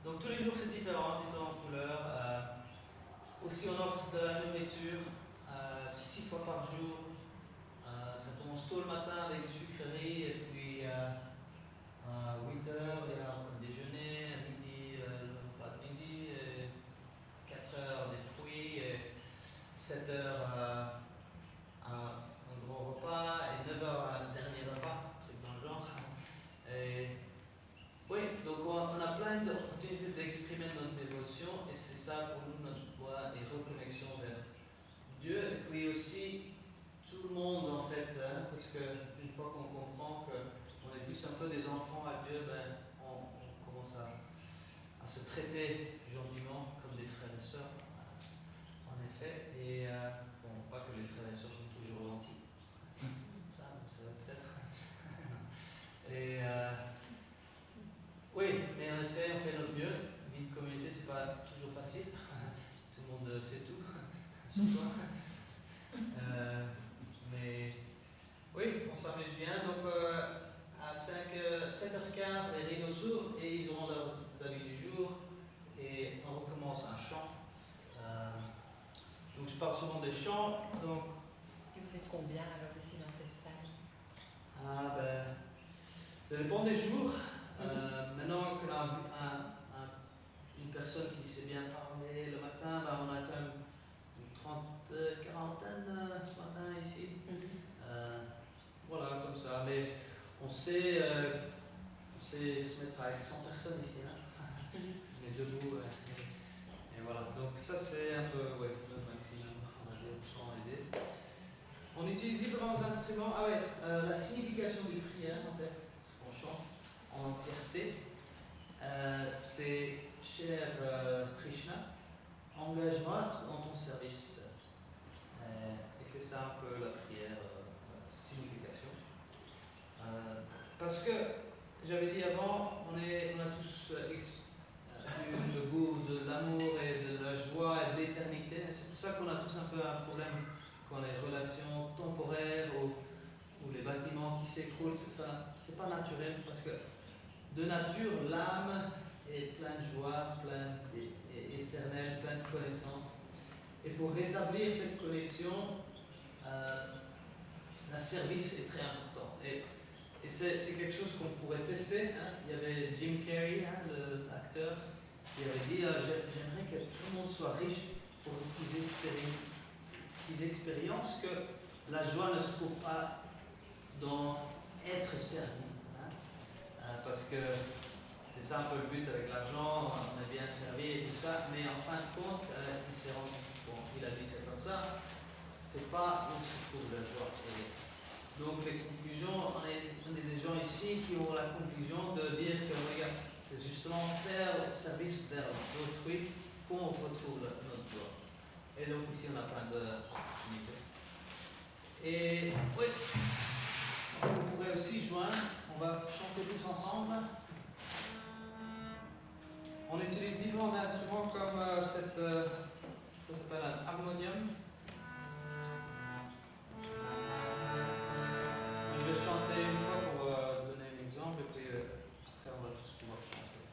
Donc tous les jours c'est différent, différentes couleurs. Aussi on offre de la nourriture 6 fois par jour. Ça commence tôt le matin avec sucreries et puis à 8 heures il y a un déjeuner, à midi le repas de midi, et 4 heures des fruits, et 7 heures un gros repas et 9 heures un dernier repas, un truc dans le genre. Et oui, donc on a plein d'opportunités d'exprimer notre dévotion et c'est ça pour nous notre voie et reconnexion vers Dieu. Et puis aussi tout le monde en fait, hein, parce qu'une fois qu'on comprend qu'on est tous un peu des enfants à Dieu, ben, on commence à se traiter gentiment comme des frères et sœurs, en effet. Et bon, pas que les frères et sœurs sont toujours gentils, ça vous savez peut-être. Et oui, mais on essaie, on fait notre mieux. Vie de communauté, c'est pas toujours facile. Tout le monde sait tout sur toi. Mais oui, on s'amuse bien. Donc à 7h15, les rideaux s'ouvrent et ils auront leurs habits du jour et on recommence un chant. Donc je parle souvent des chants. Donc, et vous êtes combien alors ici dans cette salle? Ça dépend des jours. Maintenant qu'on a une personne qui sait bien parler le matin, on a quand même une quarantaine ce matin ici. Voilà, comme ça. Mais on sait se mettre avec 100 personnes ici. Hein. On est debout. Et voilà. Donc ça c'est un peu notre maximum. On va dire pour aider. On utilise différents instruments. La signification des prières en fait, on chante en entièreté. C'est cher Krishna, engage-moi dans ton service. Et c'est ça un peu la prière, signification. Parce que j'avais dit avant, on a tous eu le goût de l'amour et de la joie et de l'éternité. C'est pour ça qu'on a tous un peu un problème quand les relations temporaires ou les bâtiments qui s'écroulent, c'est pas naturel parce que de nature, l'âme est pleine de joie, pleine et éternelle, pleine de connaissances. Et pour rétablir cette connexion, le service est très important. Et c'est quelque chose qu'on pourrait tester. Hein. Il y avait Jim Carrey, hein, l'acteur, qui avait dit j'aimerais que tout le monde soit riche pour qu'ils expériencent que la joie ne se trouve pas dans être servi. Parce que c'est ça un peu le but avec l'argent, on est bien servi et tout ça, mais en fin de compte, il s'est rendu, il a dit c'est comme ça, c'est pas où se trouve la joie. Et donc les conclusions, on est des gens ici qui ont la conclusion de dire que regarde, c'est justement faire le service vers d'autrui qu'on retrouve notre joie. Et donc ici on a plein d'opportunités. Et oui, on pourrait aussi joindre, on va chanter tous ensemble. On utilise différents instruments comme ça s'appelle un harmonium. Je vais chanter une fois pour donner un exemple et puis après on va tous pouvoir chanter.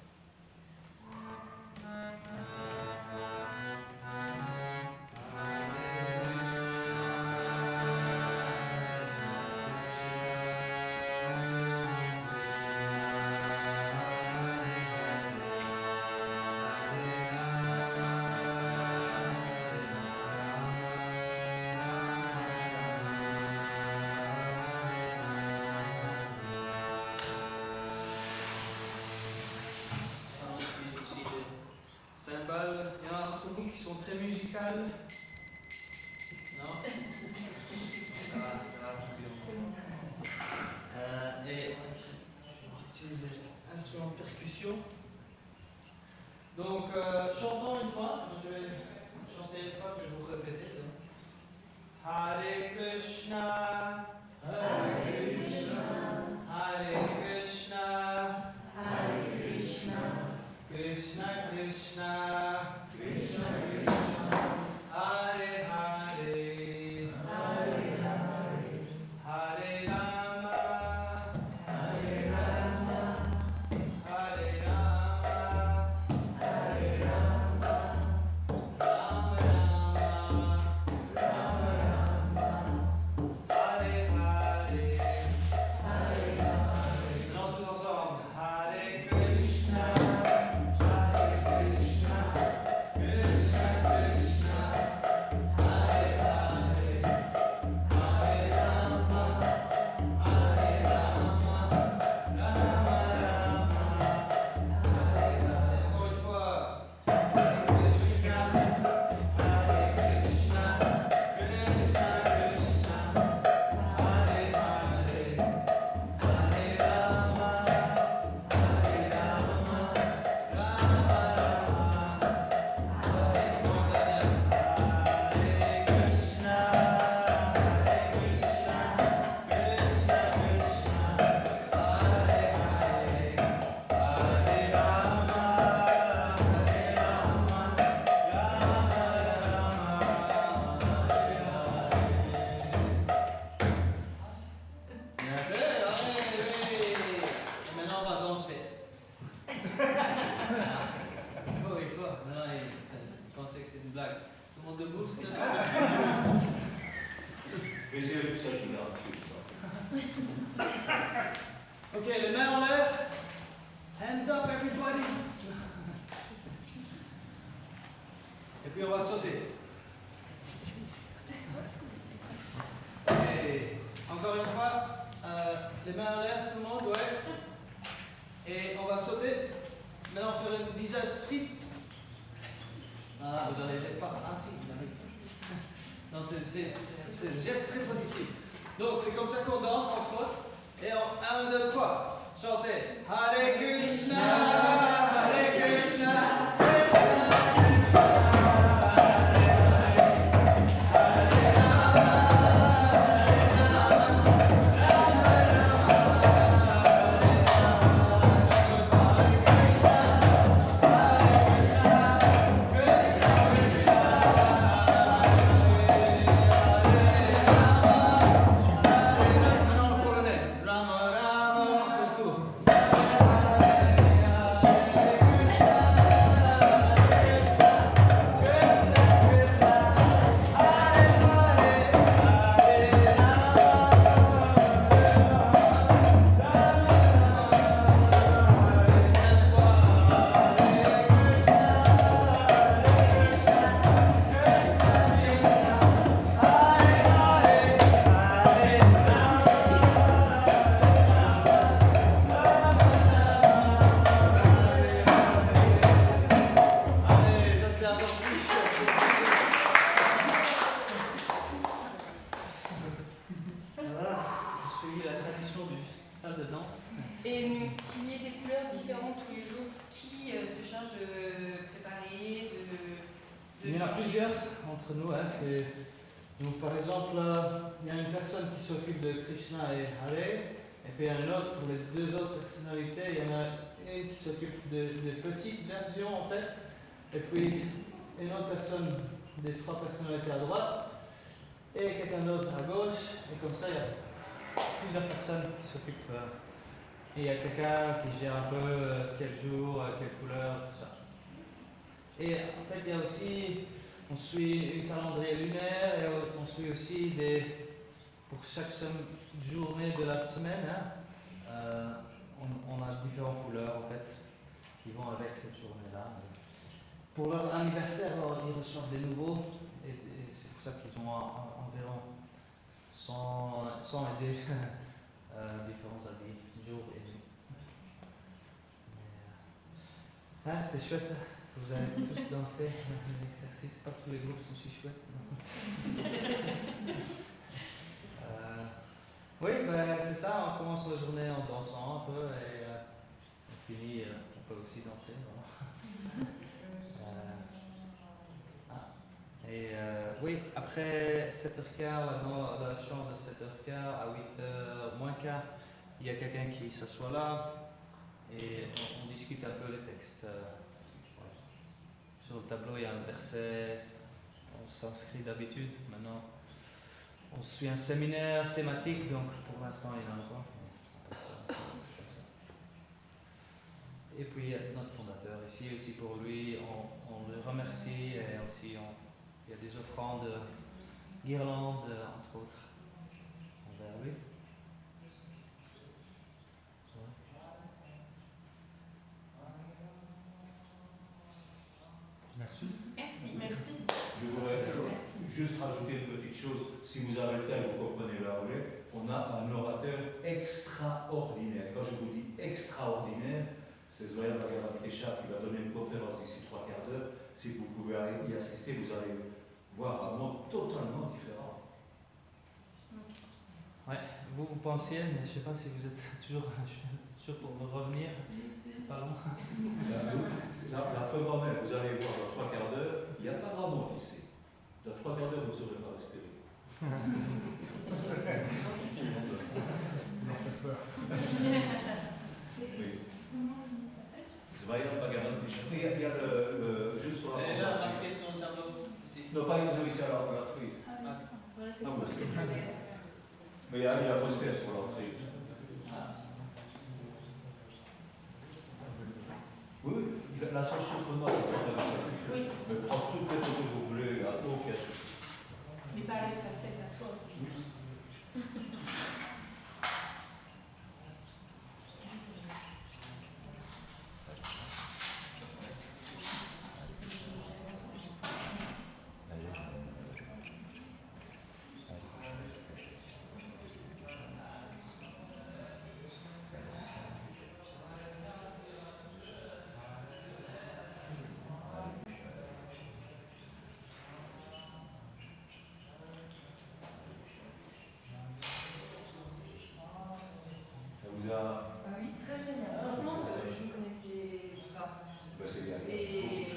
Cymbales, il y en a d'entre vous qui sont très musicales. Non? Ça va, et on va utiliser l'instrument de percussion. Donc, chantons une fois. Je vais chanter une fois, je vais vous répéter. Hare Krishna, Hare Krishna, Hare Krishna, Hare Krishna, Krishna Krishna, Krishna Krishna, Hare Hare, Hare Hare, Hare Rama, Hare Rama, Hare Rama, pensez que c'est une blague. Tout le monde debout, s'il te plaît. Mais c'est tout ça qui m'a reçu. Ok, les mains en l'air. Hands up, everybody. Et puis on va sauter. Et encore une fois, les mains en l'air, tout le monde, ouais. Et on va sauter. Maintenant, faire un visage triste. Ah, vous n'arrivez pas. Ah, si, vous arrivez. Non, c'est un geste très positif. Donc, c'est comme ça qu'on danse, entre autres. Et en 1, 2, 3, chantez. Hare Krishna, Hare Krishna, Krishna Krishna, Hare Hare, Hare Rama, Rama Rama, Hare Krishna, Krishna Krishna, maintenant le polonais. Rama Rama, on fait le tour. Allez, ça c'est encore plus chouette. Voilà, j'ai suivi la tradition du salle de danse. Et qu'il y ait des couleurs différentes tous les jours, qui se charge de préparer, de Il y en a changer? plusieurs entre nous. Hein, donc, par exemple, il y a une personne qui s'occupe de Krishna et Hare, et puis il y a une autre pour les deux autres personnalités. Il y en a une qui s'occupe des petites versions en fait, et puis une autre personne des trois personnalités à droite, et quelqu'un d'autre à gauche, et comme ça il y a plusieurs personnes qui s'occupent. Et il y a quelqu'un qui gère un peu quel jour, quelle couleur, tout ça. Et en fait, il y a aussi, on suit un calendrier lunaire et on suit aussi pour chaque journée de la semaine, hein, on a différentes couleurs en fait qui vont avec cette journée-là. Pour leur anniversaire, ils reçoivent des nouveaux et c'est pour ça qu'ils ont environ 100 et des différents habits, jour et nuit. Ah, c'était chouette. Vous avez tous dansé l'exercice. Pas tous les groupes sont si chouettes. Oui, ben, c'est ça. On commence la journée en dansant un peu et on finit. On peut aussi danser. Voilà. Oui, après 7h15, dans la chambre de 7h15 à 8h moins quart, il y a quelqu'un qui s'assoit là et on discute un peu les textes. Sur le tableau, il y a un verset, on s'inscrit d'habitude. Maintenant, on suit un séminaire thématique, donc pour l'instant, il y en a encore. Et puis, il y a notre fondateur ici aussi pour lui, on le remercie et aussi il y a des offrandes, guirlandes, entre autres, envers lui. Merci. Merci. Je voudrais juste rajouter une petite chose. Si vous avez le temps et vous comprenez l'anglais, on a un orateur extraordinaire. Quand je vous dis extraordinaire, c'est Zoya Bhagavad-Gita qui va donner une conférence d'ici 3 quarts d'heure. Si vous pouvez y assister, vous allez voir un monde totalement différent. Ouais, vous pensiez, mais je ne sais pas si vous êtes toujours sûr pour me revenir. C'est pas long. La fin grand-mère, vous allez voir dans 3 quarts d'heure, il n'y a pas grand monde ici. Dans 3 quarts d'heure, vous ne saurez pas respirer. Oui. Zvaya Bhagavad-Gita. Il y a juste sur la Elle est là, marqué sur le tableau. Ici. Non, pas ici à l'entrée. Voilà, c'est Ah, ça. oui. Mais il y a un poster sur l'entrée. Oui, il La seule chose pour moi, c'est de faire ça. Oui. Mais prends toutes les photos que vous voulez, il n'y a aucun souci. Mais pas avec ta tête à toi. Ça vous a... Ah oui, très très bien. Franchement, je ne connaissais pas. Ben, c'est bien. Et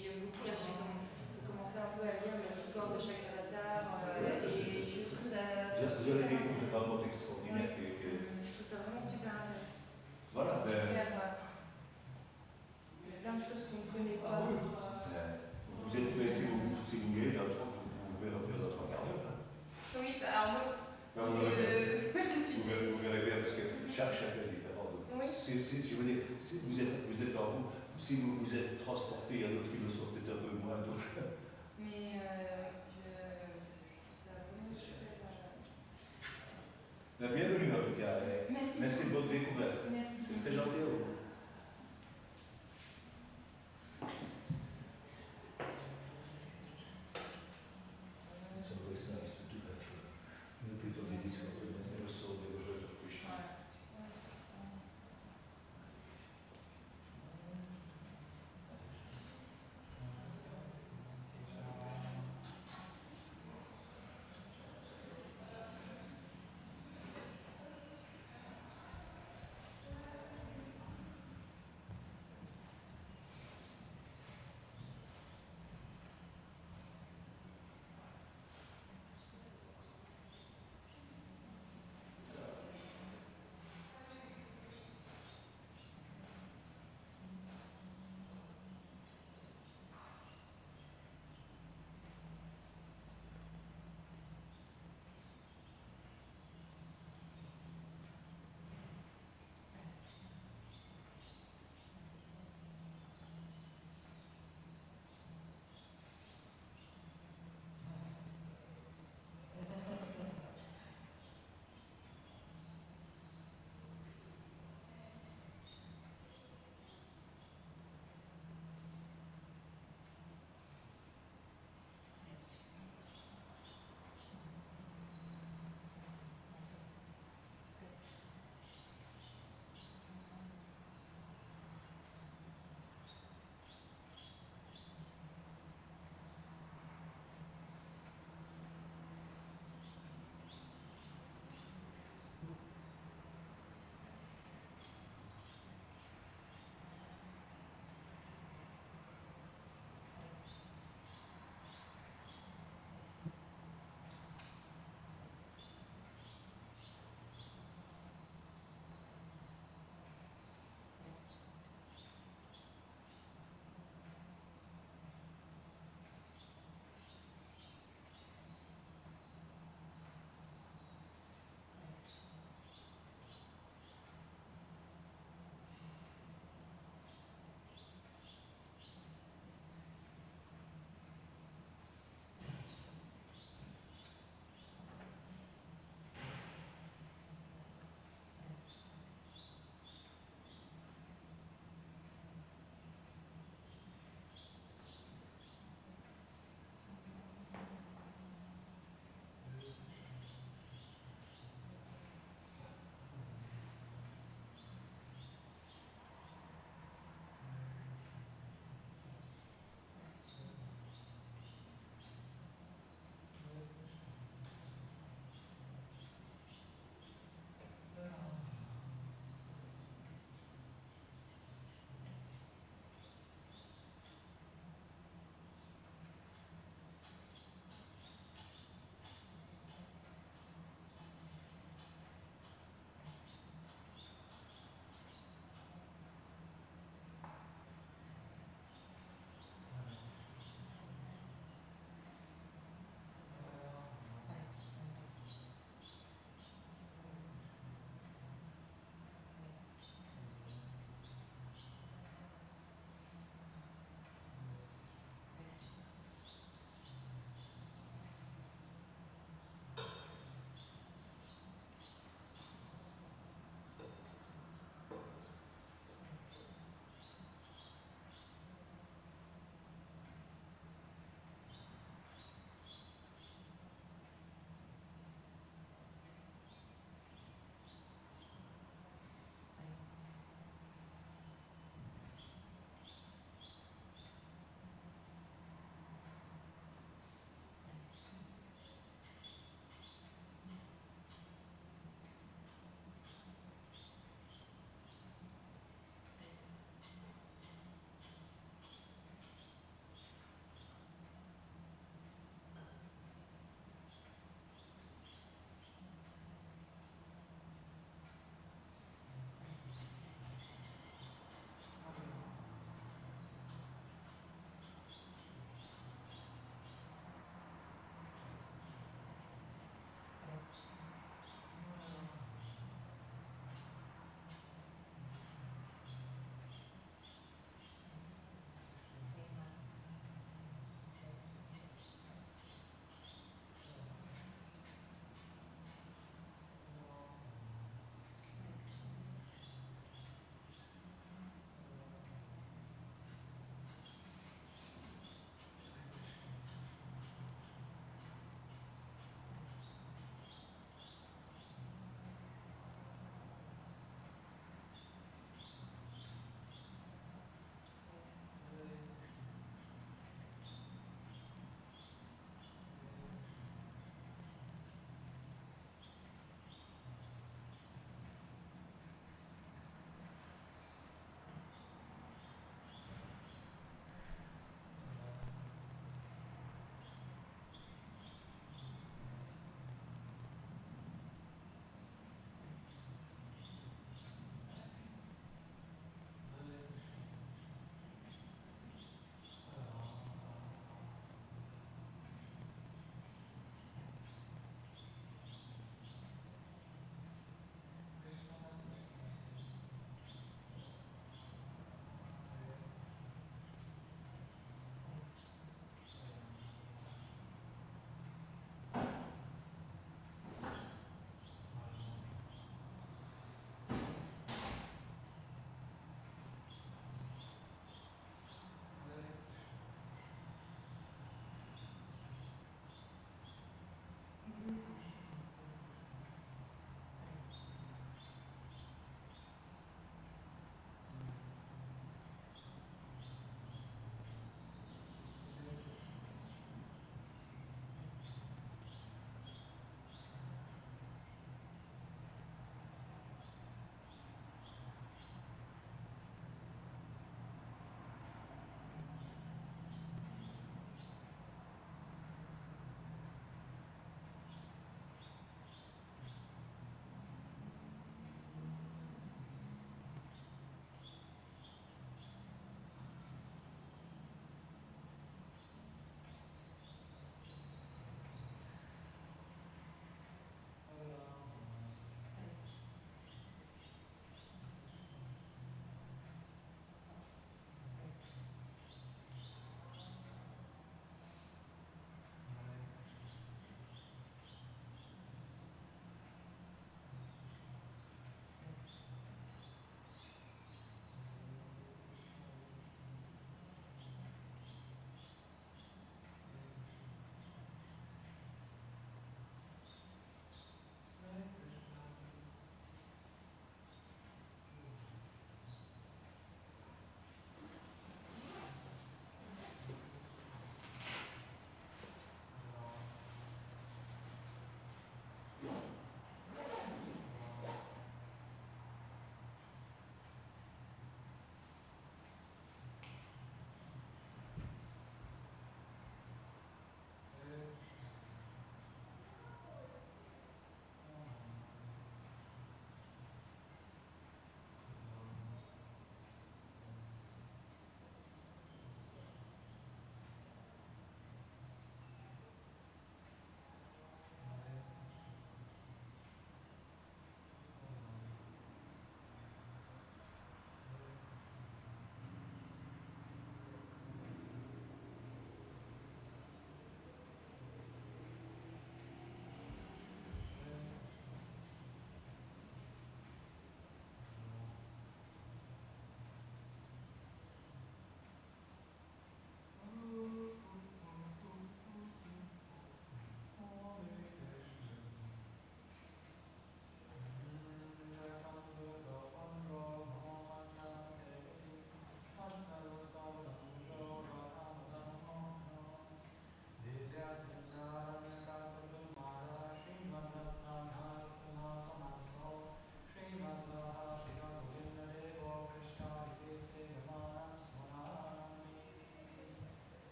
j'aime beaucoup là, j'ai commencé un peu à lire l'histoire de chaque avatar. Et je trouve ça. Vous avez des rapports extraordinaires. Je trouve ça vraiment super intéressant. Voilà. Super, il y a plein de choses qu'on ne connaît pas. Vous êtes, mais si vous voulez, vous pouvez rentrer dans 3 quarts d'heure. Oui, alors moi. Vous verrez bien parce que chaque est différent. Oui. Je veux dire, vous êtes en vous. Si vous vous êtes transporté, il y a d'autres qui le sont peut-être un peu moins. Donc. Mais je trouve ça vraiment super. Bienvenue en tout cas. Merci de votre découverte. Merci. C'est très gentil à vous. Plutôt des discours de leçons de Krishna.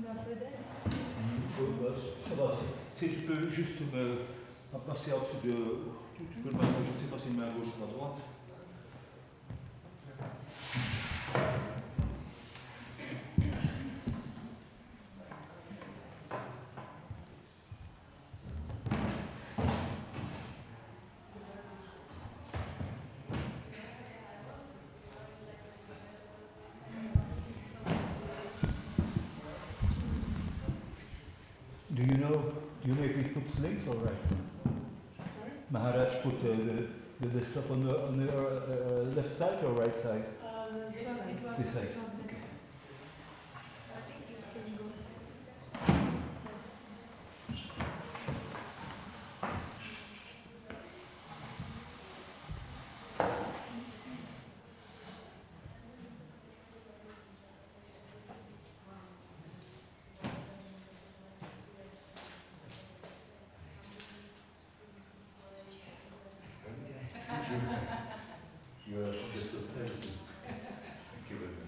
un peu d'aide. Ça va, tu peux juste me passer au-dessus de. Tu peux le mettre, je ne sais pas si une main à gauche ou à droite. Do you know if he puts links or right? Sorry? Maharaj put the stuff on the left side or right side? This side. Okay. I think you can go. You're just a person. Thank you very much.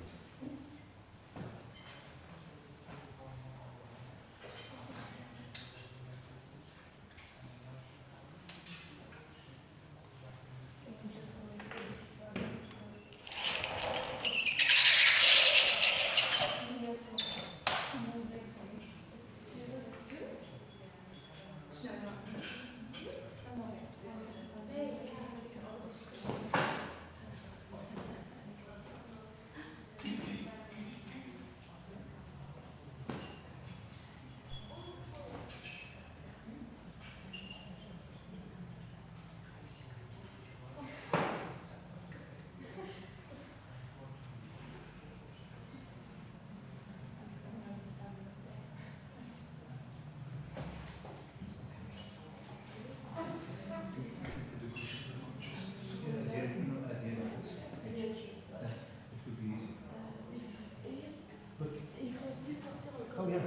Oh yeah.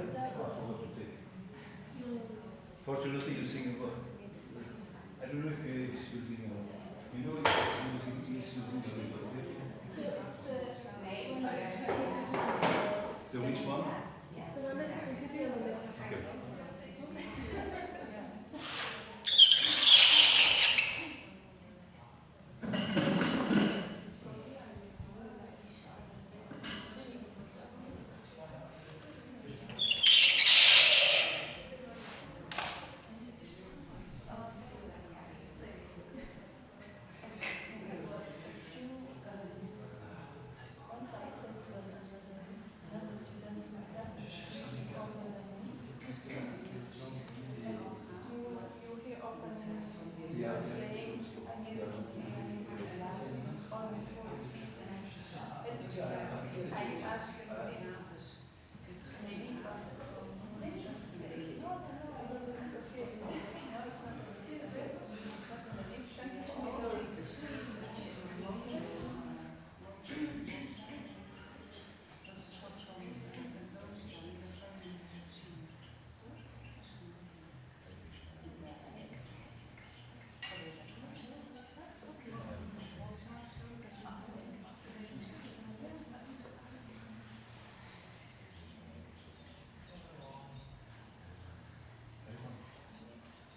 Fortunately, you sing. I don't know if he's using. You know, he's using the which one? Okay.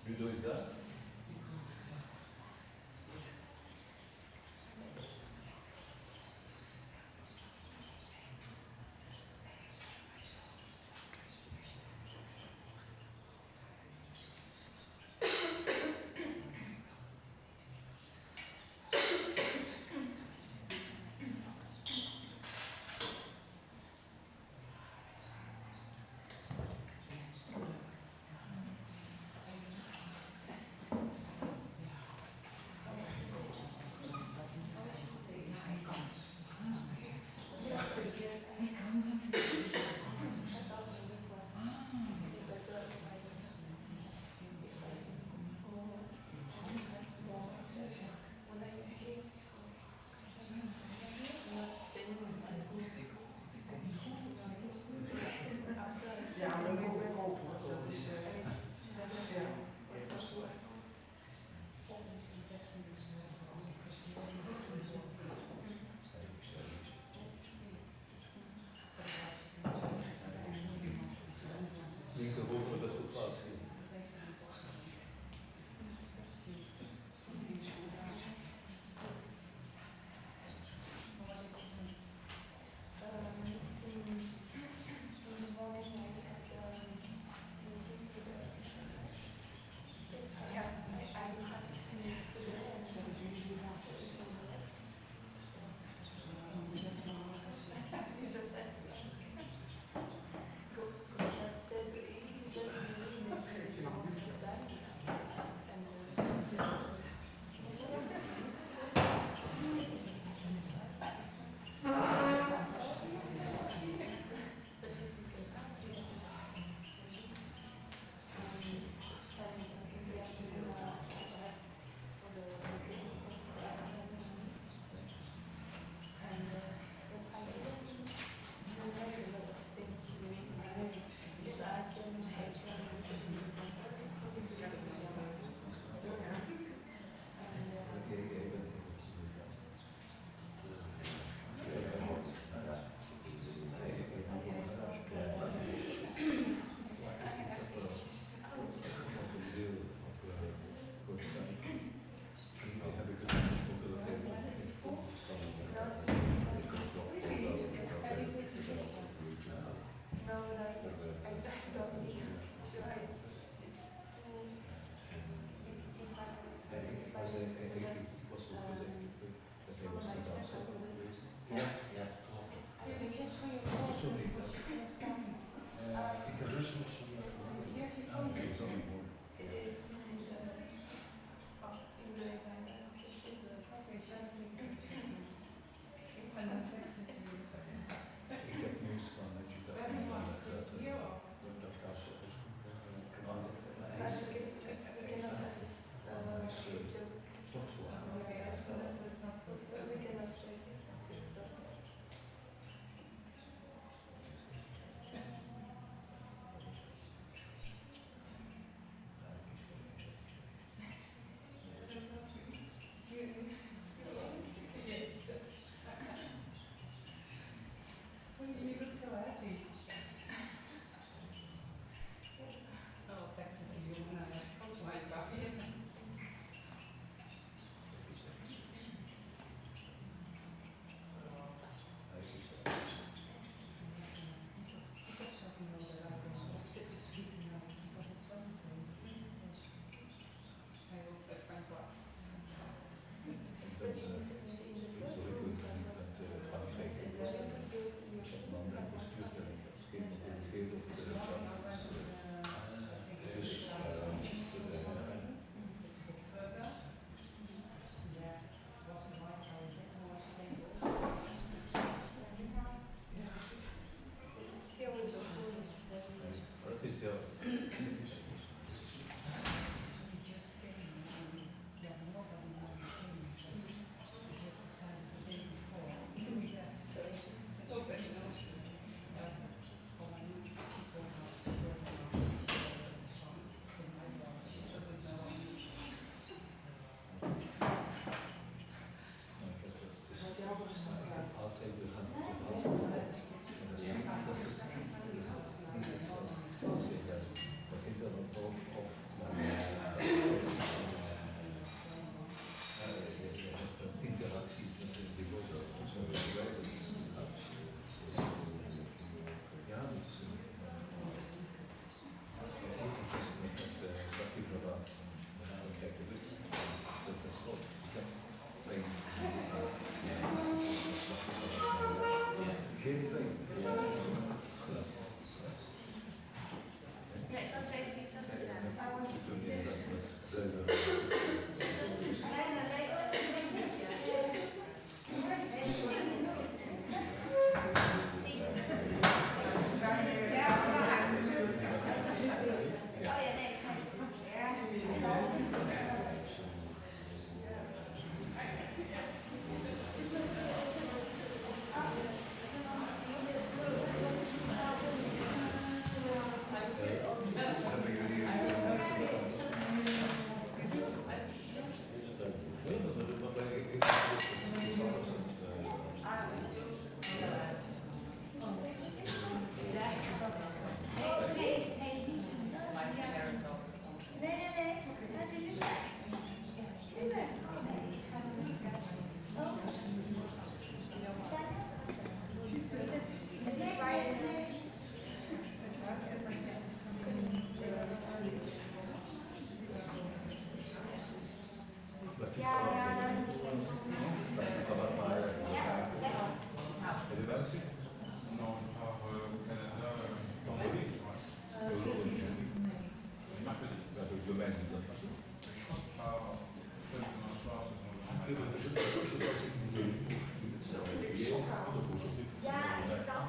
Ludo is that?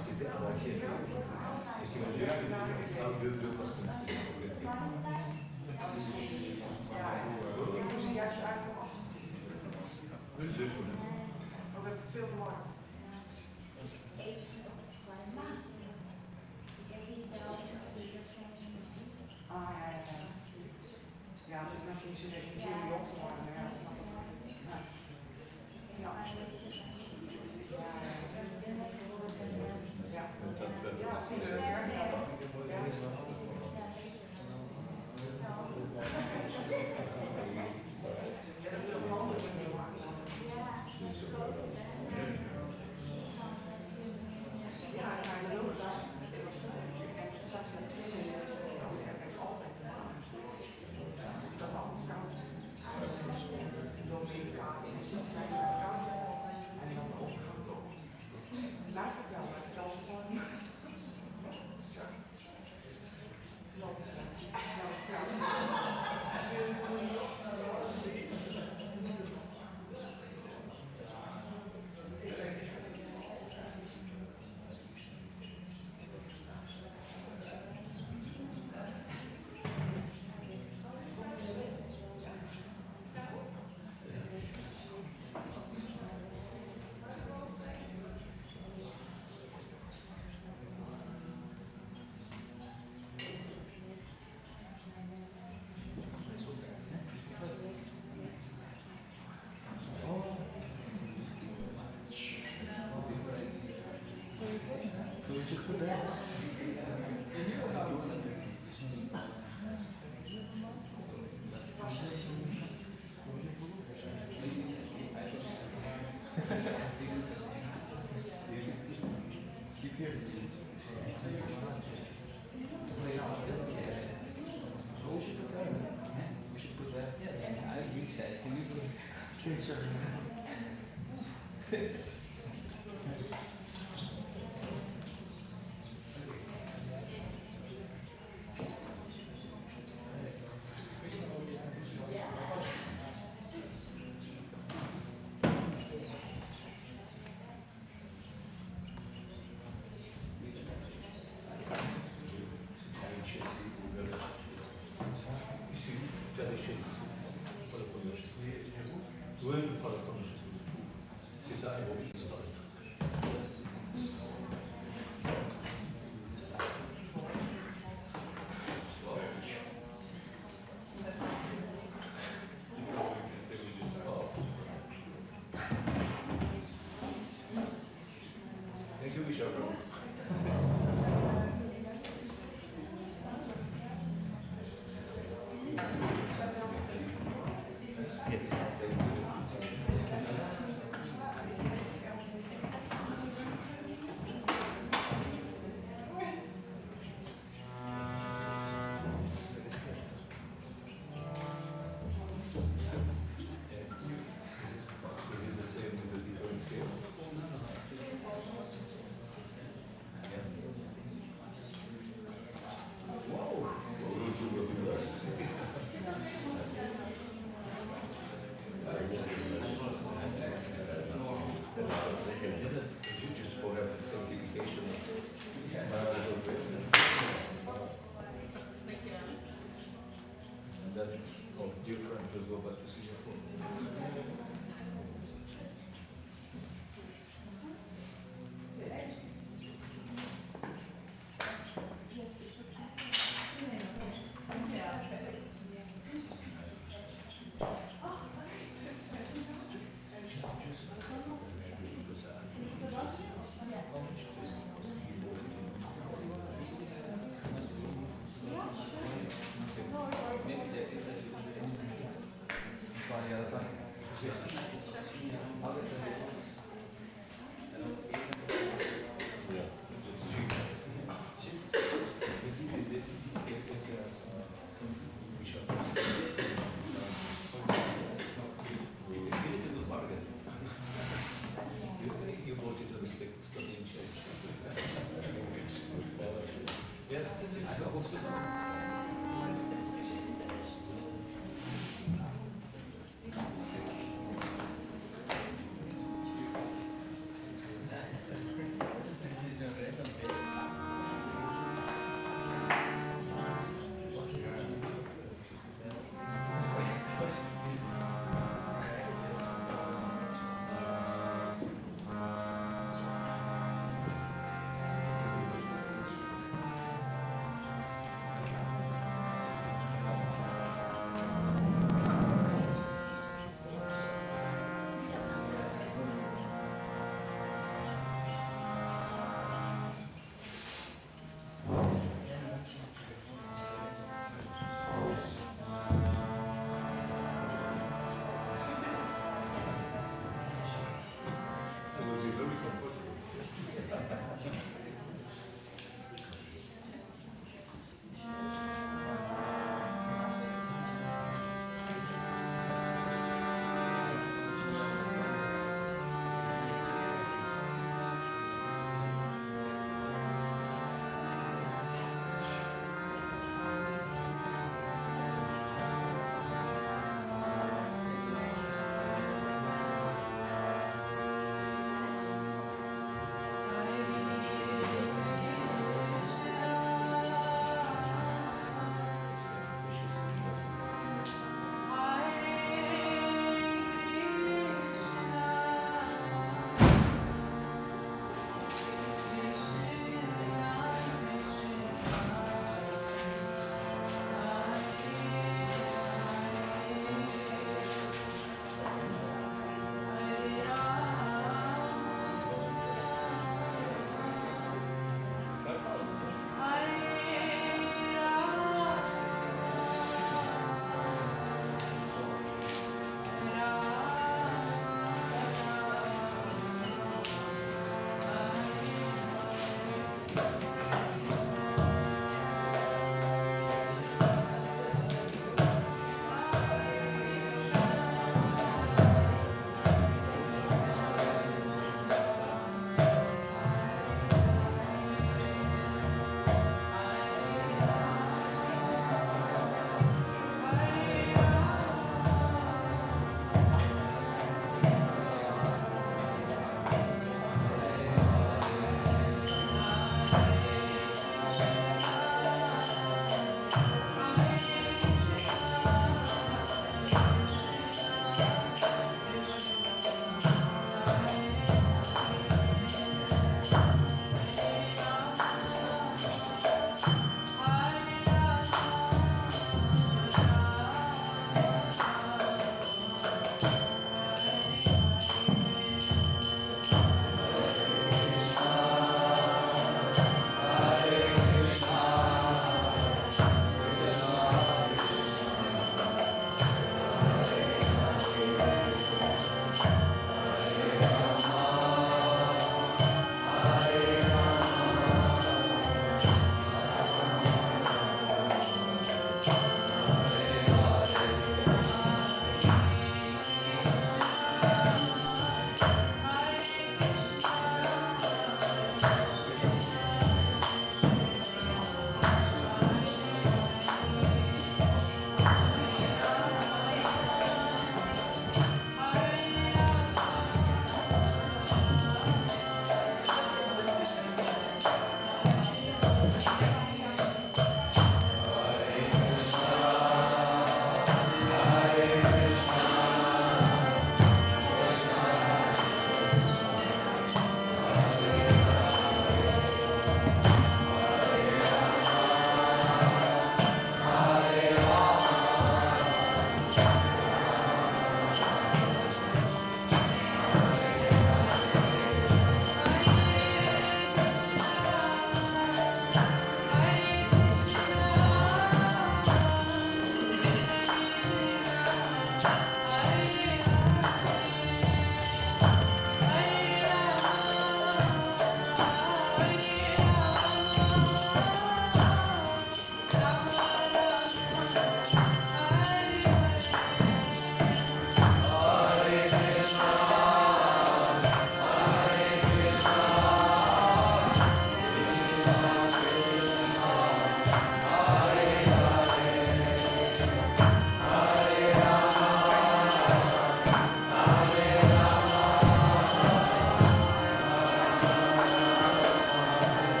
C'était à moitié. C'est ce qui m'a dit, deux personnes. Een zus van hem. Want we hebben veel verwarring. Ah ja, ja. Ja, dat is nog niet zo lekker zin op te worden, maar ja, dat snap ik wel. Ja. Ja. Ja, tuurlijk. Ja, ja. Ja, dat wil een andere manier maken. Ja, ik ga er ook eens. En straks natuurlijk, als ik altijd dat alles koud. Door medicatie, dat zijn we koud. En dan de overgang ook. Laat ik wel, maar het is altijd gewoon. Het is altijd koud.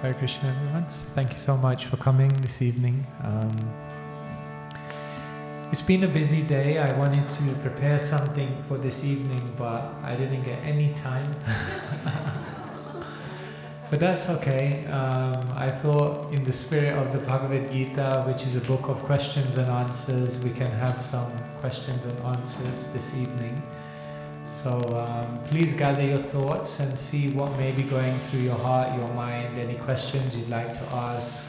Hare Krishna, everyone. So thank you so much for coming this evening. It's been a busy day. I wanted to prepare something for this evening, but I didn't get any time. But that's okay. I thought in the spirit of the Bhagavad Gita, which is a book of questions and answers, we can have some questions and answers this evening. So please gather your thoughts and see what may be going through your heart, your mind, any questions you'd like to ask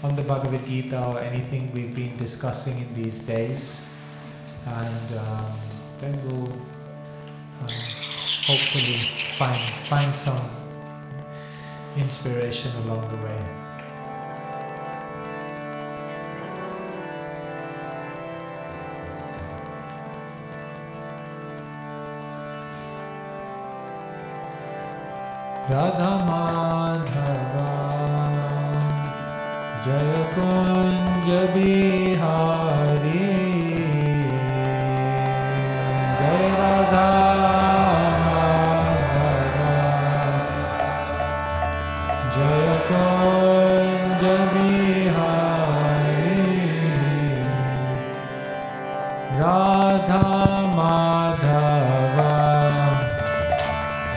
on the Bhagavad Gita or anything we've been discussing in these days. And then we'll hopefully find some inspiration along the way. Radha Madhava Jaya Kunja Bihari Jaya Radha Madhava Jaya Kunja Bihari Radha Madhava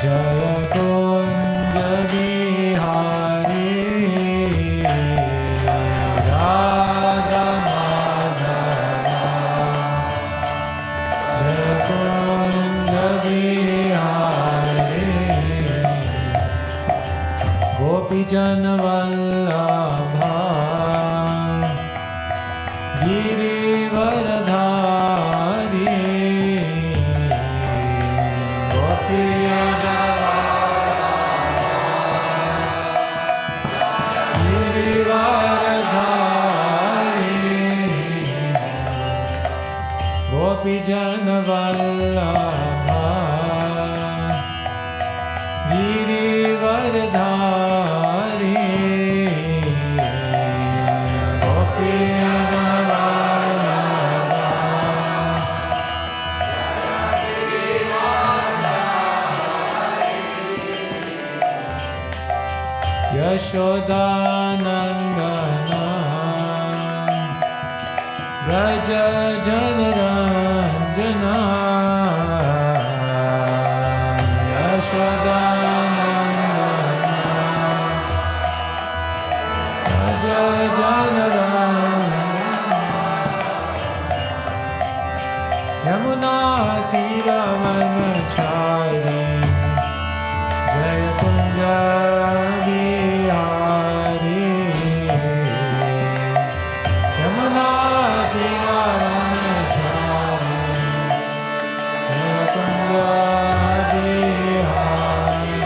Jaya Kunja Bihari Radha Madhava Jaya Kunja Bihari Gopi Jana Vallabha Girivaradhari Gopi Jana Gopi Jana Vallabha Girivaradhari Gopi Jana Vallabha Yashodanandana Raja Janaranjana Yashodanandana Raja Janaranjana Yamuna Tiravanachari Jaya Kunja Bihari Yamuna Tiravanachari Jaya Kunja Bihari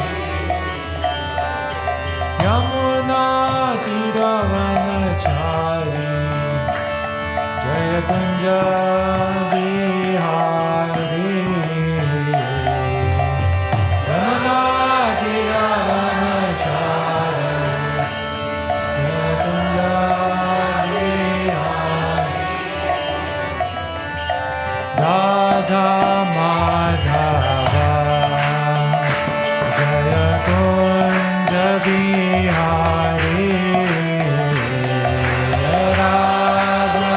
Yamuna Tiravanachari Jaya Kunja Bihari Yamuna Tiravanachari Jaya Kunja Bihari Radha Madhava Jaya Kunja Bihari Radha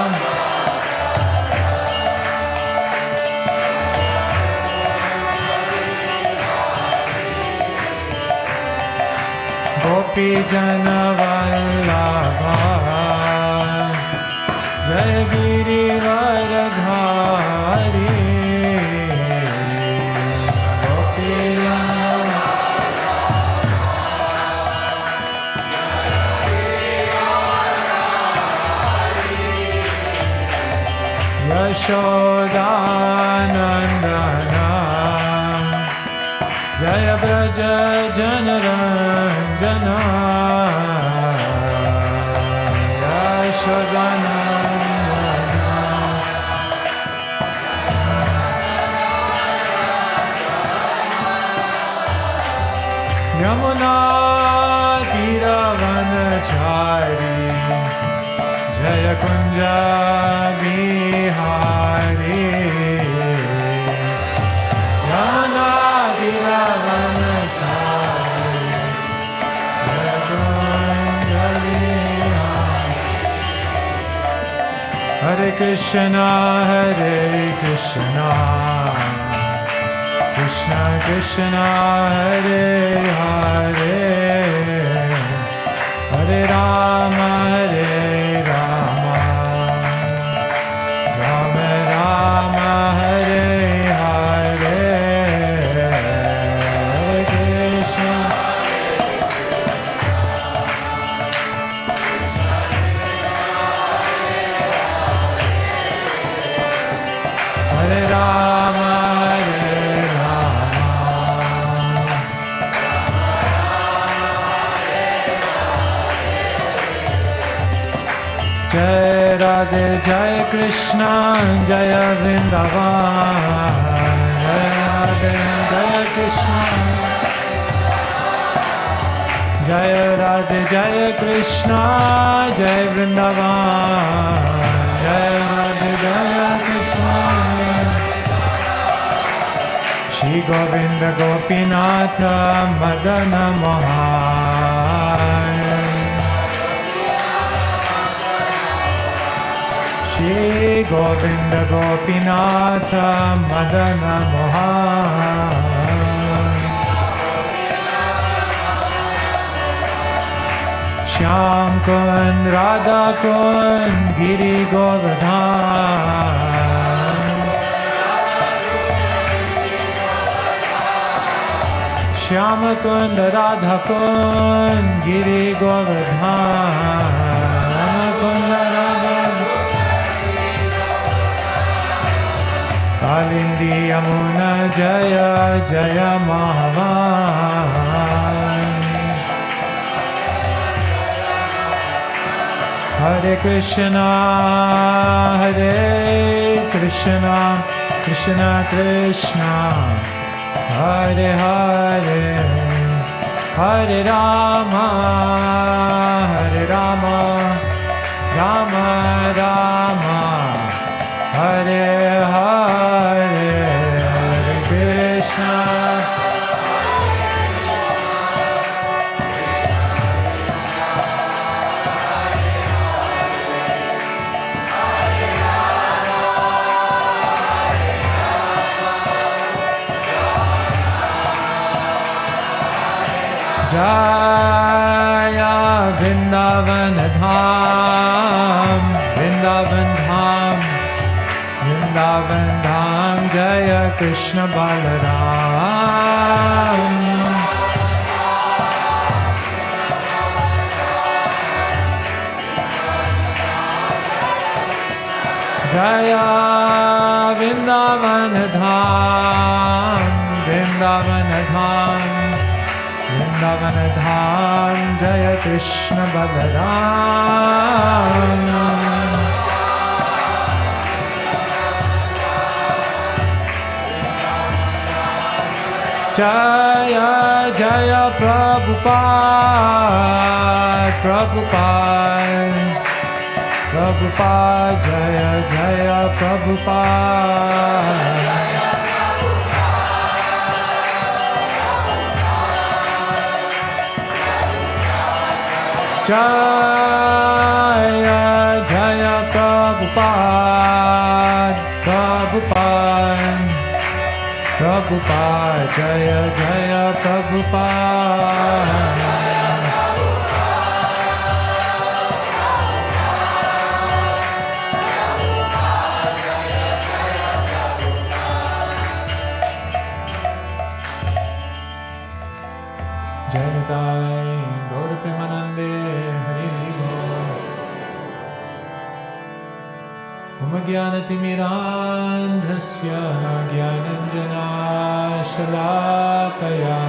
Gopi Jana Vallabha Jaya Girivaradhari Gopi Jana Yashodanandana Jaya Braja Janaranjana Yashodanandana Yamuna Tiravanachari Jaya Kunja Bihari Yamuna Tiravanachari Jaya Kunja Hare Krishna, Krishna Krishna, Hare Hare, Hare Rama, Rama Rama, Hare Hare, Hare Krishna. Hare Rama, Jai Radhe, Jai Krishna, Jai Vrindavan, Jai Radhe, Jai Krishna, Jai Radhe, Jai Krishna, Jai Vrindavan, Jai Radhe, Jai Krishna, Shri Govinda Gopinath Madana Mohan, Shri Govinda Gopinath Madana Mohan, Shyam Kund Radha Kund Giri Govardhan, Shyam Kund Radha Kund Giri Govardhan, Kund Radha Kalindi Yamuna Jaya Jaya Mahavan, Hare Krishna, Krishna Krishna, Hare Hare, Hare Rama, Rama Rama, Hare Hare, Hare Krishna. Jaya Vrindavan Dham, Vrindavan Dham, Vrindavan Dham, Jaya Krishna Balaram. Jaya Vrindavan Dham, Vrindavan Dham, Vrindavan Dham, Jaya Krishna Balaram. Jaya Jaya Prabhupada, Prabhupada, Prabhupada, Jaya Jaya Prabhupada. Jaya Jaya Prabhupada, Prabhupada, Prabhupada, Jaya Jaya Prabhupada. Jai Nitai Gaur Premanande Hari Hari Bol. Om Jnanatimirandhasya Jnananjana Shalakaya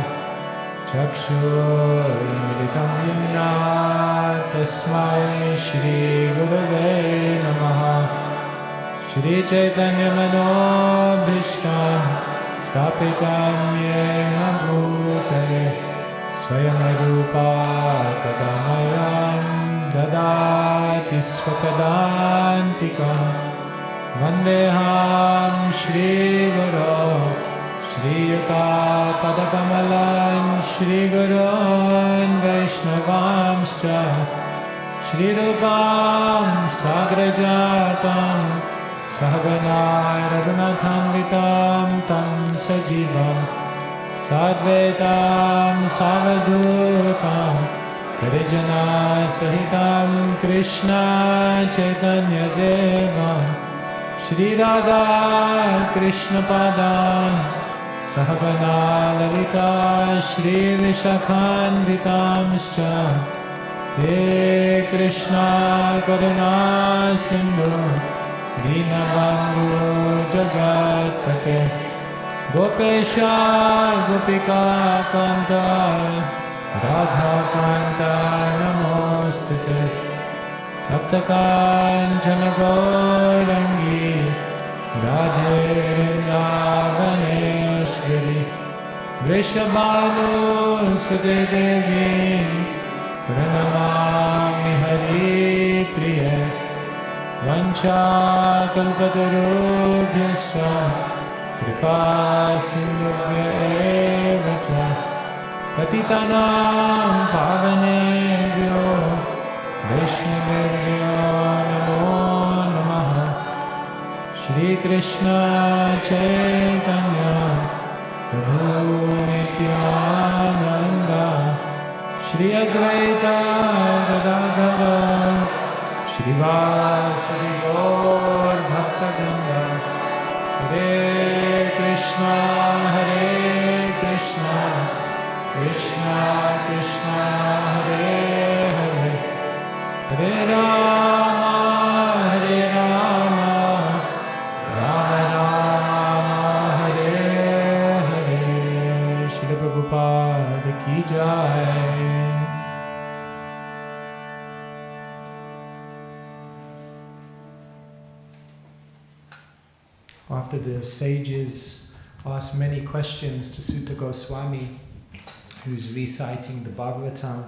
Chakshurmilitam Yena Tasmai Shri Gurave Namaha. Shri Chaitanya Manobhishtam Stapitam Yena Bhutale Swayam Rupa Tadamayam Dadati Swapadantikam Vandeham Shri Guru Shri Yuta Padakamalan Shri Gurun Vaishnavamscha Shri Rupam Sagrajatam Sahagana Raghunathanvitam Tam Sajivam Sadvetam Savadutam Harijana Sahitam Krishna Chaitanya Devam Shri Radha Krishna Padan Sahagana Lalita Shri Vishakhanvitamscha He Krishna Karuna Sindhu Dinabandhu Jagatpate Gopesha Gopika Kanta Radha Kanta Namostute Saptakanchana Gaurangi Radhe Vrindavaneshwari Vrishabhanu Sute Devi Pranamami Hari Priya Vancha Kalpatarubhyascha Kripa Sindhubhya eva cha Patitanam Pavanebhyo Vaishnavebhyo Namo Namaha Shri Krishna Chaitanya Prabhu Nityananda Shri Advaita Gadadhara Shri Vasari Gaur Bhakta Vrinda Hare Krishna Hare Krishna Krishna Krishna Hare Hare Hare Rama Hare Rama Rama Rama Hare Hare Shri Prabhupada Ki Jai. After the sages asked many questions to Sutta Goswami, who's reciting the Bhagavatam,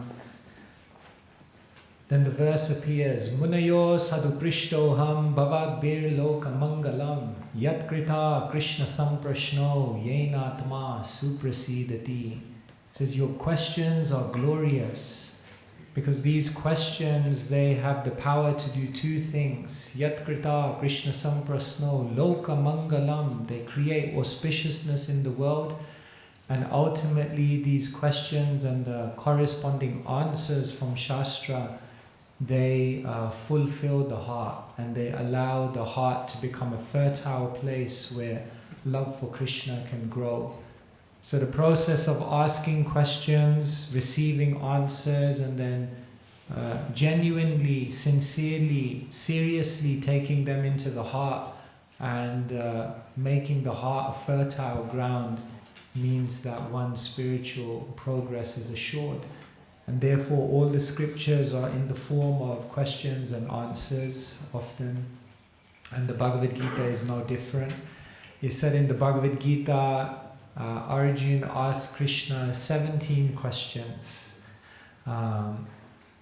then the verse appears, Munayo saduprishtoham bhavad bir loka mangalam yat krita Krishna samprashno yenatma suprasidati. It says, your questions are glorious, because these questions, they have the power to do two things. Yat krita Krishna samprasno loka mangalam. They create auspiciousness in the world, and ultimately these questions and the corresponding answers from Shastra, they fulfill the heart, and they allow the heart to become a fertile place where love for Krishna can grow. So the process of asking questions, receiving answers, and then genuinely, sincerely, seriously taking them into the heart and making the heart a fertile ground means that one's spiritual progress is assured. And therefore all the scriptures are in the form of questions and answers often. And the Bhagavad Gita is no different. It's said in the Bhagavad Gita, Arjuna asked Krishna 17 questions.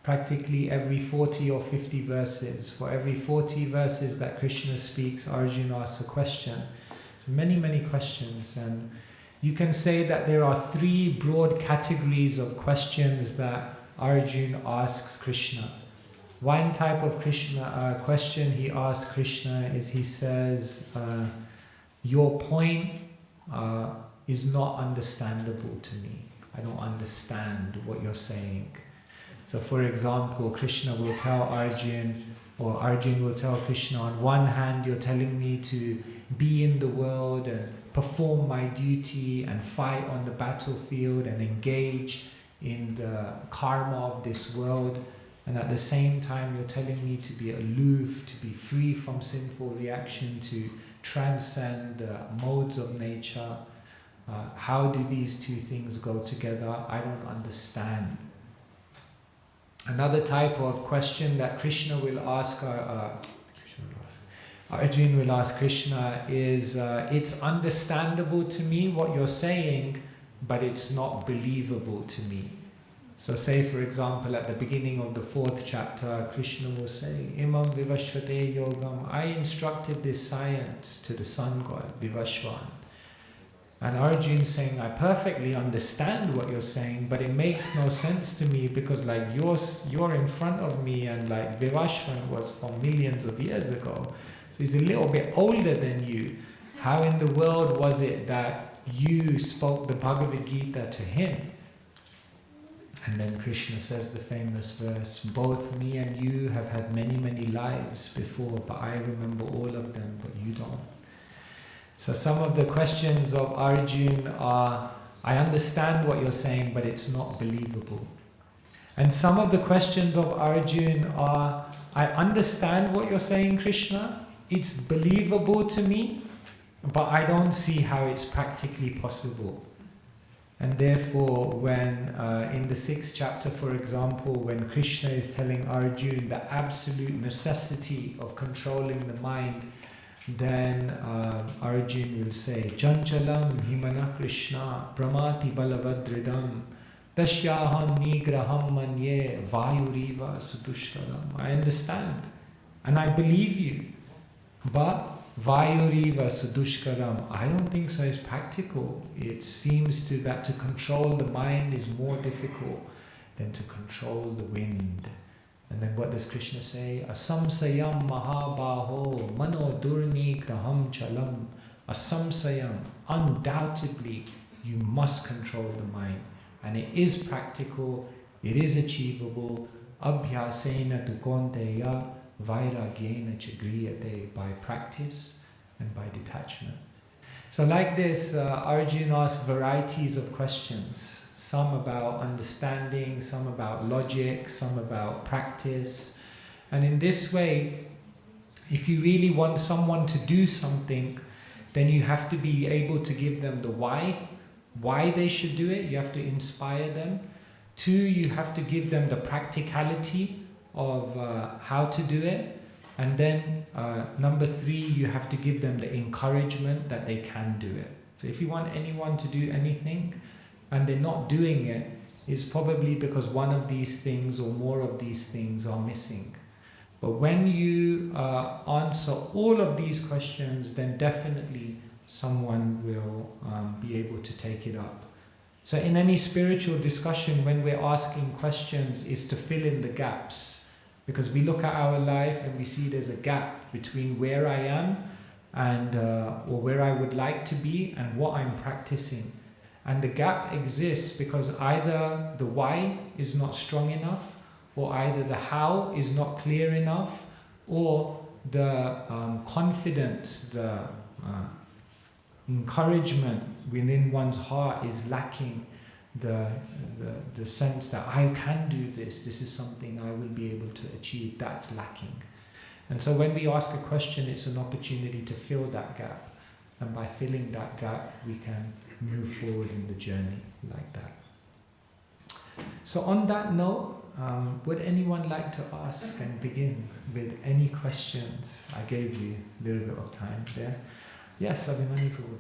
Practically every 40 or 50 verses. For every 40 verses that Krishna speaks, Arjuna asks a question. Many, many questions. And you can say that there are three broad categories of questions that Arjuna asks Krishna. One type of question he asks Krishna is, he says, your point is not understandable to me. I don't understand what you're saying. So for example, Krishna will tell Arjuna, or Arjuna will tell Krishna, on one hand you're telling me to be in the world and perform my duty and fight on the battlefield and engage in the karma of this world, and at the same time you're telling me to be aloof, to be free from sinful reaction, to transcend the modes of nature. How do these two things go together? I don't understand. Another type of question that Krishna will ask, Arjuna will ask Krishna is, it's understandable to me what you're saying, but it's not believable to me. So say for example at the beginning of the 4th chapter, Krishna will say, Imam Vivashvate Yogam, I instructed this science to the sun god, Vivashvan. And Arjun saying, I perfectly understand what you're saying, but it makes no sense to me because like you're in front of me, and like Vivashwan was from millions of years ago. So he's a little bit older than you. How in the world was it that you spoke the Bhagavad Gita to him? And then Krishna says the famous verse, both me and you have had many, many lives before, but I remember all of them, but you don't. So some of the questions of Arjun are, I understand what you're saying, but it's not believable. And some of the questions of Arjun are, I understand what you're saying, Krishna, it's believable to me, but I don't see how it's practically possible. And therefore, when in the 6th chapter, for example, when Krishna is telling Arjun the absolute necessity of controlling the mind, then Arjun will say, Chanchalam himana Krishna pramati balavadridam dashyaham nigraham manye vayuriva sudushkaram. I understand and I believe you, but Vayuriva Sudushkaram, I don't think so it's practical. It seems that to control the mind is more difficult than to control the wind. And then what does Krishna say? Asamsayam mahabaho mano durni graham chalam. Asamsayam, undoubtedly you must control the mind. And it is practical, it is achievable. Abhyasena tu konteya vairagyena chagriyate, by practice and by detachment. So like this, Arjun asks varieties of questions. Some about understanding, some about logic, some about practice. And in this way, if you really want someone to do something, then you have to be able to give them the why they should do it. You have to inspire them. 2, you have to give them the practicality of how to do it. And then number 3, you have to give them the encouragement that they can do it. So if you want anyone to do anything and they're not doing it, it's probably because one of these things or more of these things are missing. But when you answer all of these questions, then definitely someone will be able to take it up. So in any spiritual discussion, when we're asking questions, is to fill in the gaps. Because we look at our life and we see there's a gap between where I am and or where I would like to be and what I'm practicing. And the gap exists because either the why is not strong enough, or either the how is not clear enough, or the confidence, the encouragement within one's heart is lacking. The sense that I can do this is something I will be able to achieve, that's lacking. And so when we ask a question, it's an opportunity to fill that gap. And by filling that gap, we can move forward in the journey like that. So on that note, would anyone like to ask and begin with any questions? I gave you a little bit of time there. Yes, Abhimanyu Prabhu.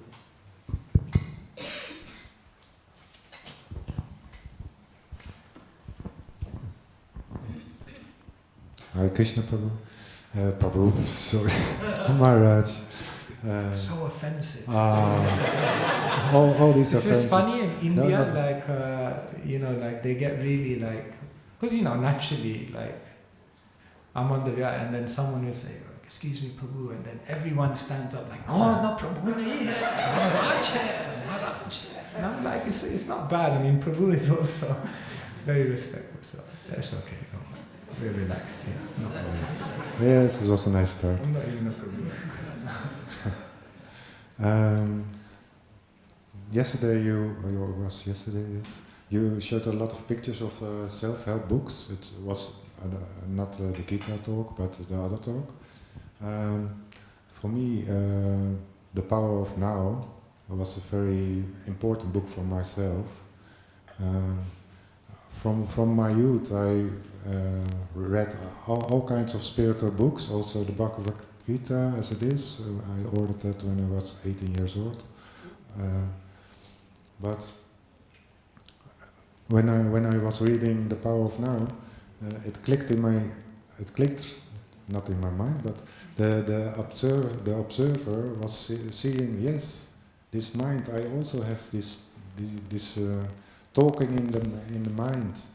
Hare Krishna Prabhu. Prabhu, sorry. Maharaj. So offensive. All these This offenses. is funny in India, No. like, like they get really like, because naturally, like, I'm on the way and then someone will say, excuse me, Prabhu, and then everyone stands up like, oh, no, Prabhu, nahi hai, Maharaj hai, Maharaj hai. And I'm like, it's not bad. I mean, Prabhu is also very respectful, so that's okay. We're relaxed, yeah. No worries. Yes, it was a nice start. I'm not even a Prabhu. Yesterday yes, you showed a lot of pictures of self-help books. It was not the Gita talk, but the other talk. For me, The Power of Now was a very important book for myself. From my youth, I read all kinds of spiritual books, also the Bhagavad Gita as it is. I ordered that when I was 18 years old. But when I was reading The Power of Now, it clicked not in my mind, but the observer was seeing, yes, this mind, I also have this talking in the mind,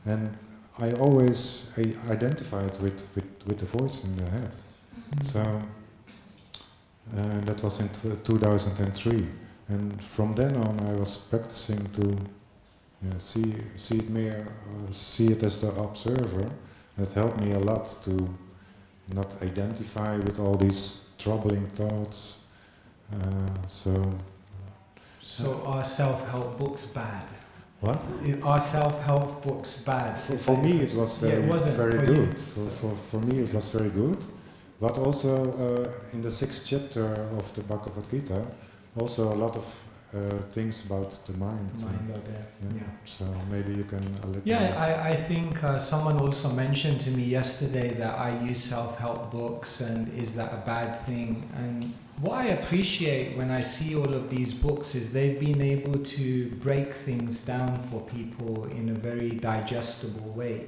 and I always identify it with the voice in the head. So that was in 2003, and from then on I was practicing to see it as the observer. That helped me a lot to not identify with all these troubling thoughts. So are self-help books bad? what? Are self-help books bad? For me it was very good. For me it was very good. But also in the 6th chapter of the Bhagavad Gita, also a lot of things about the mind. Yeah. So maybe you can elaborate. Yeah, I think someone also mentioned to me yesterday that I use self-help books, and is that a bad thing? And what I appreciate when I see all of these books is they've been able to break things down for people in a very digestible way.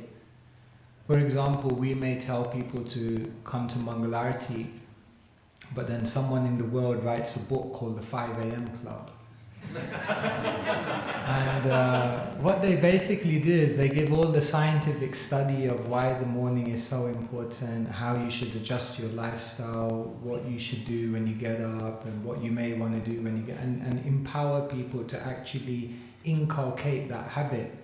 For example, we may tell people to come to Mangalarti, but then someone in the world writes a book called the 5 a.m. Club. And what they basically do is they give all the scientific study of why the morning is so important, how you should adjust your lifestyle, what you should do when you get up, and what you may want to do when you get, and empower people to actually inculcate that habit.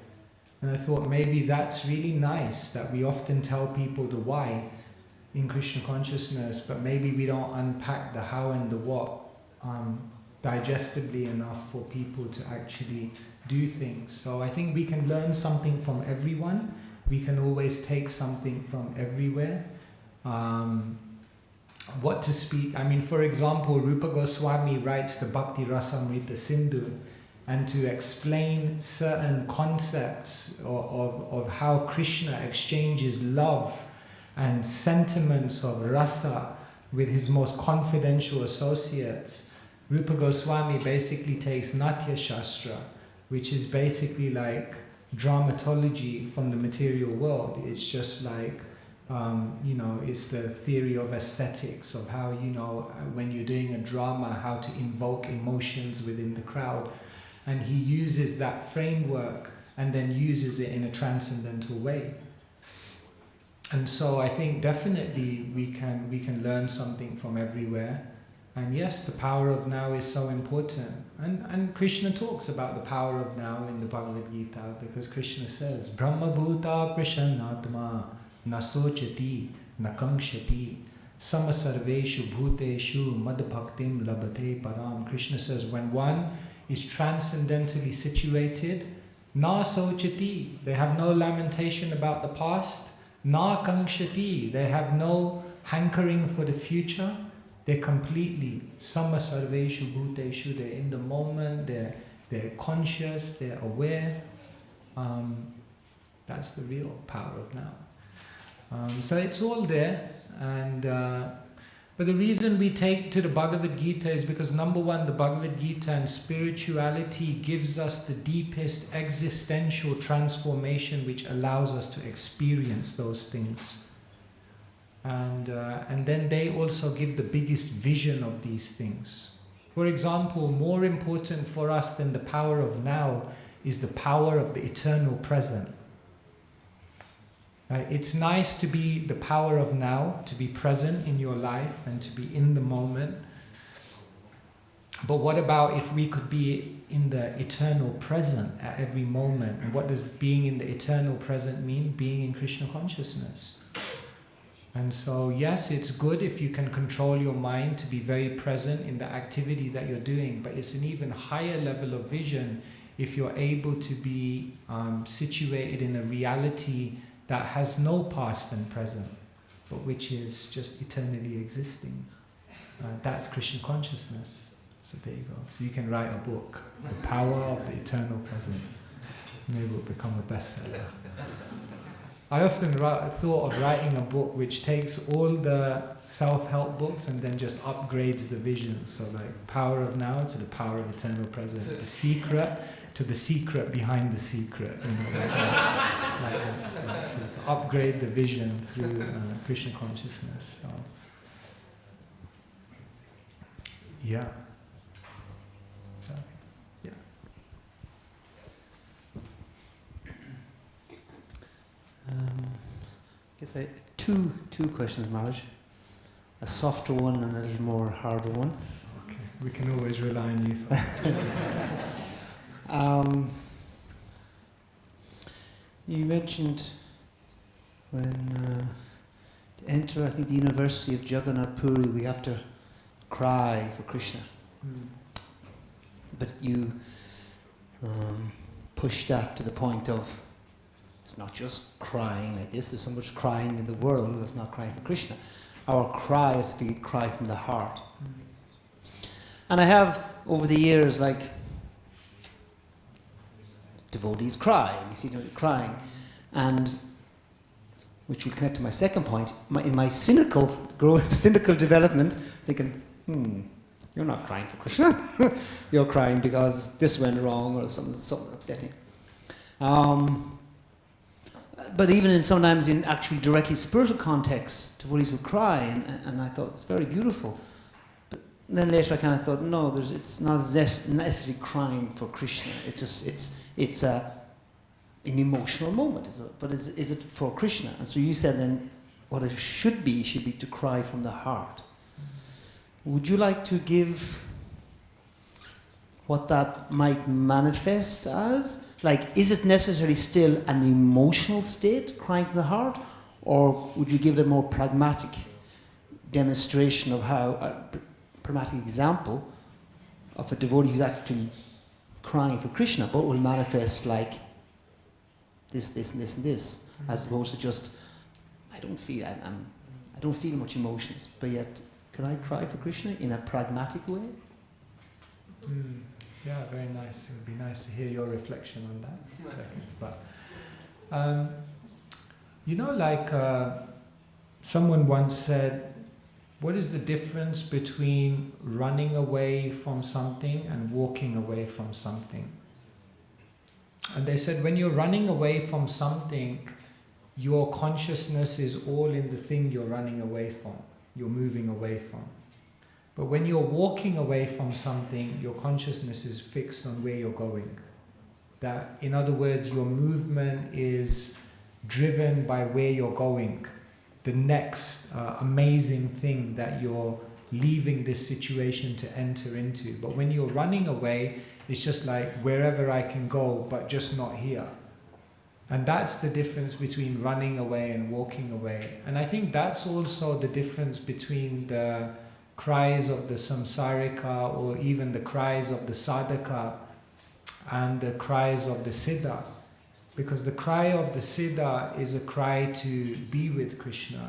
And I thought maybe that's really nice, that we often tell people the why in Krishna consciousness, but maybe we don't unpack the how and the what digestibly enough for people to actually do things. So I think we can learn something from everyone. We can always take something from everywhere. What to speak, I mean, for example, Rupa Goswami writes the Bhakti Rasamrita Sindhu, and to explain certain concepts of how Krishna exchanges love and sentiments of rasa with his most confidential associates, Rupa Goswami basically takes Natya Shastra, which is basically like dramatology from the material world. It's just like, it's the theory of aesthetics, of how, when you're doing a drama, how to invoke emotions within the crowd. And he uses that framework and then uses it in a transcendental way. And so I think definitely we can learn something from everywhere. And yes, the power of now is so important. And Krishna talks about the power of now in the Bhagavad Gita, because Krishna says, Brahma Bhuta Prasannatma na sochati na kankshati samasarveshu bhuteshu madbhaktim labhate param. Krishna says, when one is transcendentally situated, na sochati, they have no lamentation about the past, na kankshati, they have no hankering for the future. They're completely samasarveshu bhuteshu, they're in the moment, they're conscious, they're aware. That's the real power of now. So it's all there, and but the reason we take to the Bhagavad Gita is because, number one, the Bhagavad Gita and spirituality gives us the deepest existential transformation, which allows us to experience those things. And then they also give the biggest vision of these things. For example, more important for us than the power of now is the power of the eternal present. Right? It's nice to be the power of now, to be present in your life and to be in the moment. But what about if we could be in the eternal present at every moment? And what does being in the eternal present mean? Being in Krishna consciousness. And so, yes, it's good if you can control your mind to be very present in the activity that you're doing, but it's an even higher level of vision if you're able to be situated in a reality that has no past and present, but which is just eternally existing. That's Krishna consciousness. So there you go. So you can write a book, The Power of the Eternal Present. Maybe it will become a bestseller. I often thought of writing a book which takes all the self-help books and then just upgrades the vision. So like Power of Now to the Power of Eternal Present. The Secret to the secret behind the secret. Like this. To upgrade the vision through Krishna consciousness. So, yeah. guess I two questions, Maharaj. A softer one and a little more harder one. Okay, we can always rely on you. You mentioned when to enter, I think, the University of Jagannath Puri, we have to cry for Krishna. But you push that to the point of it's not just crying like this, there's so much crying in the world that's not crying for Krishna. Our cry has to be cry from the heart. And I have, over the years, like, devotees cry, you see them crying, and which will connect to my second point, in my cynical development, thinking, you're not crying for Krishna, you're crying because this went wrong or something upsetting. But even sometimes in actually directly spiritual contexts, devotees would cry, and I thought it's very beautiful. But then later I kind of thought, no, it's not necessarily crying for Krishna. It's an emotional moment. But is it for Krishna? And so you said then, what it should be to cry from the heart. Would you like to give what that might manifest as? Like, is it necessarily still an emotional state, crying from the heart? Or would you give it a more pragmatic demonstration of how, a pragmatic example of a devotee who's actually crying for Krishna, but will manifest like this, this, and this, and this, as opposed to just, I don't feel much emotions, but yet, can I cry for Krishna in a pragmatic way? Yeah, very nice. It would be nice to hear your reflection on that. But someone once said, what is the difference between running away from something and walking away from something? And they said, when you're running away from something, your consciousness is all in the thing you're running away from, you're moving away from. But when you're walking away from something, your consciousness is fixed on where you're going. That, in other words, your movement is driven by where you're going. The next amazing thing that you're leaving this situation to enter into. But when you're running away, it's just like wherever I can go, but just not here. And that's the difference between running away and walking away. And I think that's also the difference between the cries of the samsarika or even the cries of the sadhaka and the cries of the siddha. Because the cry of the siddha is a cry to be with Krishna,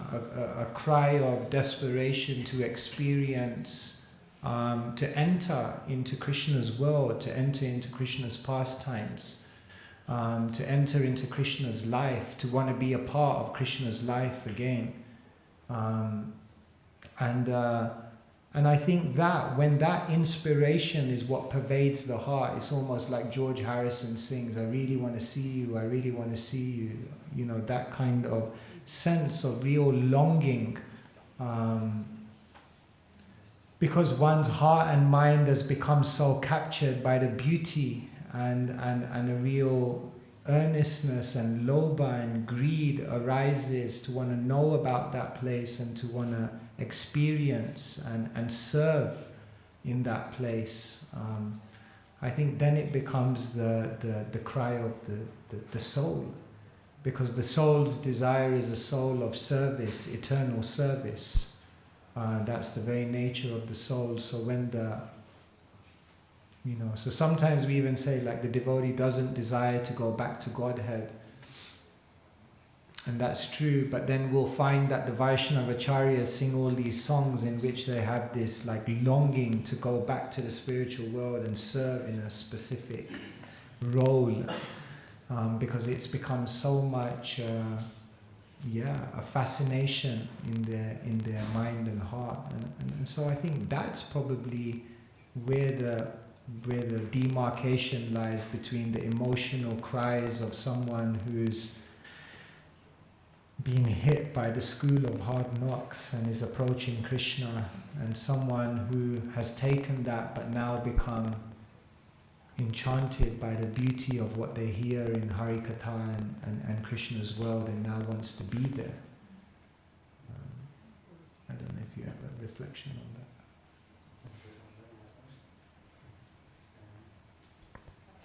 a cry of desperation to experience, to enter into Krishna's world, to enter into Krishna's pastimes, to enter into Krishna's life, to want to be a part of Krishna's life again. And I think that when that inspiration is what pervades the heart, it's almost like George Harrison sings, I really want to see you, I really want to see you. You know, that kind of sense of real longing. Because one's heart and mind has become so captured by the beauty and a real earnestness and lobha and greed arises to want to know about that place and to want to experience and serve in that place. I think then it becomes the cry of the soul, because the soul's desire is a soul of service, eternal service. That's the very nature of the soul. So when so sometimes we even say like the devotee doesn't desire to go back to Godhead. And that's true, but then we'll find that the Vaishnavacharyas sing all these songs in which they have this like longing to go back to the spiritual world and serve in a specific role, because it's become so much a fascination in their mind and heart. And so I think that's probably where the demarcation lies between the emotional cries of someone who's been hit by the school of hard knocks and is approaching Krishna, and someone who has taken that but now become enchanted by the beauty of what they hear in Hare Katha and Krishna's world and now wants to be there. reflection on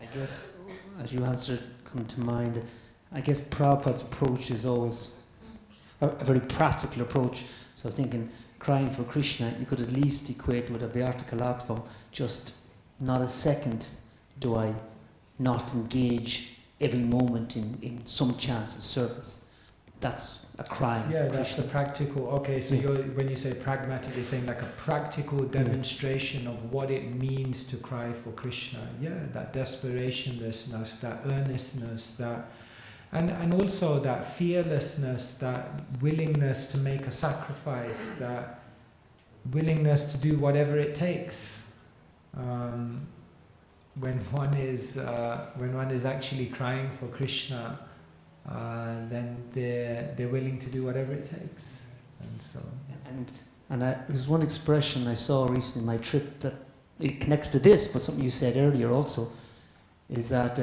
that. I guess, as you answered, come to mind, I guess Prabhupada's approach is always a very practical approach. So I was thinking, crying for Krishna, you could at least equate with a Vyartakalatvam, just not a second do I not engage every moment in some chance of service. That's a crying Yeah, for that's Krishna. the practical. Okay, so when you say pragmatic, you're saying like a practical demonstration of what it means to cry for Krishna. Yeah, that desperationlessness, that earnestness, that, and also that fearlessness, that willingness to make a sacrifice, that willingness to do whatever it takes. When one is actually crying for Krishna, then they're willing to do whatever it takes, and so. And there's one expression I saw recently in my trip that it connects to this, but something you said earlier also, is that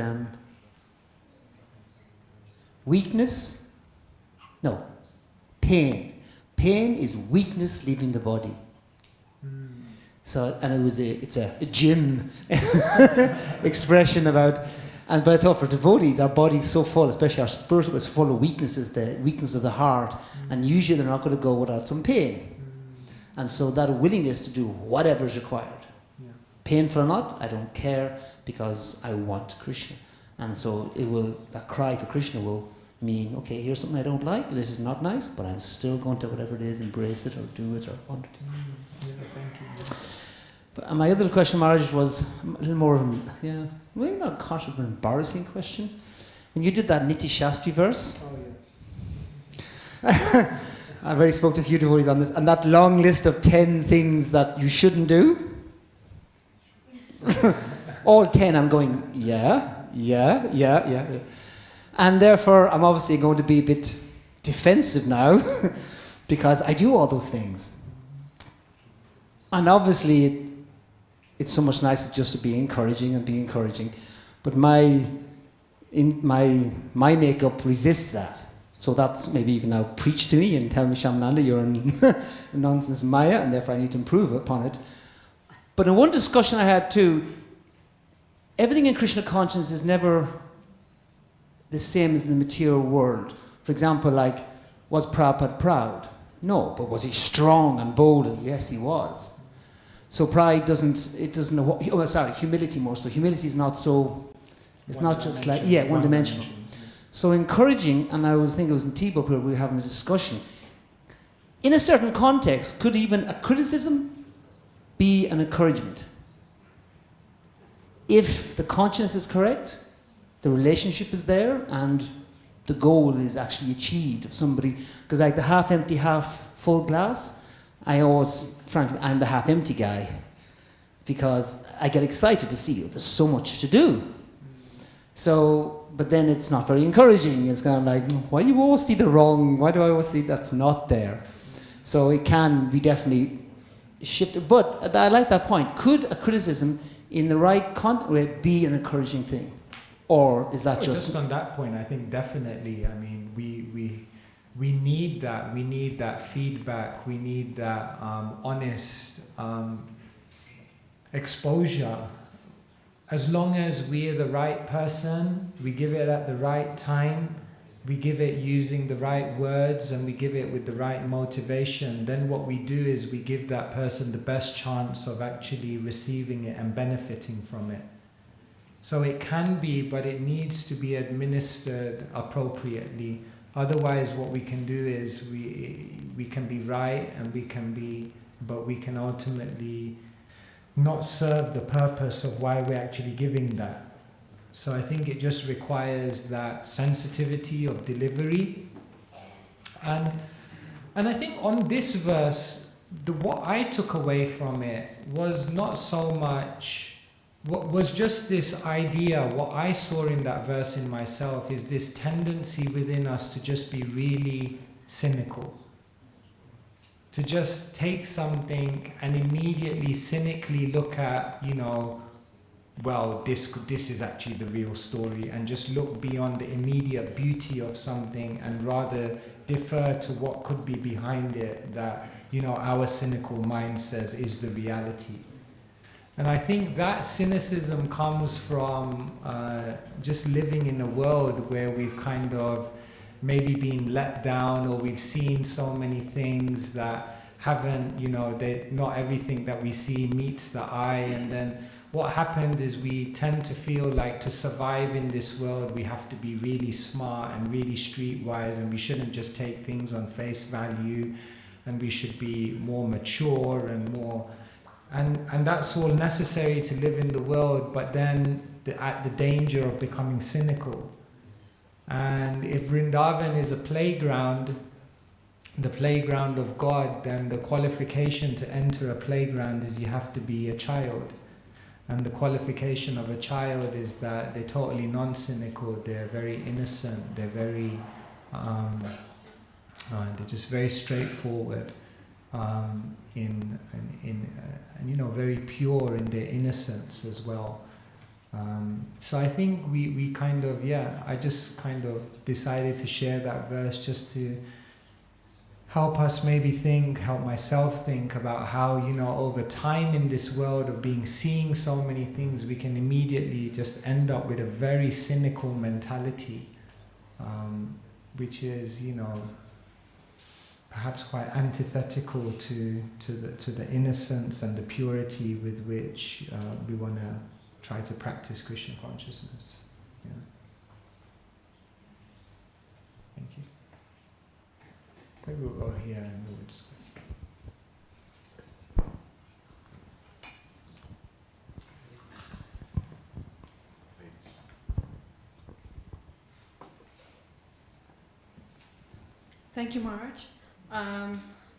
pain. Pain is weakness leaving the body. So, and it's a gym expression about, but I thought for devotees, our body's so full, especially our spirit was full of weaknesses, the weakness of the heart, and usually they're not going to go without some pain. And so that willingness to do whatever is required. Yeah. Painful or not, I don't care, because I want Krishna. And so that cry for Krishna will mean, okay, here's something I don't like, this is not nice, but I'm still going to, whatever it is, embrace it or do it or want it. Yeah, thank you. But my other question, Maharaj, was a little more, maybe not conscious, but an embarrassing question. When you did that Niti Shastri verse, I've already spoke to a few devotees on this, and that long list of 10 things that you shouldn't do, all 10, I'm going, yeah. And therefore, I'm obviously going to be a bit defensive now, because I do all those things. And obviously, it's so much nicer just to be encouraging. But my makeup resists that. So that's, maybe you can now preach to me and tell me, Shamnanda, you're a nonsense Maya, and therefore I need to improve upon it. But in one discussion I had too, everything in Krishna consciousness is never the same as in the material world. For example, like, was Prabhupada proud? No, but was he strong and bold? Yes, he was. So pride humility more so. Humility is not so, it's not just like, one-dimensional. So encouraging, and I was thinking it was in T-Book where we were having the discussion, in a certain context, could even a criticism be an encouragement? If the conscience is correct, the relationship is there, and the goal is actually achieved of somebody, because like the half-empty, half-full glass, frankly, I'm the half-empty guy, because I get excited to see there's so much to do. So, but then it's not very encouraging. It's kind of like, why do you always see the wrong? Why do I always see that's not there? So it can be definitely shifted. But I like that point. Could a criticism in the right context be an encouraging thing? Or is that just on that point, I think definitely. I mean, we need that. We need that feedback. We need that honest exposure. As long as we're the right person, we give it at the right time, we give it using the right words, and we give it with the right motivation, then what we do is we give that person the best chance of actually receiving it and benefiting from it. So it can be, but it needs to be administered appropriately. Otherwise, what we can do is we can be right, and but we can ultimately not serve the purpose of why we're actually giving that. So I think it just requires that sensitivity of delivery. And I think on this verse, what I took away from it was not so much, what was just this idea, what I saw in that verse in myself is this tendency within us to just be really cynical. To just take something and immediately cynically look at, well, this is actually the real story, and just look beyond the immediate beauty of something and rather defer to what could be behind it that, you know, our cynical mind says is the reality. And I think that cynicism comes from just living in a world where we've kind of maybe been let down, or we've seen so many things that haven't, you know, not everything that we see meets the eye. And then what happens is we tend to feel like to survive in this world we have to be really smart and really streetwise, and we shouldn't just take things on face value, and we should be more mature and more, and that's all necessary to live in the world, but then at the danger of becoming cynical. And if Vrindavan is a playground, the playground of God, then the qualification to enter a playground is you have to be a child. And the qualification of a child is that they're totally non-cynical, they're very innocent, they're very, they're just very straightforward, and you know, very pure in their innocence as well. So I think we kind of, I just kind of decided to share that verse just to help us maybe think, help myself think about how, you know, over time in this world of seeing so many things, we can immediately just end up with a very cynical mentality, which is, you know, perhaps quite antithetical to the innocence and the purity with which we want to try to practice Krishna consciousness. Yeah. Thank you. Maybe we'll go here and we'll just go. Thank you, Maharaj.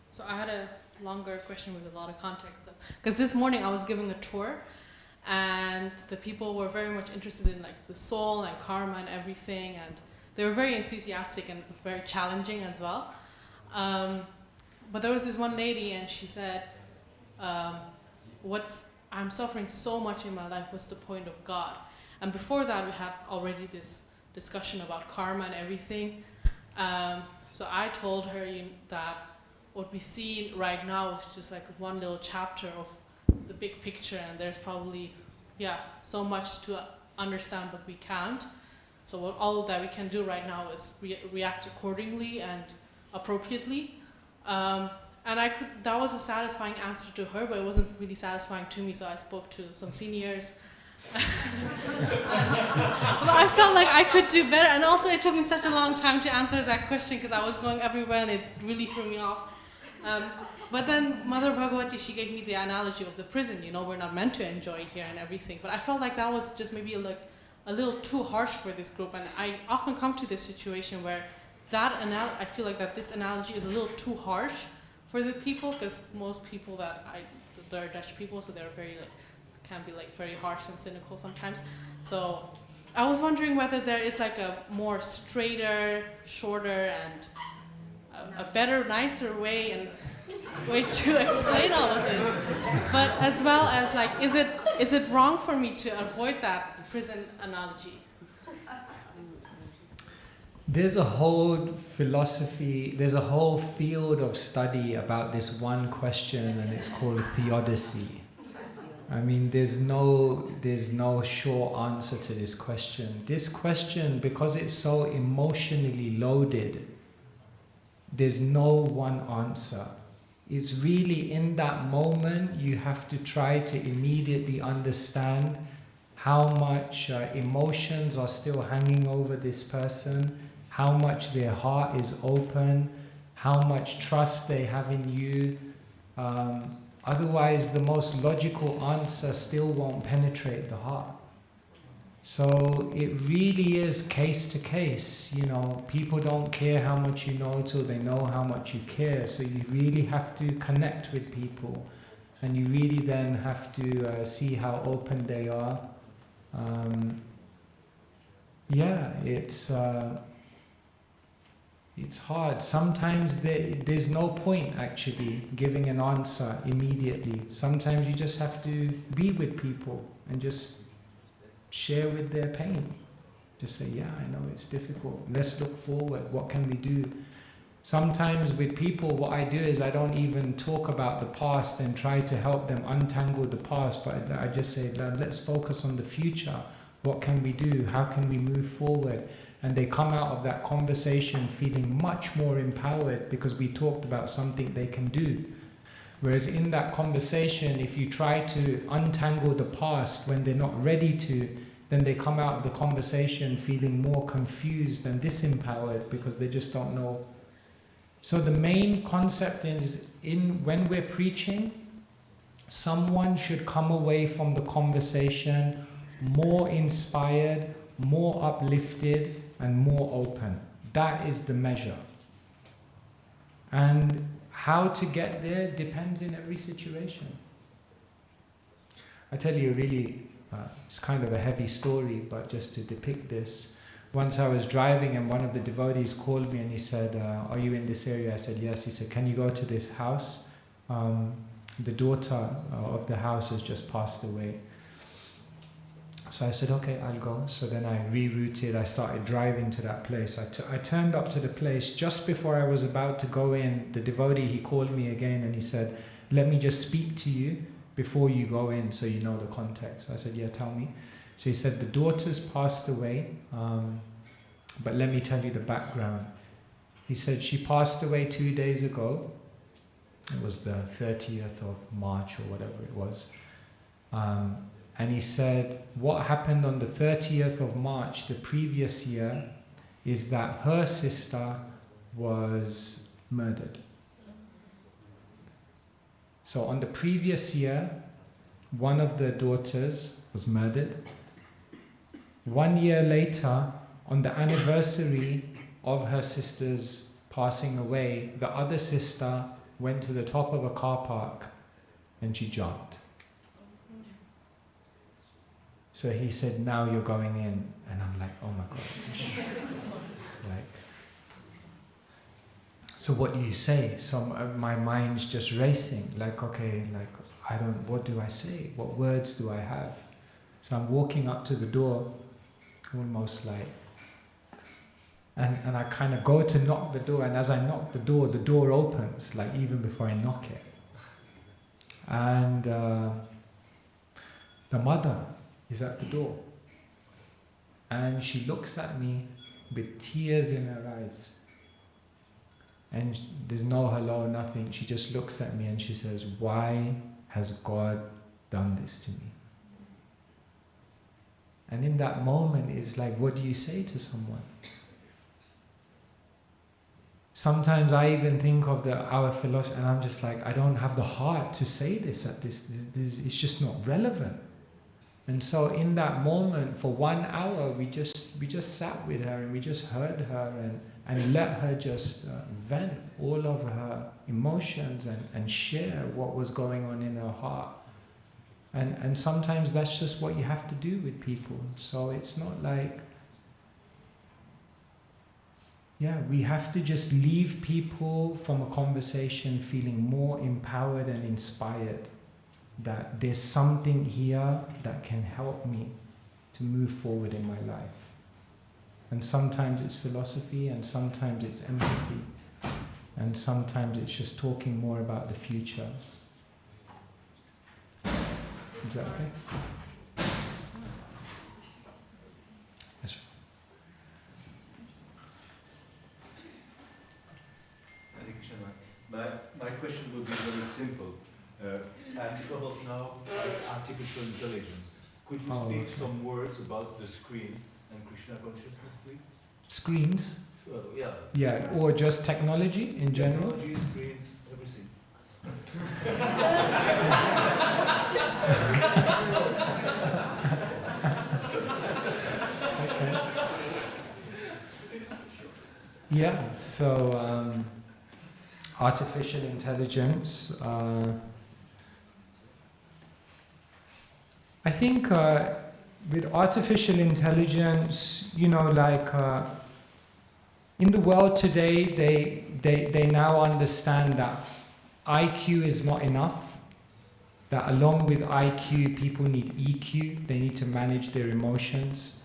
So I had a longer question with a lot of context. Because this morning I was giving a tour, and the people were very much interested in like the soul and karma and everything, and they were very enthusiastic and very challenging as well. But there was this one lady, and she said, I'm suffering so much in my life, what's the point of God? And before that we had already this discussion about karma and everything. So I told her that what we see right now is just like one little chapter of the big picture, and there's probably, so much to understand, but we can't. So all that we can do right now is react accordingly and appropriately. And that was a satisfying answer to her, but it wasn't really satisfying to me, so I spoke to some seniors. But I felt like I could do better, and also it took me such a long time to answer that question because I was going everywhere and it really threw me off. But then Mother Bhagavati, she gave me the analogy of the prison, you know, we're not meant to enjoy here and everything, but I felt like that was just maybe like a little too harsh for this group, and I often come to this situation where I feel like that this analogy is a little too harsh for the people, because most people they're Dutch people, so they're very can be very harsh and cynical sometimes. So I was wondering whether there is like a more straighter, shorter, and a better, nicer way to explain all of this. But as well as is it wrong for me to avoid that prison analogy? There's a whole philosophy, there's a whole field of study about this one question, and it's called theodicy. I mean, there's no sure answer to this question. This question, because it's so emotionally loaded, there's no one answer. It's really in that moment you have to try to immediately understand how much emotions are still hanging over this person, how much their heart is open, how much trust they have in you. Otherwise, the most logical answer still won't penetrate the heart. So it really is case to case. You know, people don't care how much you know till they know how much you care. So you really have to connect with people, and you really then have to see how open they are. It's hard. Sometimes there's no point actually giving an answer immediately. Sometimes you just have to be with people and just share with their pain. Just say, I know it's difficult. Let's look forward. What can we do? Sometimes with people, what I do is I don't even talk about the past and try to help them untangle the past, but I just say, let's focus on the future. What can we do? How can we move forward? And they come out of that conversation feeling much more empowered because we talked about something they can do. Whereas in that conversation, if you try to untangle the past when they're not ready to, then they come out of the conversation feeling more confused and disempowered because they just don't know. So the main concept is, when we're preaching, someone should come away from the conversation more inspired, more uplifted, and more open. That is the measure. And how to get there depends in every situation. I tell you really, it's kind of a heavy story, but just to depict this. Once I was driving and one of the devotees called me and he said, are you in this area? I said, yes. He said, can you go to this house? The daughter of the house has just passed away. So I said, okay, I'll go. So then I rerouted, I started driving to that place. I turned up to the place. Just before I was about to go in, the devotee, he called me again and he said, let me just speak to you before you go in so you know the context. I said, yeah, tell me. So he said, the daughter's passed away, but let me tell you the background. He said, she passed away 2 days ago. It was the 30th of March or whatever it was. And he said, what happened on the 30th of March the previous year is that her sister was murdered. So on the previous year, one of the daughters was murdered. 1 year later, on the anniversary of her sister's passing away, the other sister went to the top of a car park and she jumped. So he said, now you're going in. And I'm like, oh my God. Like, so what do you say? So my mind's just racing. Like, okay, like, what do I say? What words do I have? So I'm walking up to the door, almost like, and I kind of go to knock the door, and as I knock the door opens, like even before I knock it. And the mother is at the door. And she looks at me with tears in her eyes. And there's no hello, nothing. She just looks at me and she says, why has God done this to me? And in that moment, it's like, what do you say to someone? Sometimes I even think of our philosophy, and I'm just like, I don't have the heart to say this at this. It's just not relevant. And so in that moment, for 1 hour, we just sat with her and we just heard her and let her just vent all of her emotions and share what was going on in her heart. And sometimes that's just what you have to do with people. So it's not like, we have to just leave people from a conversation feeling more empowered and inspired, that there's something here that can help me to move forward in my life. And sometimes it's philosophy, and sometimes it's empathy, and sometimes it's just talking more about the future. Is that okay? Yes. Hare Krishna. My question would be very simple. I'm troubled now by artificial intelligence. Could you speak some words about the screens and Krishna consciousness, please? Screens? Yeah. Yeah, or just technology in general? Technology, screens, everything. Yeah, so artificial intelligence. I think with artificial intelligence, in the world today, they now understand that IQ is not enough, that along with IQ, people need EQ, they need to manage their emotions.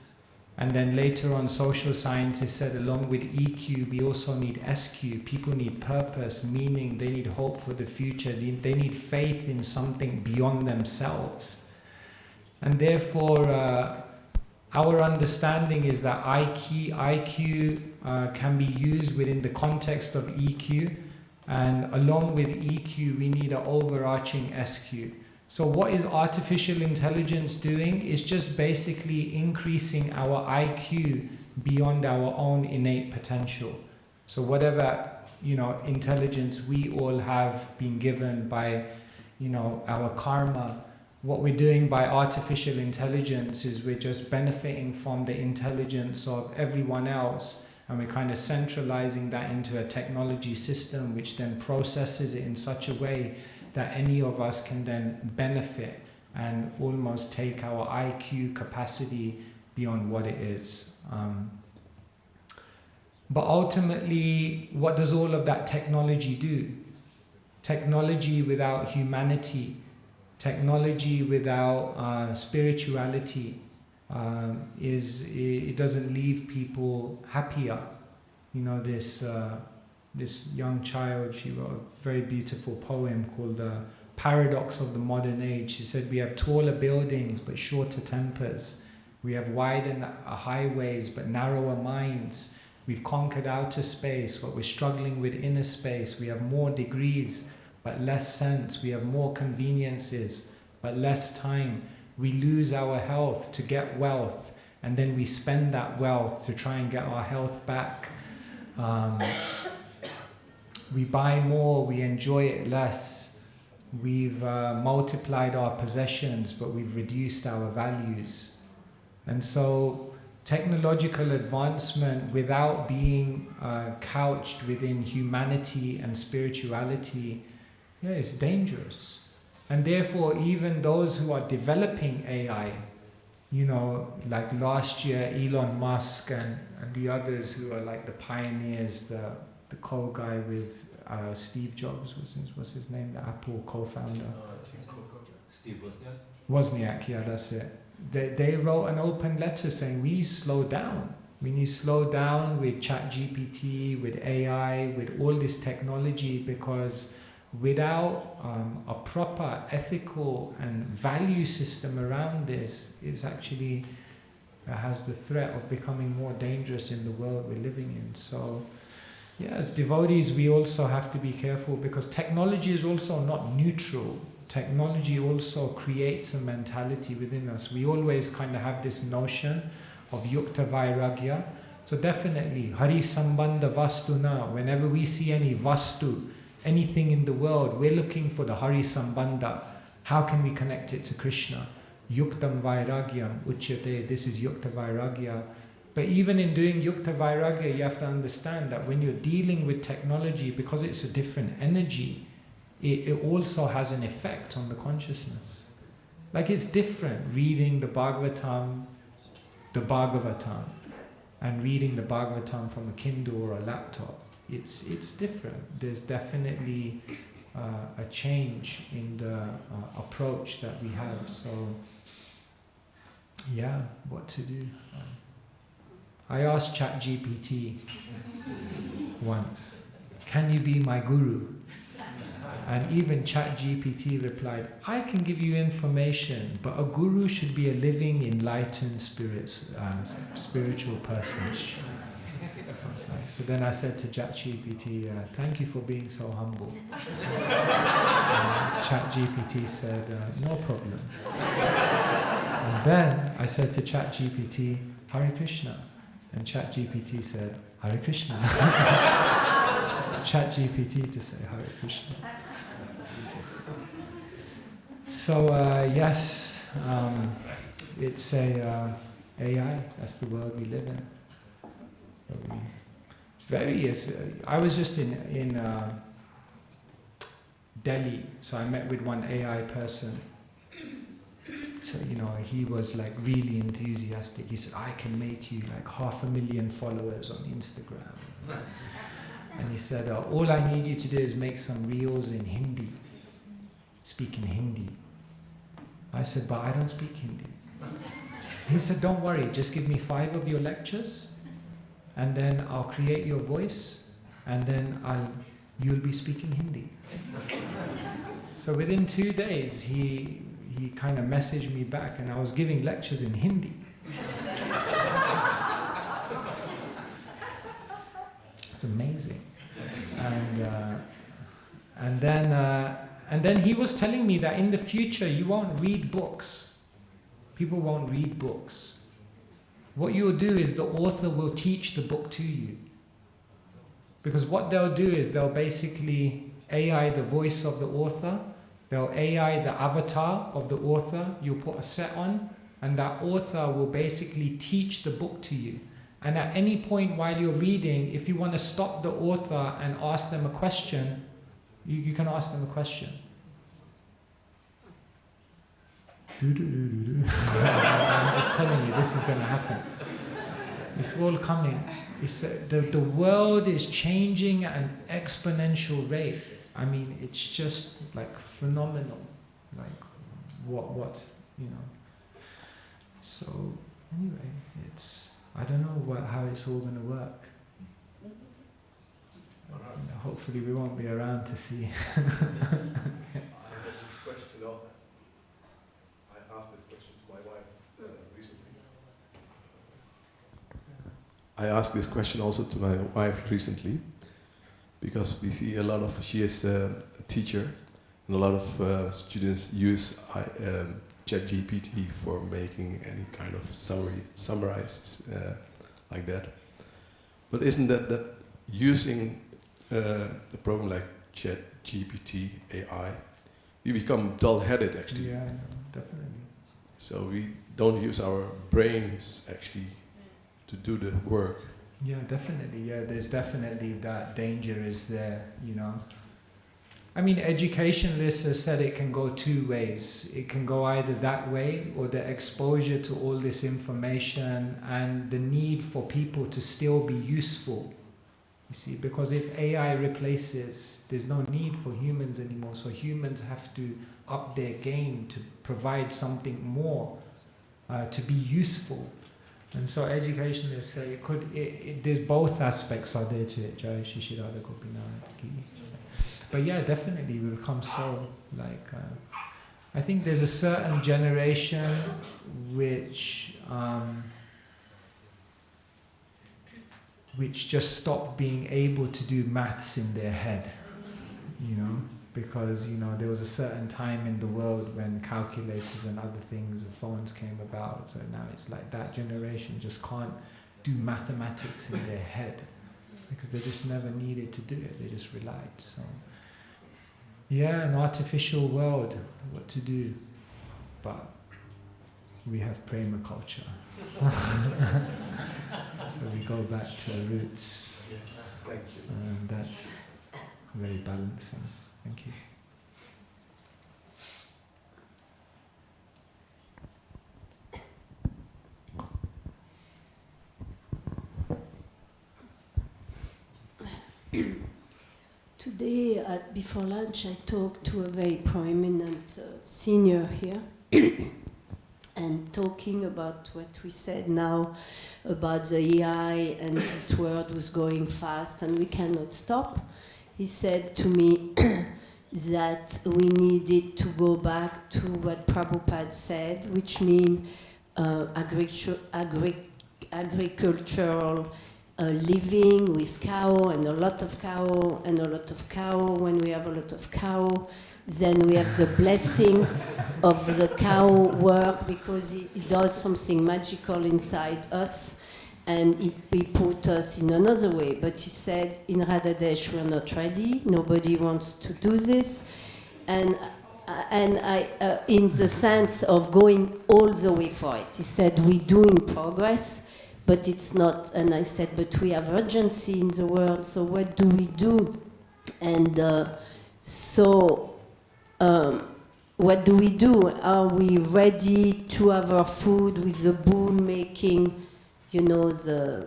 And then later on, social scientists said along with EQ, we also need SQ. People need purpose, meaning, they need hope for the future, they need faith in something beyond themselves. And therefore, our understanding is that IQ can be used within the context of EQ, and along with EQ, we need an overarching SQ. So what is artificial intelligence doing? Is just basically increasing our IQ beyond our own innate potential. So whatever, intelligence we all have been given by, our karma, what we're doing by artificial intelligence is we're just benefiting from the intelligence of everyone else, and we're kind of centralizing that into a technology system which then processes it in such a way that any of us can then benefit and almost take our IQ capacity beyond what it is. But ultimately, what does all of that technology do? Technology without humanity, technology without spirituality, it doesn't leave people happier. This young child, she wrote a very beautiful poem called Paradox of the Modern Age. She said, we have taller buildings but shorter tempers. We have wider highways but narrower minds. We've conquered outer space, but we're struggling with inner space. We have more degrees but less sense. We have more conveniences but less time. We lose our health to get wealth, and then we spend that wealth to try and get our health back. We buy more, we enjoy it less. We've multiplied our possessions, but we've reduced our values. And so technological advancement without being couched within humanity and spirituality, is dangerous. And therefore, even those who are developing AI, like last year, Elon Musk and the others who are like the pioneers, the co-guy with Steve Jobs, what's his name, the Apple co-founder? Steve Wozniak, yeah, that's it. They wrote an open letter saying we need to slow down. We need to slow down with ChatGPT, with AI, with all this technology, because without a proper ethical and value system around this, is actually has the threat of becoming more dangerous in the world we're living in. So, as devotees, we also have to be careful, because technology is also not neutral. Technology also creates a mentality within us. We always kind of have this notion of yukta vairagya. So definitely, hari sambandha vastuna, whenever we see any vastu, anything in the world, we're looking for the hari sambandha. How can we connect it to Krishna? Yuktam vairagyam uchyate, this is yukta vairagya. But even in doing yukta vairagya, you have to understand that when you're dealing with technology, because it's a different energy, it also has an effect on the consciousness. Like it's different reading the Bhagavatam, and reading the Bhagavatam from a Kindle or a laptop. It's different. There's definitely a change in the approach that we have. So, what to do? I asked ChatGPT once, can you be my guru? And even ChatGPT replied, I can give you information, but a guru should be a living, enlightened spiritual person. So then I said to ChatGPT, thank you for being so humble. ChatGPT said, no problem. And then I said to ChatGPT, Hare Krishna. And ChatGPT said, Hare Krishna. ChatGPT to say Hare Krishna. So yes, it's a AI. That's the world we live in. I was just in Delhi, so I met with one AI person. So he was like really enthusiastic. He said, I can make you like 500,000 followers on Instagram. And he said, all I need you to do is make some reels in Hindi. Speak in Hindi. I said, but I don't speak Hindi. He said, don't worry, just give me 5 of your lectures, and then I'll create your voice, and then you'll be speaking Hindi. So within 2 days, he kind of messaged me back, and I was giving lectures in Hindi. It's amazing. And then he was telling me that in the future you won't read books. People won't read books. What you'll do is the author will teach the book to you. Because what they'll do is they'll basically AI the voice of the author, they'll AI the avatar of the author, you'll put a set on, and that author will basically teach the book to you. And at any point while you're reading, if you want to stop the author and ask them a question, you can ask them a question. I'm just telling you, this is going to happen. It's all coming. The world is changing at an exponential rate. I mean, it's just like phenomenal. Like, what, you know. So, anyway, I don't know how it's all going to work. Hopefully we won't be around to see. I had this question I asked this question to my wife recently. I asked this question also to my wife recently, because we see she is a teacher, and a lot of students use ChatGPT for making any kind of summarizes like that. But isn't that using the program like ChatGPT, AI, we become dull-headed actually. Yeah, definitely. So we don't use our brains actually to do the work. Yeah, definitely. Yeah, there's definitely that danger is there, you know. I mean, educationalists have said it can go 2 ways. It can go either that way, or the exposure to all this information and the need for people to still be useful. You see, because if AI replaces, there's no need for humans anymore. So humans have to up their game to provide something more, to be useful. And so educationalists say there's both aspects are there to it. Jai Shishirada Gopina. But yeah, definitely we become so like. I think there's a certain generation which just stopped being able to do maths in their head, you know, because there was a certain time in the world when calculators and other things and phones came about. So now it's like that generation just can't do mathematics in their head because they just never needed to do it. They just relied. So. Yeah, an artificial world, what to do? But we have prema culture. So we go back to our roots. Yes, thank you. And that's very balancing. Thank you. Today, before lunch, I talked to a very prominent senior here, and talking about what we said now about the AI and this world was going fast and we cannot stop. He said to me that we needed to go back to what Prabhupada said, which means agricultural living with cow and a lot of cow and a lot of cow. When we have a lot of cow, then we have the blessing of the cow work, because it does something magical inside us, and he put us in another way. But he said, in Radhadesh we're not ready, nobody wants to do this, and I in the sense of going all the way for it. He said, we're doing progress, but it's not, and I said, but we have urgency in the world, so what do we do? And what do we do? Are we ready to have our food with the boom making, the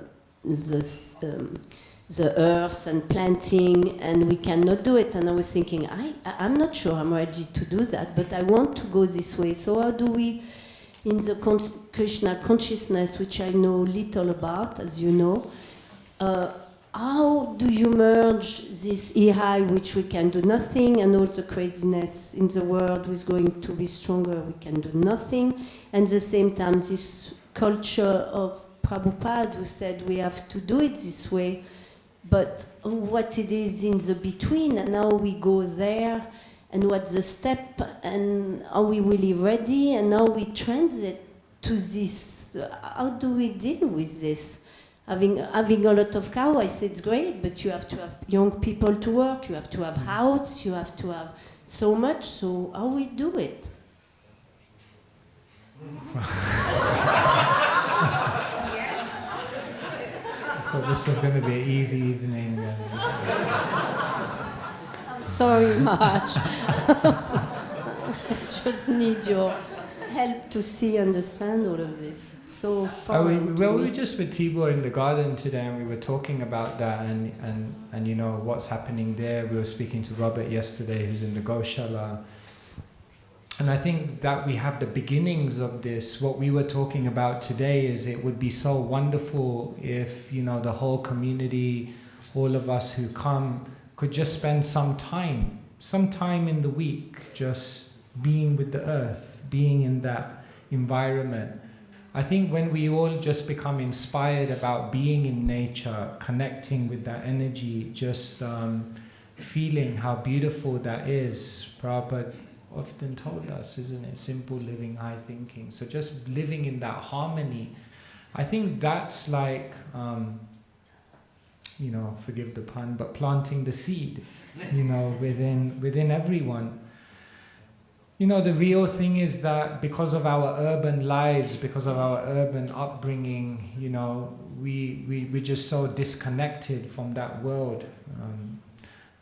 earth and planting, and we cannot do it? And I was thinking, I'm not sure I'm ready to do that, but I want to go this way. So how do we in the Krishna consciousness, which I know little about, as you know, how do you merge this AI, which we can do nothing, and all the craziness in the world who is going to be stronger, we can do nothing, and at the same time this culture of Prabhupada who said we have to do it this way, but what it is in the between, and how we go there, and what's the step, and are we really ready, and how we transit to this, how do we deal with this? Having a lot of cow, I said it's great, but you have to have young people to work, you have to have house, you have to have so much, so how we do it? So this was going to be an easy evening. I'm sorry much. I just need your help to see, understand all of this. It's so foreign. We were just with Tibor in the garden today, and we were talking about that, and you know what's happening there. We were speaking to Robert yesterday, who's in the Goshala. And I think that we have the beginnings of this. What we were talking about today is it would be so wonderful if, you know, the whole community, all of us who come, could just spend some time in the week, just being with the earth, being in that environment. I think when we all just become inspired about being in nature, connecting with that energy, just feeling how beautiful that is, Prabhupada often told us, isn't it? Simple living, high thinking. So just living in that harmony, I think that's like, you know, forgive the pun, but planting the seed, you know, within everyone. You know, the real thing is that because of our urban lives, because of our urban upbringing, you know, we're just so disconnected from that world.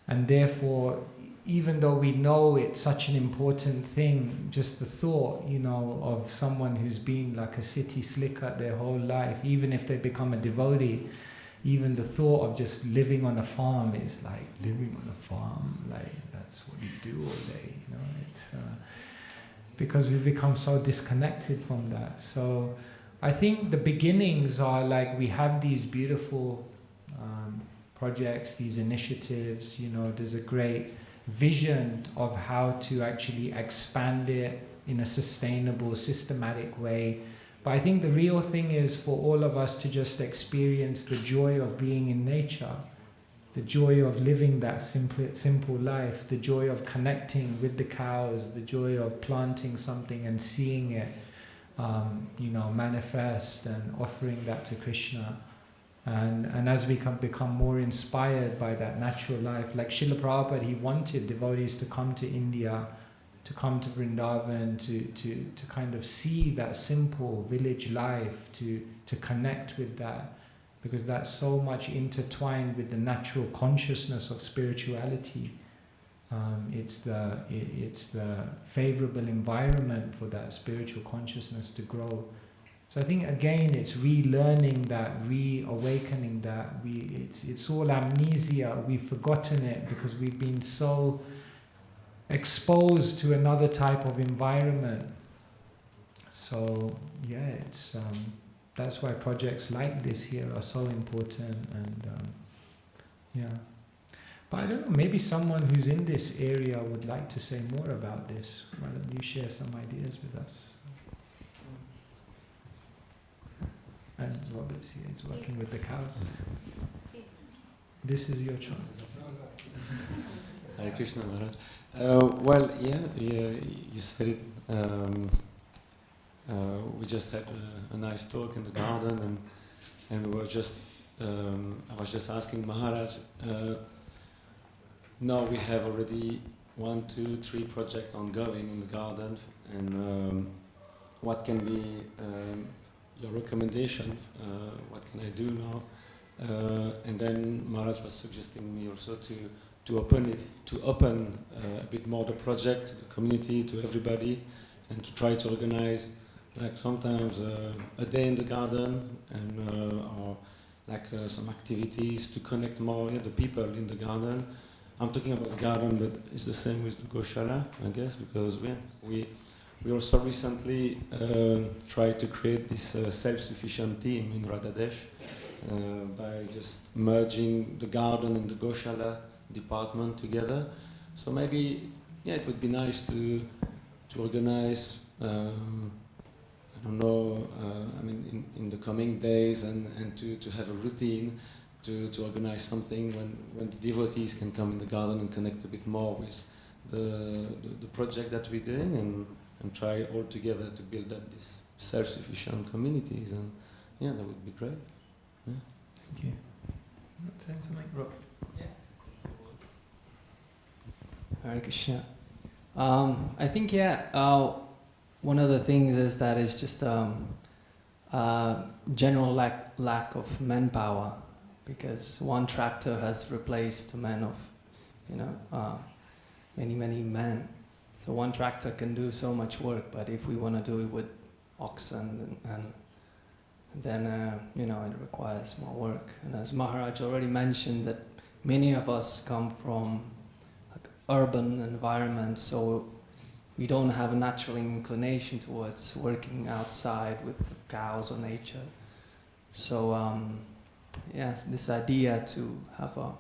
And therefore, even though we know it's such an important thing, just the thought, you know, of someone who's been like a city slicker their whole life, even if they become a devotee, even the thought of just living on a farm is like living on a farm, like that's what you do all day, you know. It's because we've become so disconnected from that. So I think the beginnings are like we have these beautiful projects, these initiatives, you know, there's a great vision of how to actually expand it in a sustainable, systematic way. But I think the real thing is for all of us to just experience the joy of being in nature, the joy of living that simple life, the joy of connecting with the cows, the joy of planting something and seeing it, you know, manifest and offering that to Krishna. And as we can become more inspired by that natural life, like Srila Prabhupada, he wanted devotees to come to India, to come to Vrindavan, to kind of see that simple village life, to connect with that, because that's so much intertwined with the natural consciousness of spirituality. It's the favorable environment for that spiritual consciousness to grow. So I think again it's relearning that, reawakening that. It's all amnesia. We've forgotten it because we've been so exposed to another type of environment. So yeah, it's that's why projects like this here are so important. And yeah, but I don't know. Maybe someone who's in this area would like to say more about this. Why don't you share some ideas with us? And Robert's here, he's working with the cows. This is your chance. Hare Krishna Maharaj. Well, yeah, you said it. We just had a nice talk in the garden, and we were just. I was just asking Maharaj. Now we have already 1, 2, 3 projects ongoing in the garden, and what can be your recommendation? What can I do now? And then Maharaj was suggesting me also to open a bit more the project to the community, to everybody, and to try to organize like sometimes a day in the garden, and or like some activities to connect more the people in the garden. I'm talking about the garden, but it's the same with the Goshala, I guess, because we we also recently tried to create this self-sufficient team in Radhadesh by just merging the garden and the Goshala department together. So maybe, yeah, it would be nice to organize, I don't know, I mean, in the coming days and to have a routine to organize something when the devotees can come in the garden and connect a bit more with the project that we're doing and try all together to build up these self-sufficient communities. And yeah, that would be great. Yeah. Thank you. Saying something, Rob? Yeah. Hare Krishna. I think, yeah, one of the things is that it's just general lack of manpower, because one tractor has replaced the men of, many men. So one tractor can do so much work, but if we want to do it with oxen and then it requires more work. And as Maharaj already mentioned, that many of us come from urban environments, so we don't have a natural inclination towards working outside with cows or nature. So yes, this idea to have a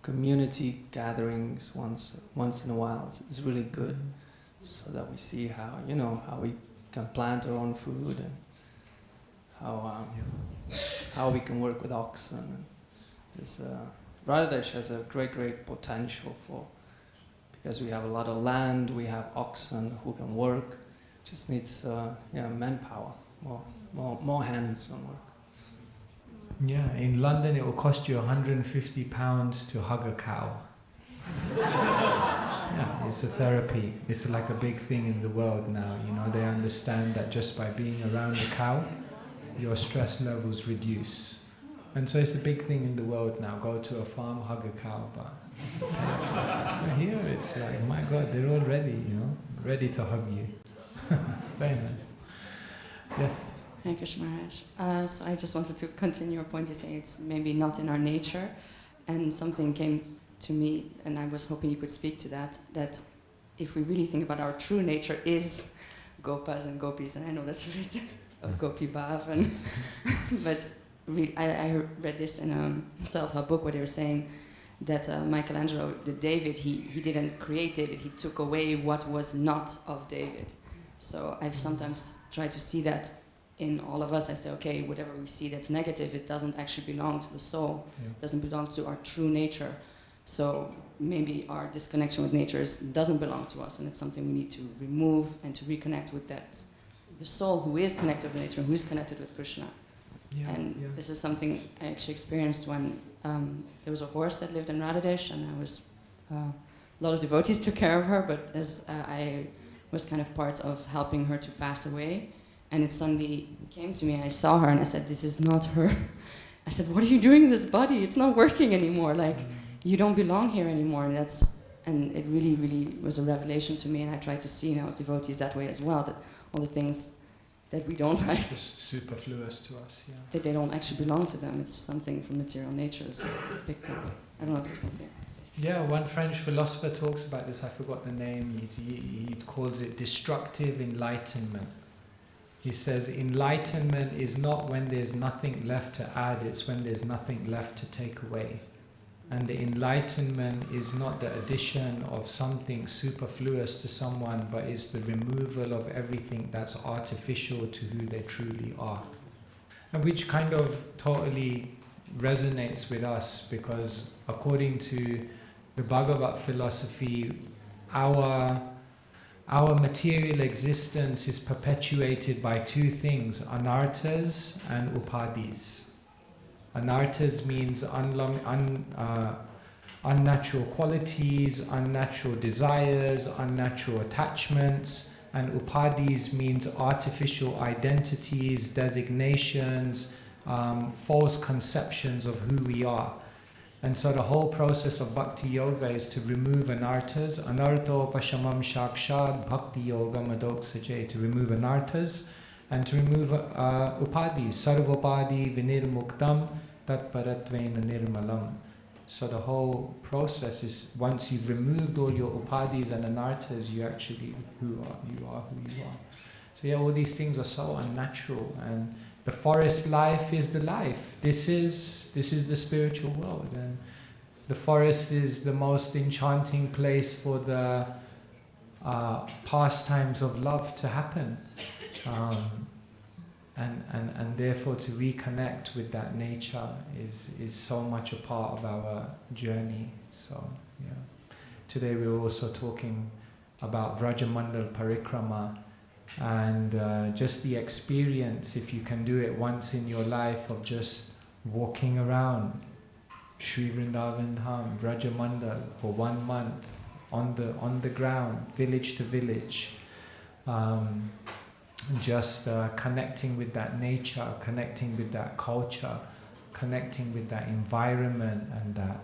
community gatherings once in a while is really good, so that we see how how we can plant our own food and how we can work with oxen. Radhadesh has a great potential because we have a lot of land, we have oxen who can work. Just needs manpower, more hands on work. Yeah, in London it will cost you £150 to hug a cow. Yeah, it's a therapy. It's like a big thing in the world now. They understand that just by being around a cow, your stress levels reduce. And so it's a big thing in the world now. Go to a farm, hug a cow. But so here it's like, my God, they're all ready, ready to hug you. Very nice. Yes? Hare Krishna Maharaj. So I just wanted to continue your point. You say it's maybe not in our nature, and something came to me, and I was hoping you could speak to that if we really think about our true nature is gopas and gopis, and I know that's really of Gopi Bhav, but I read this in a self-help book where they were saying that Michelangelo, the David, he didn't create David, he took away what was not of David. So I've sometimes tried to see that in all of us. I say, okay, whatever we see that's negative, it doesn't actually belong to the soul, it doesn't belong to our true nature. So maybe our disconnection with nature doesn't belong to us, and it's something we need to remove and to reconnect with the soul who is connected with nature, who is connected with Krishna. This is something I actually experienced when there was a horse that lived in Radhadesh, and I was a lot of devotees took care of her, but as I was kind of part of helping her to pass away, and it suddenly came to me. I saw her and I said, "This is not her." I said, "What are you doing in this body? It's not working anymore. Like, you don't belong here anymore." And it really was a revelation to me. And I try to see devotees that way as well. That all the things that we don't like, just superfluous to us, that they don't actually belong to them. It's something from material nature is picked up. I don't know if there's something else. Yeah, one French philosopher talks about this. I forgot the name. He calls it destructive enlightenment. He says enlightenment is not when there's nothing left to add, it's when there's nothing left to take away. And the enlightenment is not the addition of something superfluous to someone, but it's the removal of everything that's artificial to who they truly are. And which kind of totally resonates with us, because according to the Bhagavat philosophy, our material existence is perpetuated by two things, anarthas and upadhis. Anarthas means unnatural qualities, unnatural desires, unnatural attachments, and upadhis means artificial identities, designations, false conceptions of who we are. And so the whole process of bhakti yoga is to remove anarthas, anartho pashamam shakshad bhakti yoga madoksaje, to remove anarthas and to remove upadhis, sarvopadi vinirmuktam tatparatvena nirmalam. So the whole process is, once you've removed all your upadhis and anarthas, you actually you are who you are. So yeah, all these things are so unnatural, and the forest life is the life. This is the spiritual world, and the forest is the most enchanting place for the pastimes of love to happen, and therefore to reconnect with that nature is so much a part of our journey. So yeah, today we were also talking about Vrajamandal Parikrama, and just the experience, if you can do it once in your life, of just walking around Sri Vrindavan Dham, Vrajamandal for 1 month on the ground, village to village, just connecting with that nature, connecting with that culture, connecting with that environment, and that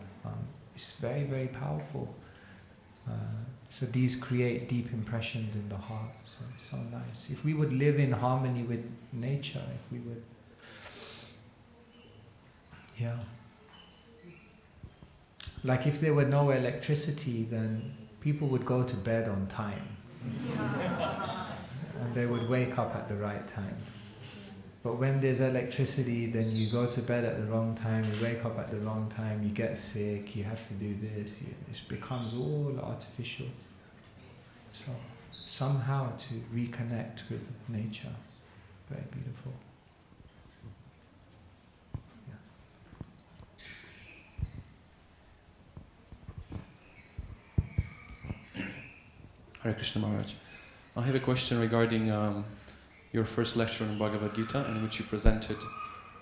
it's very, very powerful. So these create deep impressions in the heart. So it's so nice. If we would live in harmony with nature, if we would, yeah. Like if there were no electricity, then people would go to bed on time. And they would wake up at the right time. But when there's electricity, then you go to bed at the wrong time, you wake up at the wrong time, you get sick, you have to do this. It becomes all artificial. So somehow to reconnect with nature, very beautiful. Hare Krishna Maharaj. I have a question regarding your first lecture on Bhagavad Gita, in which you presented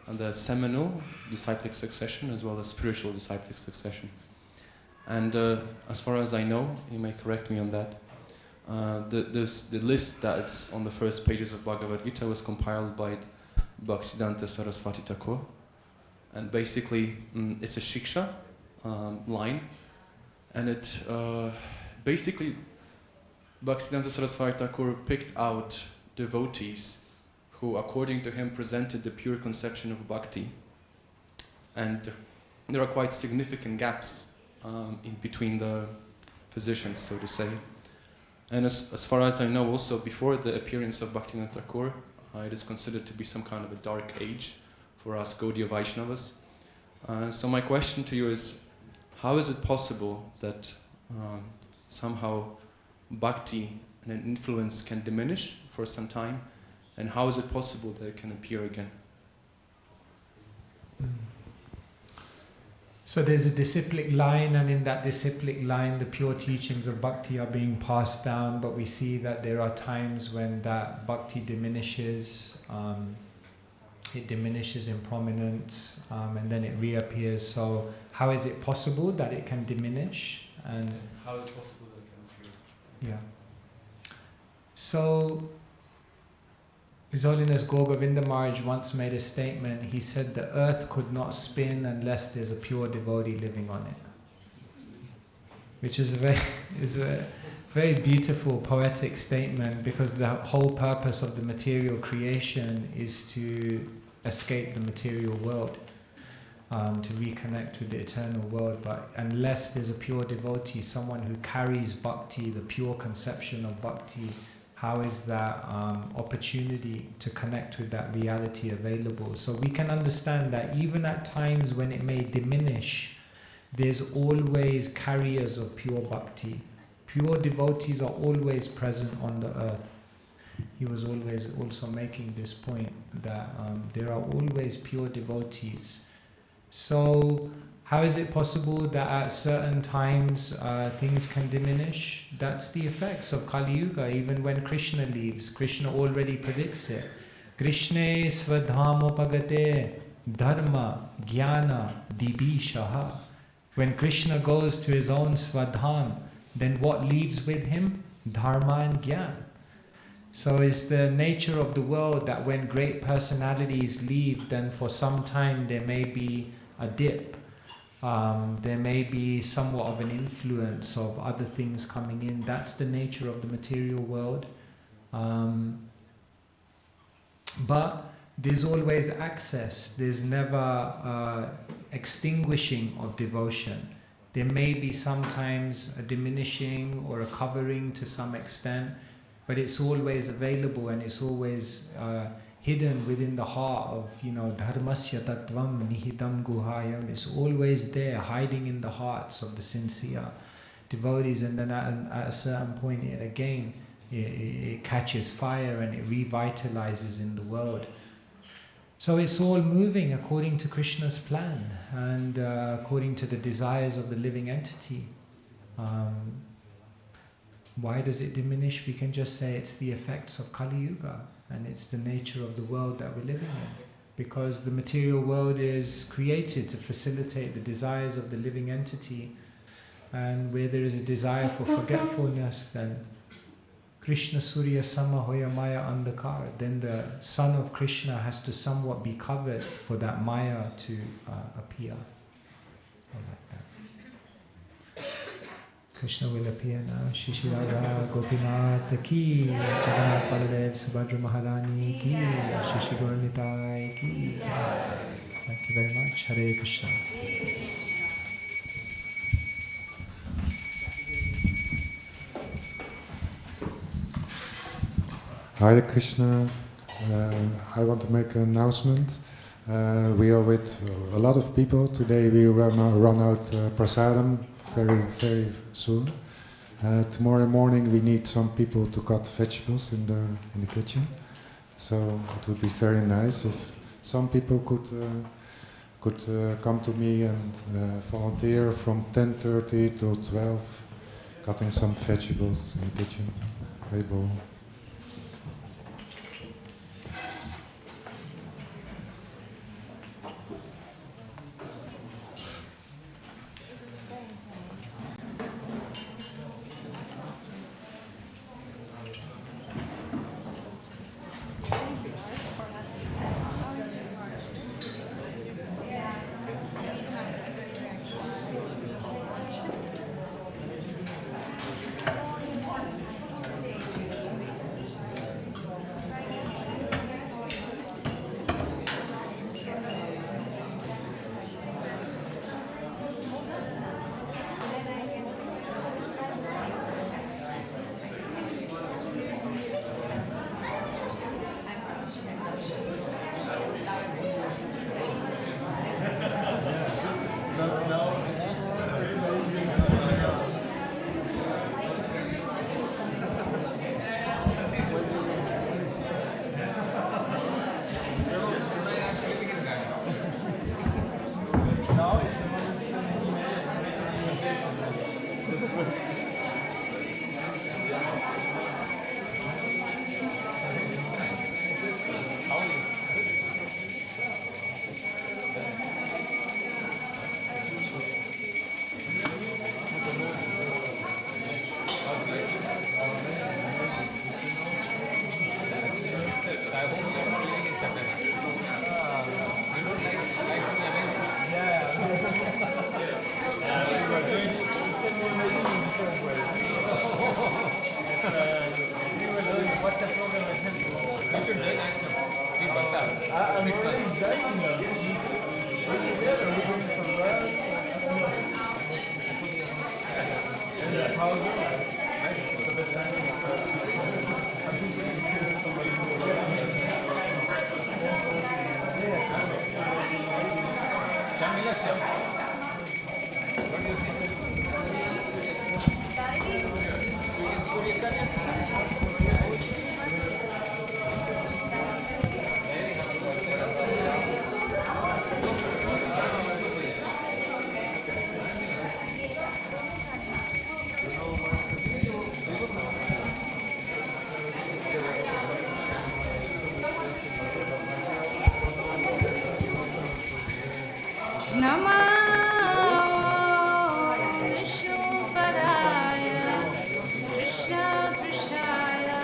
the seminal disciplic succession as well as spiritual disciplic succession. And as far as I know, you may correct me on that, the list that's on the first pages of Bhagavad Gita was compiled by Bhaktisiddhanta Saraswati Thakur. And basically, it's a shiksha line, and it basically Bhaktisiddhanta Saraswati Thakur picked out devotees who, according to him, presented the pure conception of bhakti. And there are quite significant gaps in between the positions, so to say. And as far as I know, also before the appearance of Bhaktivinoda Thakur, it is considered to be some kind of a dark age for us Gaudiya Vaishnavas. So my question to you is, how is it possible that somehow bhakti and an influence can diminish for some time, and how is it possible that it can appear again? So there's a disciplic line, and in that disciplic line the pure teachings of bhakti are being passed down, but we see that there are times when that bhakti diminishes, it diminishes in prominence, and then it reappears. So how is it possible that it can diminish? And how is it possible that it can appear? Yeah. So His Holiness Gauravinda Maharaj once made a statement. He said the earth could not spin unless there's a pure devotee living on it, which is a very beautiful poetic statement, because the whole purpose of the material creation is to escape the material world, to reconnect with the eternal world. But unless there's a pure devotee, someone who carries bhakti, the pure conception of bhakti, how is that opportunity to connect with that reality available? So we can understand that even at times when it may diminish, there's always carriers of pure bhakti. Pure devotees are always present on the earth. He was always also making this point that there are always pure devotees. So how is it possible that at certain times things can diminish? That's the effects of Kali Yuga. Even when Krishna leaves, Krishna already predicts it. Krishne svadhamopagate dharma jnana dibishaha. When Krishna goes to his own svadham, then what leaves with him? Dharma and jnana. So it's the nature of the world that when great personalities leave, then for some time there may be a dip. There may be somewhat of an influence of other things coming in. That's the nature of the material world. But there's always access. There's never extinguishing of devotion. There may be sometimes a diminishing or a covering to some extent, but it's always available and it's always hidden within the heart of, dharmasya tattvam nihitam guhayam. It's always there, hiding in the hearts of the sincere devotees, and then at a certain point it catches fire and it revitalizes in the world. So it's all moving according to Krishna's plan and according to the desires of the living entity. Why does it diminish? We can just say it's the effects of Kali Yuga, and it's the nature of the world that we're living in. Because the material world is created to facilitate the desires of the living entity, and where there is a desire for forgetfulness, then Krishna Surya Sama Hoya Maya Andhakar, then the son of Krishna has to somewhat be covered for that Maya to appear. Like that. Krishna will appear now. Shri Radha Gopinath ki, Jagannath Baladev Subhadra Maharani ki, Shri Gaura Nitai ki. Thank you very much. Hare Krishna. Hare Krishna. I want to make an announcement. We are with a lot of people. Today we run out prasadam very, very soon. Tomorrow morning we need some people to cut vegetables in the kitchen. So it would be very nice if some people could come to me and volunteer from 10:30 till 12, cutting some vegetables in the kitchen. Hare Bol. Krishna Prishaya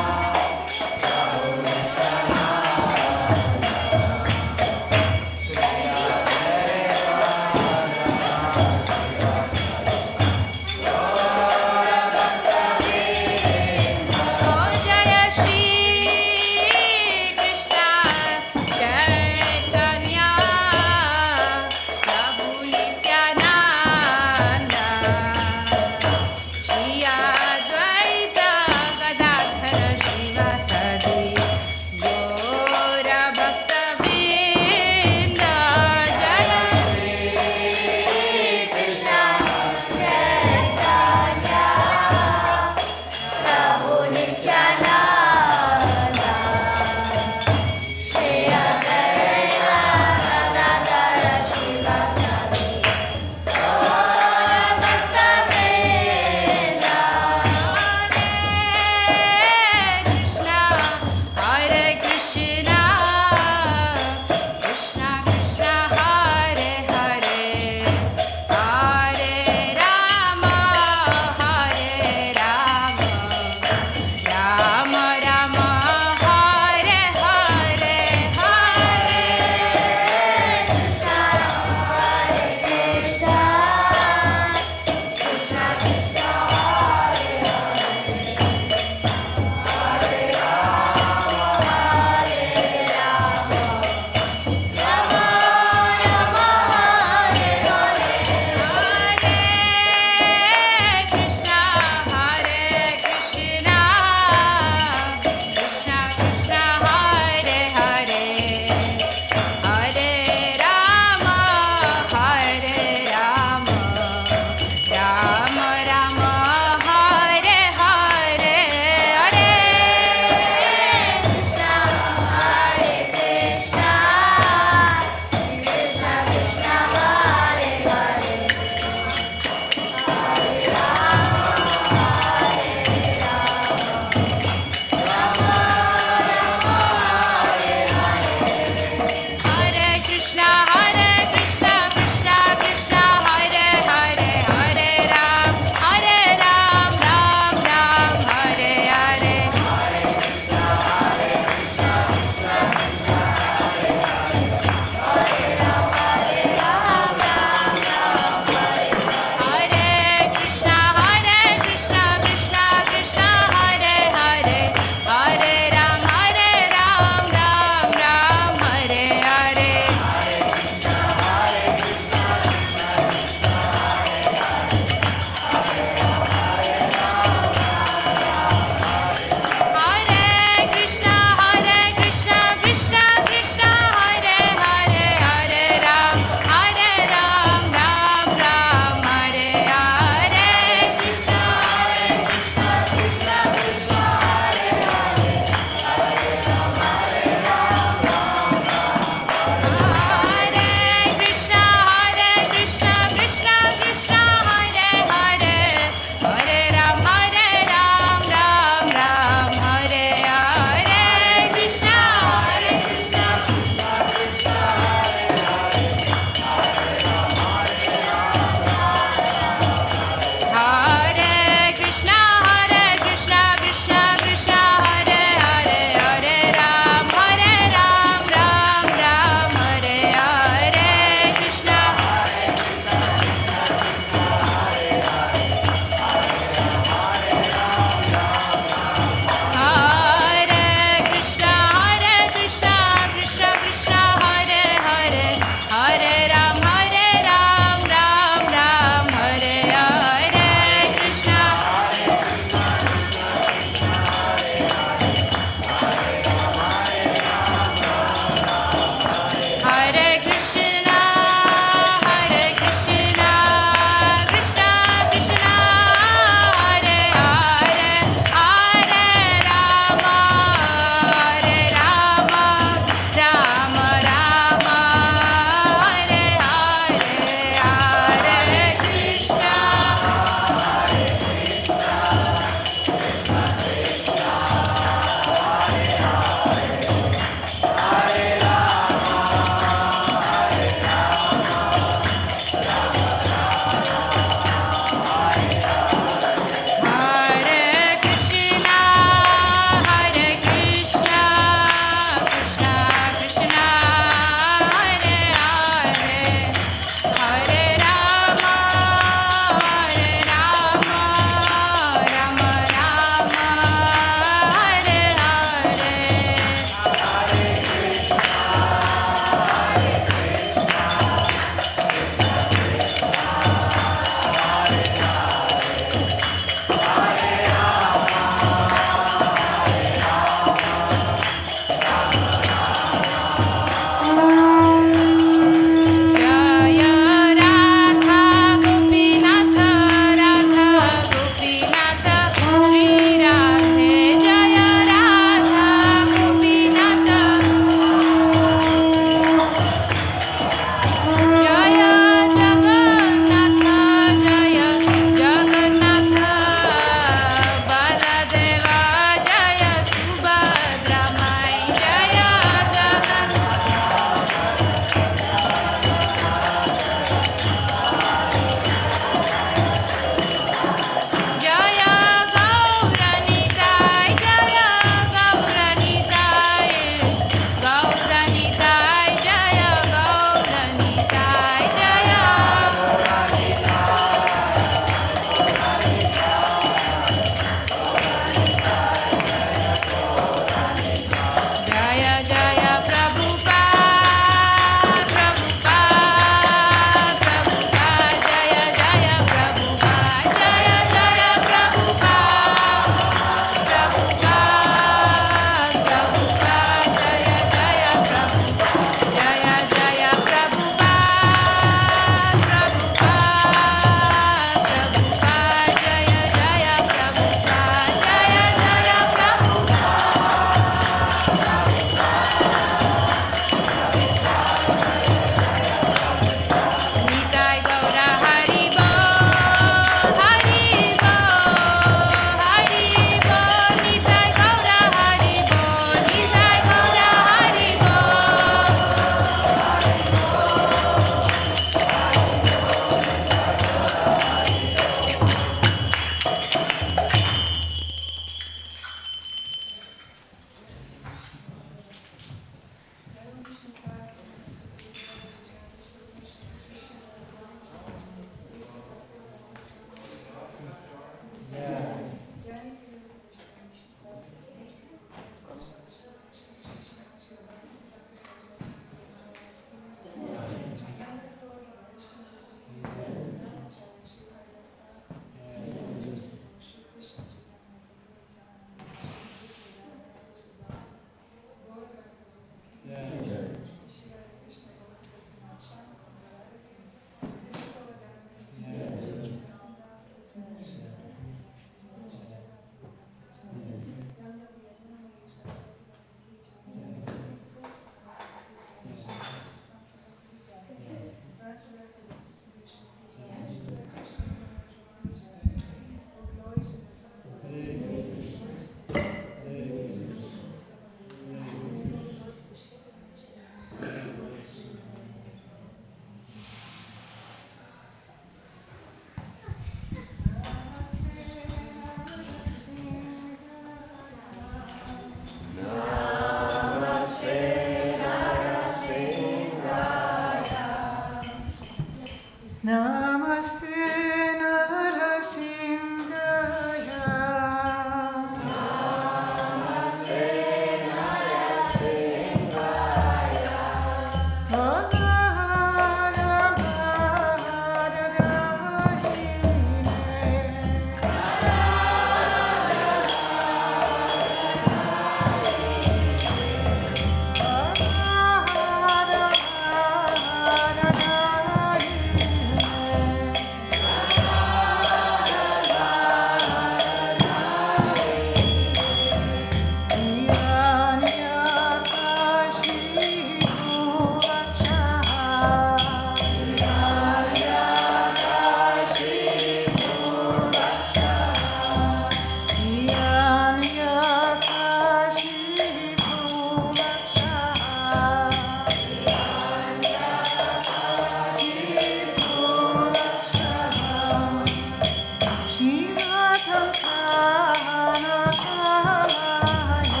Shiva Thamsana Kamaye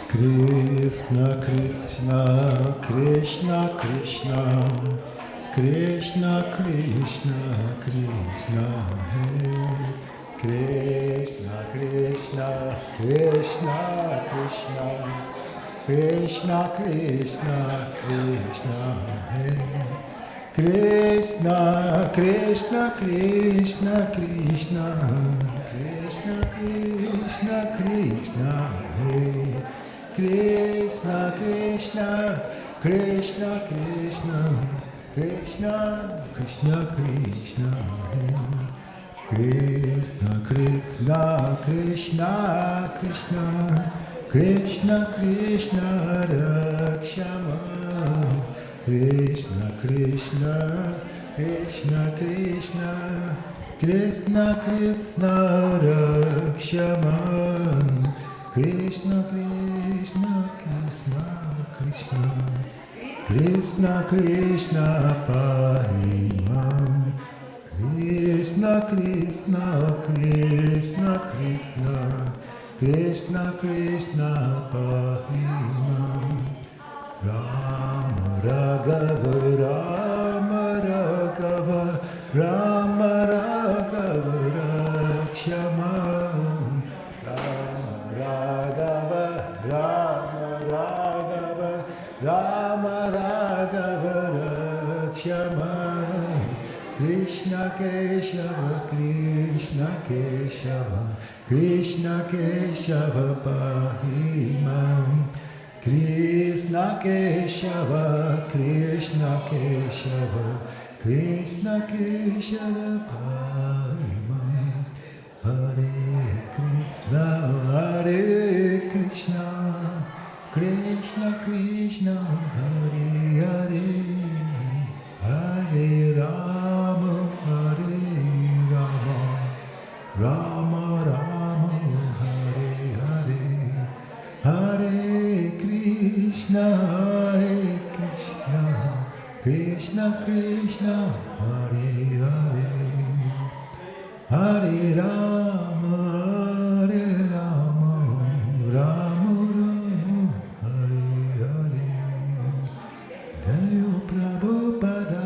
Krishna Krishna Krishna Krishna Krishna Krishna Krishna Hare Krishna Krishna Krishna Krishna Krishna Krishna Krishna Hare Krishna Krishna Krishna Krishna Krishna Krishna Krishna Hare Krishna Krishna Krishna Krishna Krishna Krishna Krishna Hare Krishna Krishna Krishna Krishna Krishna Krishna Rakshama Krishna Krishna Krishna Krishna Krishna Krishna Rakshama Krishna Krishna Krishna Krishna Krishna Krishna Pahimam Krishna Krishna Krishna Krishna Krishna Krishna Pahimam Rama Raghava Rama Raghava Rama Raghava Rakshama Rama Raghava Rama Raghava Rama Raghava Rakshama Krishna Keshava Krishna Keshava Krishna Keshava Pahimam Krishna Keshava Krishna Keshava Krishna Keshava Pahimam Hare Krishna Hare Krishna Krishna Krishna Hare Hare Hare Rama Hare Rama Rama Rama Hare Hare Hare Krishna Hare Krishna Krishna Krishna Hare Hare Hare Rama Hare Rama Rama Rama Hare Hare Jayo Prabhupada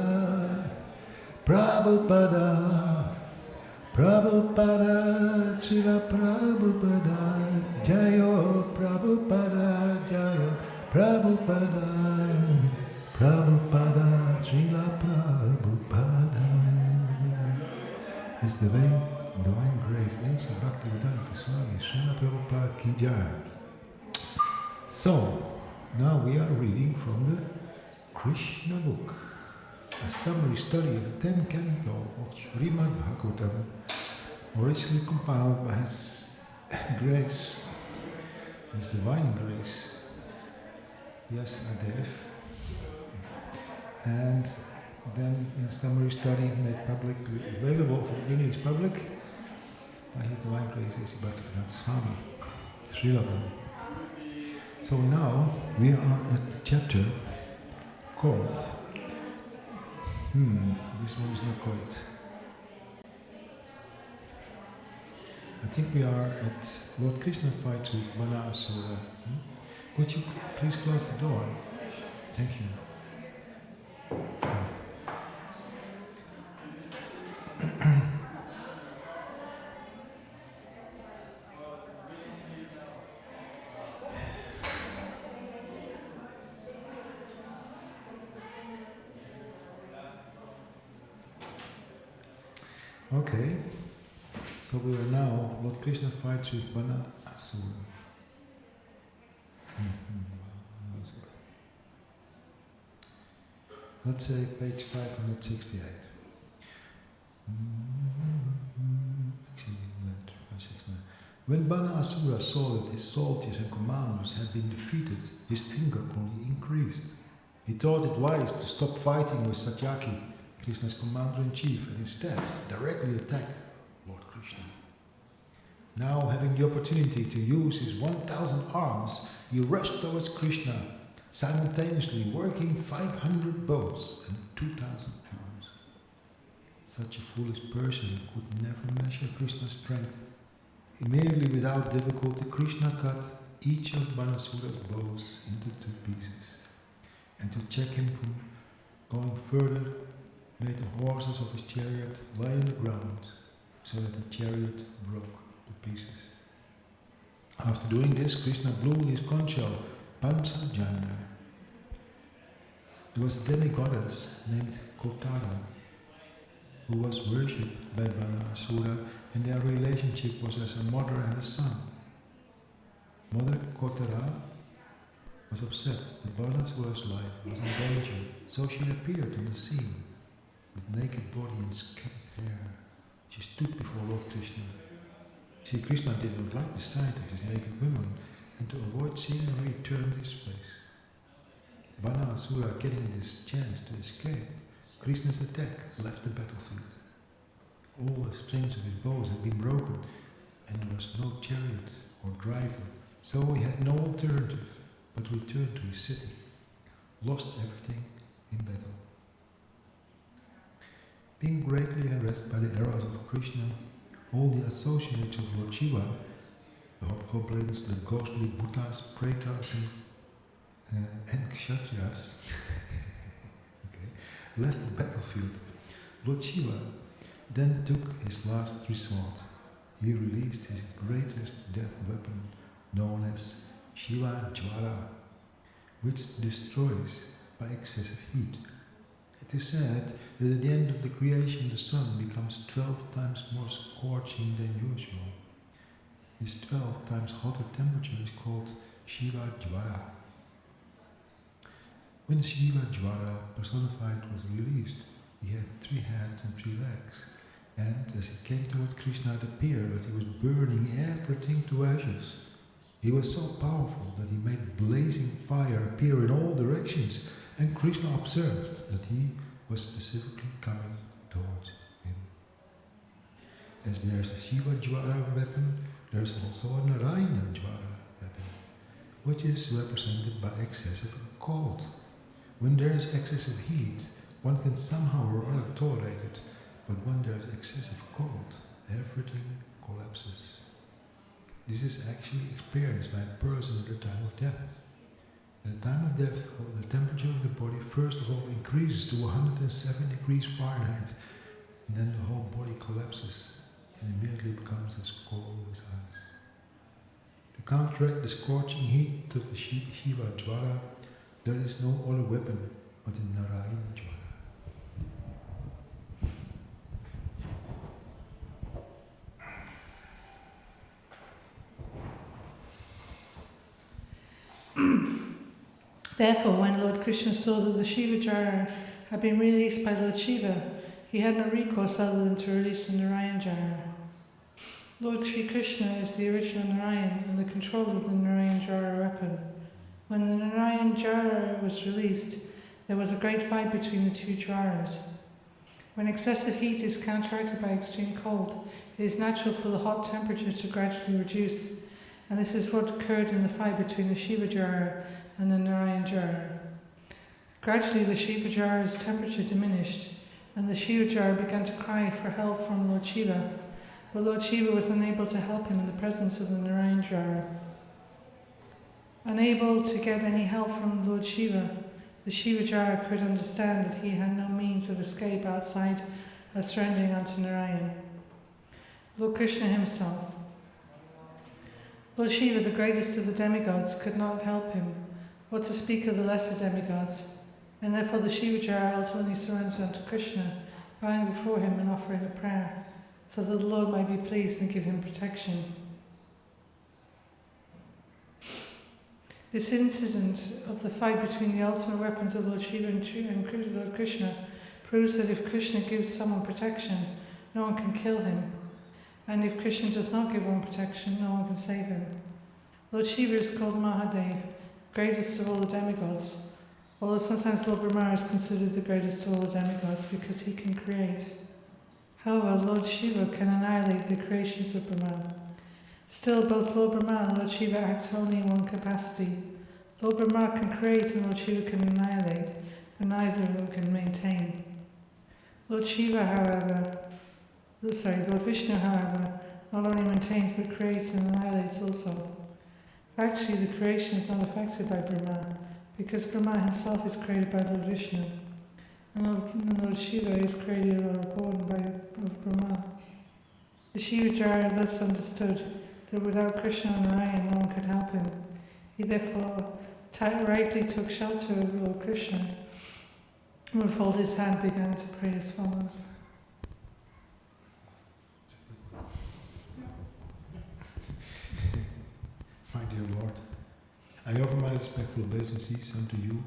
Prabhupada Prabhupada Srila Prabhupada Jayo Prabhupada Jayo Prabhupada Prabhupada Srila Prabhupada is the divine grace Asa Bhaktivedanta Swami Srila Prabhupada Ki Jai. So now we are reading from the Krishna book, a summary study of the 10th canto of Srimad Bhagavatam, originally compiled by His Grace, His Divine Grace, yes, Adev, and then in summary study made publicly available for the English public by His Divine Grace A.C. Bhaktivedanta Swami, Srila Prabhupada. So now we are at the chapter called, this one is not correct. I think we are at Lord Krishna fights with Banasura. Could you please close the door? Thank you. Okay, so we are now, Lord Krishna fights with Banasura. Let's say page 568. Actually, 569. When Banasura saw that his soldiers and commanders had been defeated, his anger only increased. He thought it wise to stop fighting with Satyaki, Krishna's commander-in-chief, and instead directly attack Lord Krishna. Now, having the opportunity to use his 1,000 arms, he rushed towards Krishna, simultaneously working 500 bows and 2,000 arrows. Such a foolish person could never measure Krishna's strength. Immediately, without difficulty, Krishna cut each of Banasura's bows into 2 pieces, and to check him from going further, made the horses of his chariot lie on the ground, so that the chariot broke to pieces. After doing this, Krishna blew his conch shell, Pansajanya. There was a demigoddess named Kotara, who was worshipped by Banasura, and their relationship was as a mother and a son. Mother Kotara was upset that Banasura's life was in danger, so she appeared on the scene with naked body and scattered hair. She stood before Lord Krishna. Sri Krishna did not like the sight of this naked woman, and to avoid seeing her, he turned his face. Banasura, getting this chance to escape, Krishna's attack left the battlefield. All the strings of his bows had been broken, and there was no chariot or driver, so he had no alternative but returned to his city, lost everything in battle. Being greatly harassed by the arrows of Krishna, all the associates of Lord Shiva, the hobgoblins, the ghostly Bhuttas, Pretas, and Kshatriyas, left the battlefield. Lord Shiva then took his last resort. He released his greatest death weapon, known as Shiva Jvara, which destroys by excessive heat. It is said that at the end of the creation the sun becomes 12 times more scorching than usual. This 12 times hotter temperature is called Shiva Jvara. When Shiva Jvara personified was released, he had 3 hands and 3 legs, and as he came towards Krishna it appeared that he was burning everything to ashes. He was so powerful that he made blazing fire appear in all directions, and Krishna observed that he was specifically coming towards him. As there is a Shiva Jvara weapon, there is also a Narayana Jvara weapon, which is represented by excessive cold. When there is excessive heat, one can somehow or other tolerate it, but when there is excessive cold, everything collapses. This is actually experienced by a person at the time of death. At the time of death, the temperature of the body first of all increases to 107 degrees Fahrenheit, and then the whole body collapses and immediately becomes as cold as ice. To counteract the scorching heat of the Shiva Jvara, there is no other weapon but the Narayana Jvara. Therefore, when Lord Krishna saw that the Shiva Jvara had been released by Lord Shiva, he had no recourse other than to release the Narayan Jvara. Lord Sri Krishna is the original Narayan and the controller of the Narayan Jvara weapon. When the Narayan Jvara was released, there was a great fight between the 2 Jvaras. When excessive heat is counteracted by extreme cold, it is natural for the hot temperature to gradually reduce, and this is what occurred in the fight between the Shiva Jvara and the Narayan Jvara. Gradually the Shiva Jvara's temperature diminished, and the Shiva Jvara began to cry for help from Lord Shiva, but Lord Shiva was unable to help him in the presence of the Narayan Jvara. Unable to get any help from Lord Shiva, the Shiva Jvara could understand that he had no means of escape outside of surrendering unto Narayan. Lord Krishna himself. Lord Shiva, the greatest of the demigods, could not help him, what to speak of the lesser demigods, and therefore the Shiva Jvara ultimately surrendered unto Krishna, bowing before him and offering a prayer, so that the Lord might be pleased and give him protection. This incident of the fight between the ultimate weapons of Lord Shiva and Lord Krishna proves that if Krishna gives someone protection, no one can kill him, and if Krishna does not give one protection, no one can save him. Lord Shiva is called Mahadev, greatest of all the demigods, although sometimes Lord Brahma is considered the greatest of all the demigods because he can create. However, Lord Shiva can annihilate the creations of Brahma. Still, both Lord Brahma and Lord Shiva act only in one capacity. Lord Brahma can create and Lord Shiva can annihilate, but neither of them can maintain. Lord Vishnu, however, not only maintains but creates and annihilates also. Actually, the creation is not affected by Brahma, because Brahma himself is created by Lord Vishnu, and Lord Shiva is created or born of Brahma. The Shivacharya thus understood that without Krishna and Narayan, no one could help him. He therefore rightly took shelter of Lord Krishna, and with folded his hand began to pray as follows. My dear Lord, I offer my respectful obeisances unto you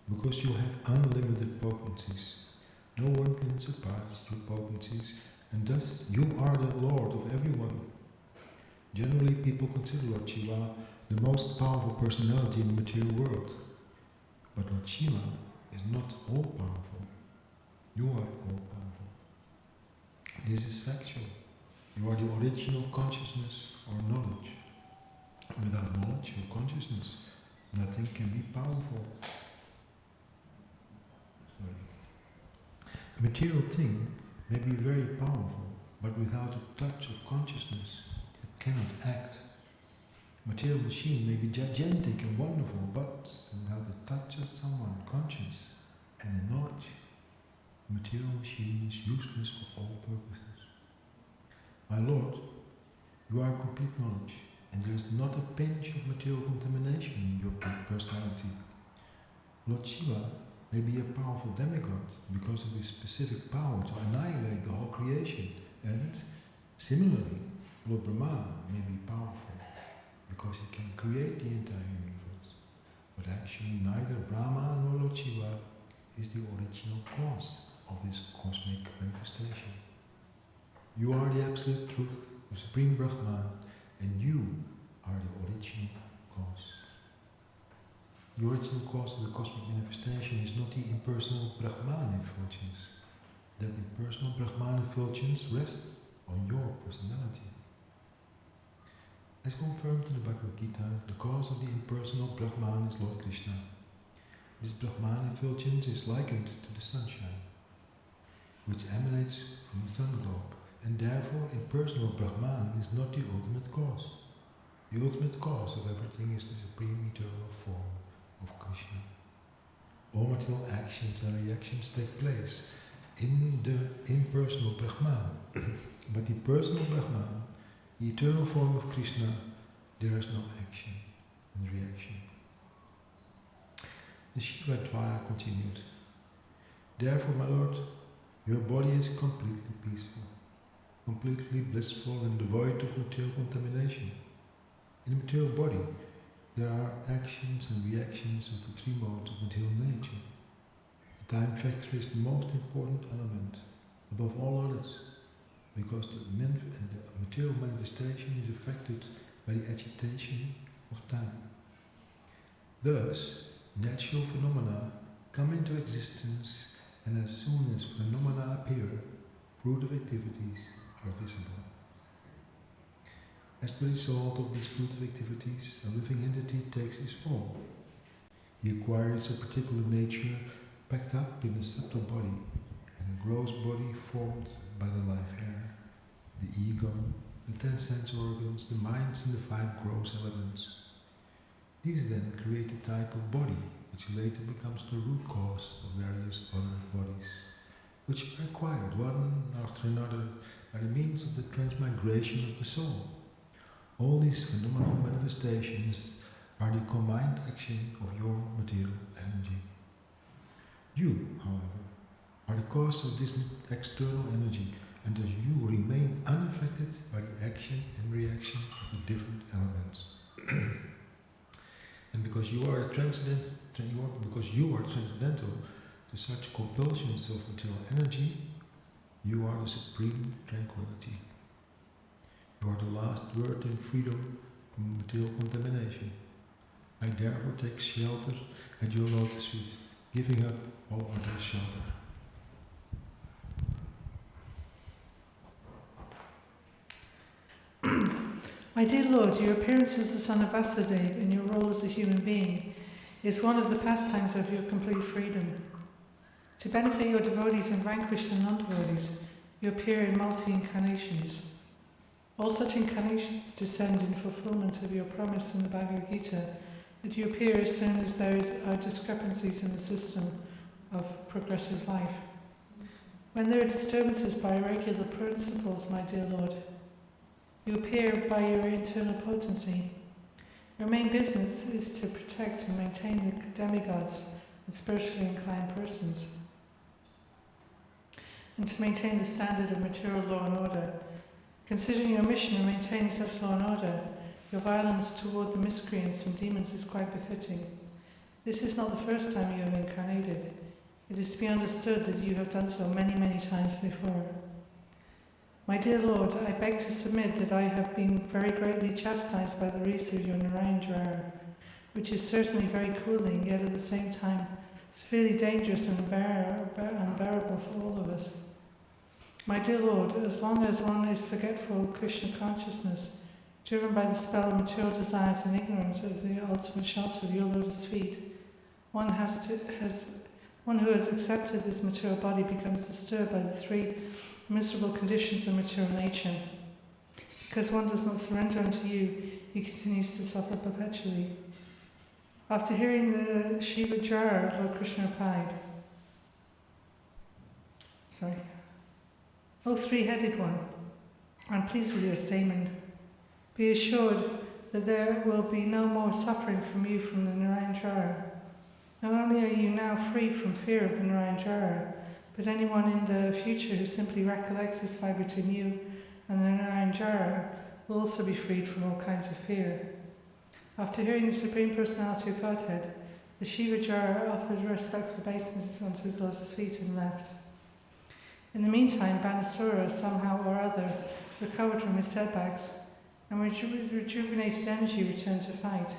because you have unlimited potencies. No one can surpass your potencies, and thus you are the Lord of everyone. Generally, people consider Lord Shiva the most powerful personality in the material world. But Lord Shiva is not all-powerful. You are all-powerful. This is factual. You are the original consciousness or knowledge. Without knowledge or consciousness, nothing can be powerful. A material thing may be very powerful, but without a touch of consciousness, it cannot act. A material machine may be gigantic and wonderful, but without the touch of someone conscious and in knowledge, a material machine is useless for all purposes. My Lord, you are complete knowledge, and there is not a pinch of material contamination in your personality. Lord Shiva may be a powerful demigod because of his specific power to annihilate the whole creation, and similarly, Lord Brahma may be powerful because he can create the entire universe. But actually, neither Brahma nor Lord Shiva is the original cause of this cosmic manifestation. You are the absolute truth, the supreme Brahman, and you are the original cause. The original cause of the cosmic manifestation is not the impersonal Brahman effulgence. That impersonal Brahman effulgence rests on your personality. As confirmed in the Bhagavad Gita, the cause of the impersonal Brahman is Lord Krishna. This Brahman effulgence is likened to the sunshine, which emanates from the sun globe, and therefore impersonal Brahman is not the ultimate cause. The ultimate cause of everything is the supreme eternal form of Krishna. All material actions and reactions take place in the impersonal Brahman, but the personal Brahman, the eternal form of Krishna, there is no action and reaction. The Shiva Dvara continued. Therefore, my Lord, your body is completely peaceful, completely blissful and devoid of material contamination. In the material body, there are actions and reactions of the three modes of material nature. The time factor is the most important element above all others, because the material manifestation is affected by the agitation of time. Thus, natural phenomena come into existence, and as soon as phenomena appear, fruitive activities are visible. As the result of these fruitive activities, a living entity takes its form. He acquires a particular nature packed up in a subtle body, and a gross body formed by the life hair, the ego, the 10 sense organs, the minds, and the 5 gross elements. These then create a type of body, which later becomes the root cause of various other bodies, which are acquired one after another by the means of the transmigration of the soul. All these phenomenal manifestations are the combined action of your material energy. You, however, are the cause of this external energy, and thus you remain unaffected by the action and reaction of the different elements. And because you are transcendental to such compulsions of material energy, you are the supreme tranquility. You are the last word in freedom from material contamination. I therefore take shelter at your lotus feet, giving up all other shelter. My dear Lord, your appearance as the son of Vasudeva and your role as a human being is one of the pastimes of your complete freedom. To benefit your devotees and vanquish the non-devotees, you appear in multi-incarnations. All such incarnations descend in fulfillment of your promise in the Bhagavad Gita that you appear as soon as there are discrepancies in the system of progressive life. When there are disturbances by irregular principles, my dear Lord, you appear by your internal potency. Your main business is to protect and maintain the demigods and spiritually inclined persons, and to maintain the standard of material law and order. Considering your mission in maintaining such law and order, your violence toward the miscreants and demons is quite befitting. This is not the first time you have incarnated. It is to be understood that you have done so many, many times before. My dear Lord, I beg to submit that I have been very greatly chastised by the race of your Narayan Jara, which is certainly very cooling, yet at the same time severely dangerous and unbearable for all of us. My dear Lord, as long as one is forgetful of Krishna consciousness, driven by the spell of material desires and ignorance of the ultimate shelter of your lotus feet, one who has accepted this material body becomes disturbed by the three miserable conditions of material nature. Because one does not surrender unto you, he continues to suffer perpetually. After hearing the Shiva Jara, Lord Krishna replied, O three-headed one, I am pleased with your statement. Be assured that there will be no more suffering from you from the Narayan Jara. Not only are you now free from fear of the Narayan Jara, but anyone in the future who simply recollects this fight between you and the Narayan Jara will also be freed from all kinds of fear. After hearing the Supreme Personality of Godhead, the Shiva Jara offered respectful obeisances unto his lotus feet and left. In the meantime, Banasura, somehow or other, recovered from his setbacks and with rejuvenated energy returned to fight.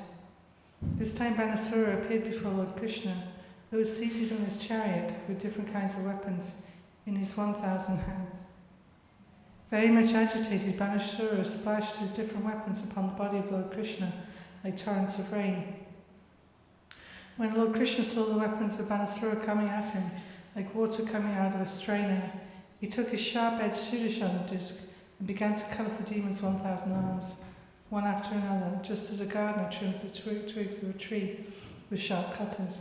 This time Banasura appeared before Lord Krishna, who was seated on his chariot with different kinds of weapons in his 1,000 hands. Very much agitated, Banasura splashed his different weapons upon the body of Lord Krishna like torrents of rain. When Lord Krishna saw the weapons of Banasura coming at him like water coming out of a strainer, he took his sharp-edged Sudarshan disc and began to cut off the demon's 1,000 arms, one after another, just as a gardener trims the twigs of a tree with sharp cutters.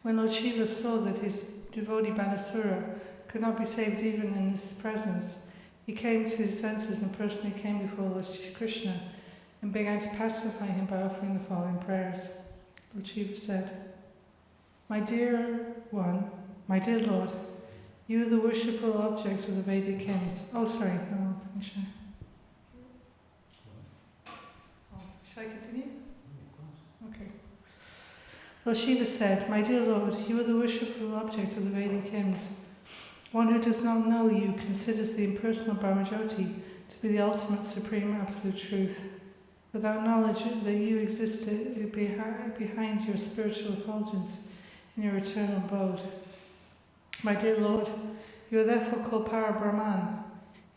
When Lord Shiva saw that his devotee Banasura could not be saved even in his presence, he came to his senses and personally came before Lord Krishna and began to pacify him by offering the following prayers. Lord Shiva said, My dear Lord, you are the worshipful object of the Vedic hymns. I'll finish now. Shall I continue? Okay. Lord Shiva said, My dear Lord, you are the worshipful object of the Vedic hymns. One who does not know you considers the impersonal Brahmajyoti to be the ultimate supreme absolute truth, without knowledge that you exist behind your spiritual effulgence in your eternal abode. My dear Lord, you are therefore called Para-Brahman.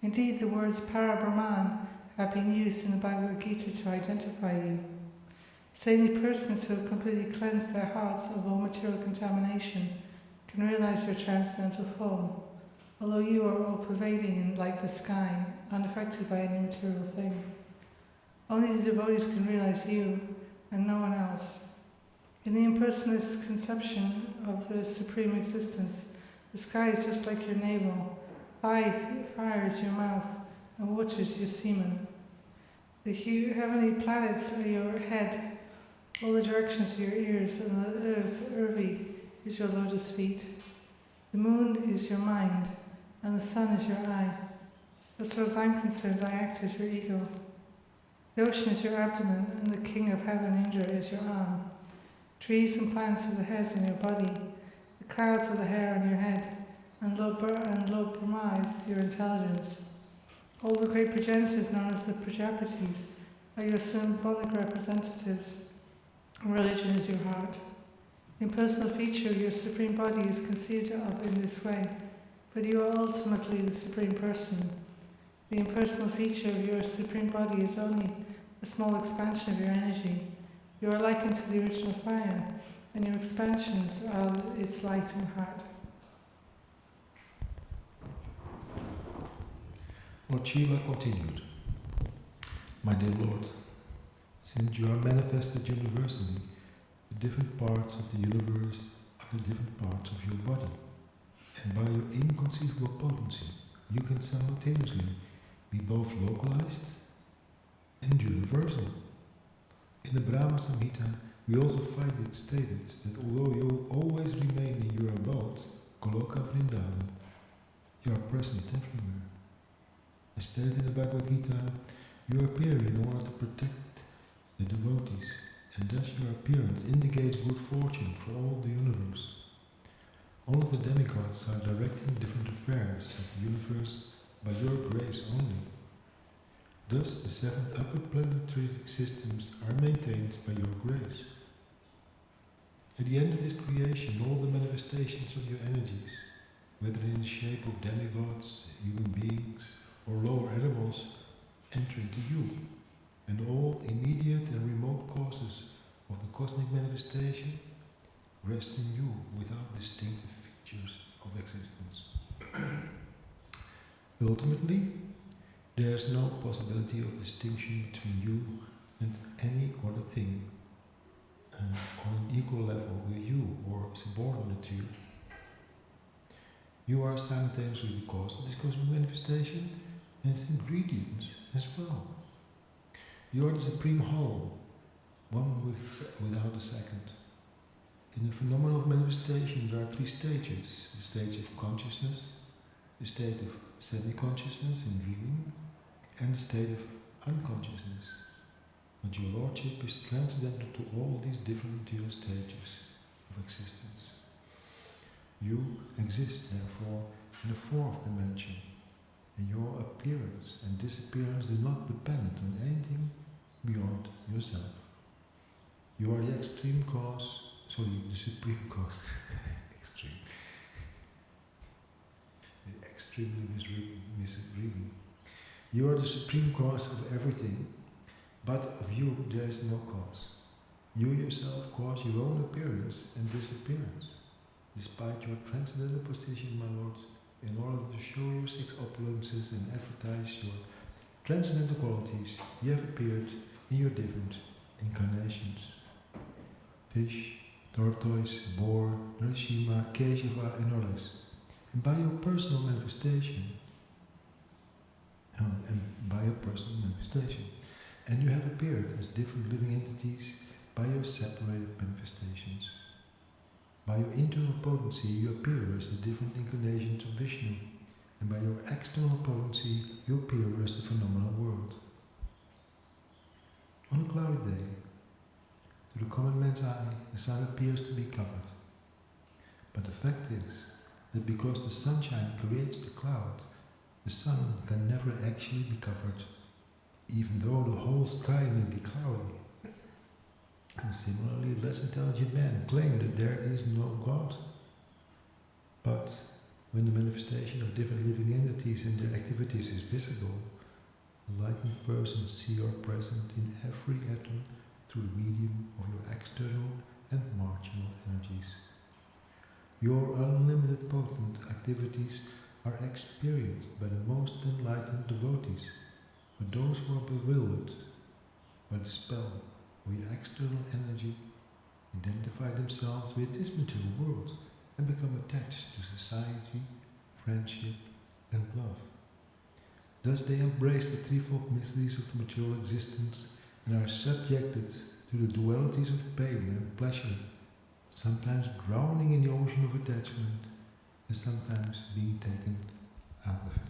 Indeed, the words Para-Brahman have been used in the Bhagavad Gita to identify you. Saintly persons who have completely cleansed their hearts of all material contamination can realize your transcendental form, although you are all-pervading and like the sky, unaffected by any material thing. Only the devotees can realize you, and no one else. In the impersonalist conception of the supreme existence, the sky is just like your navel, fire is your mouth, and water is your semen. The heavenly planets are your head, all the directions are your ears, and the earth, Urvi, is your lotus feet. The moon is your mind, and the sun is your eye. As far as I'm concerned, I act as your ego. The ocean is your abdomen, and the king of heaven, Indra, is your arm. Trees and plants are the hairs on your body. The clouds are the hair on your head, and Lord Brahma is your intelligence. All the great progenitors known as the Prajapatis are your symbolic representatives. Religion is your heart. The impersonal feature of your supreme body is conceived of in this way, but you are ultimately the supreme person. The impersonal feature of your supreme body is only a small expansion of your energy. You are likened to the original fire, and your expansions are its light and heart. Lord Shiva continued, My dear Lord, since you are manifested universally, the different parts of the universe are the different parts of your body. And by your inconceivable potency, you can simultaneously be both localized and universal. In the Brahma Samhita, we also find it stated that although you always remain in your abode, Goloka Vrindavan, you are present everywhere. As stated in the Bhagavad Gita, you appear in order to protect the devotees, and thus your appearance indicates good fortune for all the universe. All of the demigods are directing different affairs of the universe by your grace only. Thus, the 7 upper planetary systems are maintained by your grace. At the end of this creation, all the manifestations of your energies, whether in the shape of demigods, human beings, or lower animals, enter into you, and all immediate and remote causes of the cosmic manifestation rest in you without distinctive features of existence. Ultimately, there is no possibility of distinction between you and any other thing on an equal level with you or subordinate to you. You are simultaneously the cause of this cosmic manifestation and its ingredients as well. You are the supreme whole, one without a second. In the phenomenon of manifestation, there are 3 stages: the stage of consciousness, the state of semi-consciousness in dreaming, and the state of unconsciousness. But your Lordship is transcendental to all these different material stages of existence. You exist, therefore, in the 4th dimension, and your appearance and disappearance do not depend on anything beyond yourself. You are the extreme cause, the supreme cause. Extreme. Extremely misreading. You are the supreme cause of everything, but of you there is no cause. You yourself cause your own appearance and disappearance. Despite your transcendental position, my Lord, in order to show your 6 opulences and advertise your transcendental qualities, you have appeared in your different incarnations. Fish, tortoise, boar, Nrsimha, Keshava, and others. And by your personal manifestation, and you have appeared as different living entities by your separated manifestations. By your internal potency, you appear as the different incarnations of Vishnu, and by your external potency, you appear as the phenomenal world. On a cloudy day, to the common man's eye, the sun appears to be covered. But the fact is that because the sunshine creates the cloud, the sun can never actually be covered, even though the whole sky may be cloudy. And similarly, less intelligent men claim that there is no God. But when the manifestation of different living entities and their activities is visible, enlightened persons see your presence in every atom through the medium of your external and marginal energies. Your unlimited potent activities are experienced by the most enlightened devotees, but those who are bewildered by the spell of your external energy identify themselves with this material world and become attached to society, friendship, and love. Thus they embrace the threefold miseries of the material existence and are subjected to the dualities of pain and pleasure, sometimes drowning in the ocean of attachment and sometimes being taken out of it.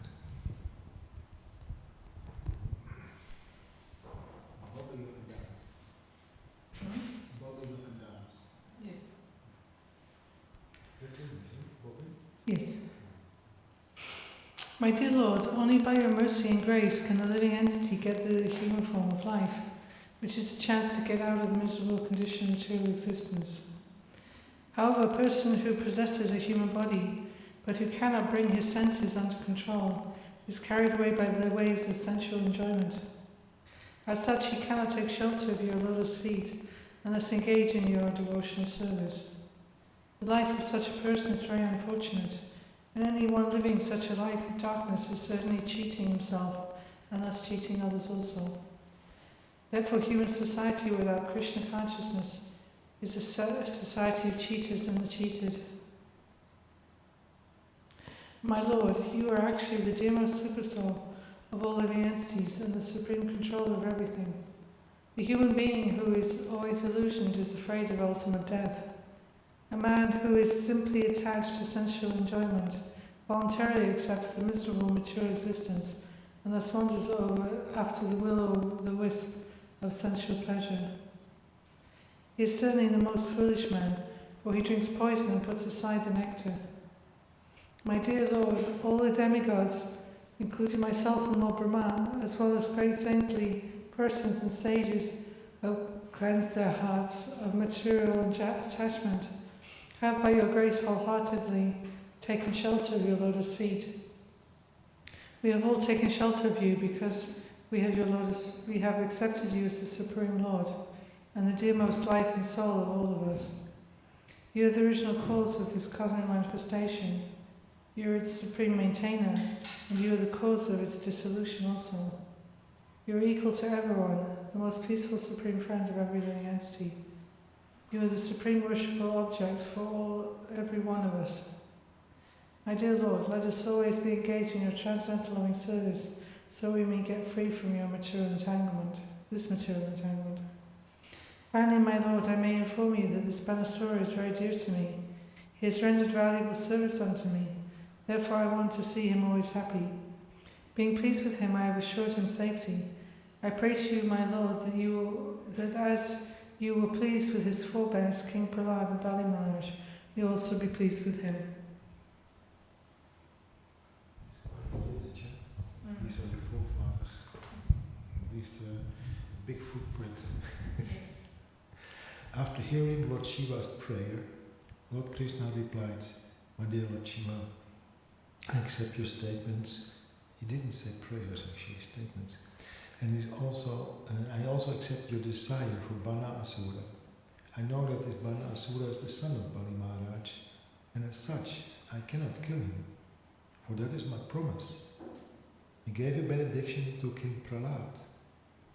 Yes. My dear Lord, only by your mercy and grace can the living entity get the human form of life, which is a chance to get out of the miserable condition of material existence. However, a person who possesses a human body, but who cannot bring his senses under control, is carried away by the waves of sensual enjoyment. As such, he cannot take shelter of your lotus feet, unless engage in your devotional service. The life of such a person is very unfortunate, and anyone living such a life of darkness is certainly cheating himself, and thus cheating others also. Therefore, human society without Krishna consciousness is a society of cheaters and the cheated. My Lord, you are actually the dearmost supersoul of all living entities and the supreme controller of everything. The human being who is always illusioned is afraid of ultimate death. A man who is simply attached to sensual enjoyment voluntarily accepts the miserable material existence and thus wanders over after the will-o'-the-wisp of sensual pleasure. He is certainly the most foolish man, for he drinks poison and puts aside the nectar. My dear Lord, all the demigods, including myself and Lord Brahma, as well as great saintly persons and sages who cleanse their hearts of material attachment, have by your grace wholeheartedly taken shelter of your lotus feet. We have all taken shelter of you because we have accepted you as the Supreme Lord and the dearmost life and soul of all of us. You are the original cause of this cosmic manifestation. You are its supreme maintainer, and you are the cause of its dissolution also. You are equal to everyone, the most peaceful supreme friend of every living entity. You are the supreme worshipful object for every one of us. My dear Lord, let us always be engaged in your transcendental loving service, so we may get free from your material entanglement, this material entanglement. Finally, my Lord, I may inform you that this Banasura is very dear to me. He has rendered valuable service unto me. Therefore, I want to see him always happy. Being pleased with him, I have assured him safety. I pray to you, my Lord, that as you were pleased with his forebears, King Prahlad and Bali Maharaj, you also be pleased with him. These are the forefathers. These big footprint. After hearing Lord Shiva's prayer, Lord Krishna replied, "My dear Lord Shiva, I accept your statements." He didn't say prayers, actually, statements. And I also accept your desire for Bana Asura. I know that this Bana Asura is the son of Bali Maharaj, and as such, I cannot kill him, for that is my promise. He gave a benediction to King Prahlad,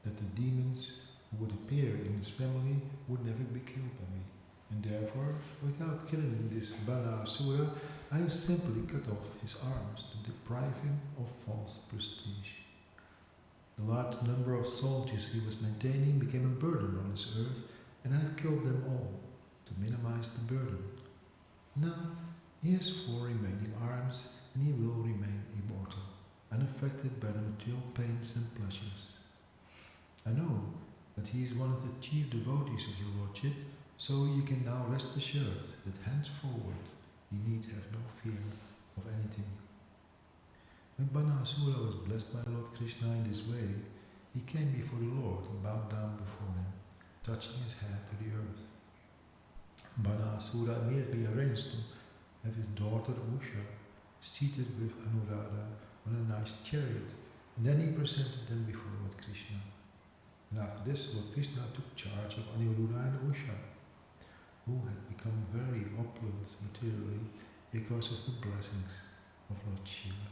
that the demons who would appear in his family would never be killed by me. And therefore, without killing this Bana Asura, I have simply cut off his arms to deprive him of false prestige. The large number of soldiers he was maintaining became a burden on this earth, and I have killed them all to minimize the burden. Now he has 4 remaining arms, and he will remain immortal, unaffected by the material pains and pleasures. I know that he is one of the chief devotees of your Lordship, so you can now rest assured that henceforward you need have no fear of anything. When Bana Asura was blessed by Lord Krishna in this way, he came before the Lord and bowed down before him, touching his head to the earth. Bana Asura immediately arranged to have his daughter Usha seated with Anuradha on a nice chariot, and then he presented them before Lord Krishna. And after this, Lord Krishna took charge of Aniruddha and Usha, who had become very opulent materially because of the blessings of Lord Shiva.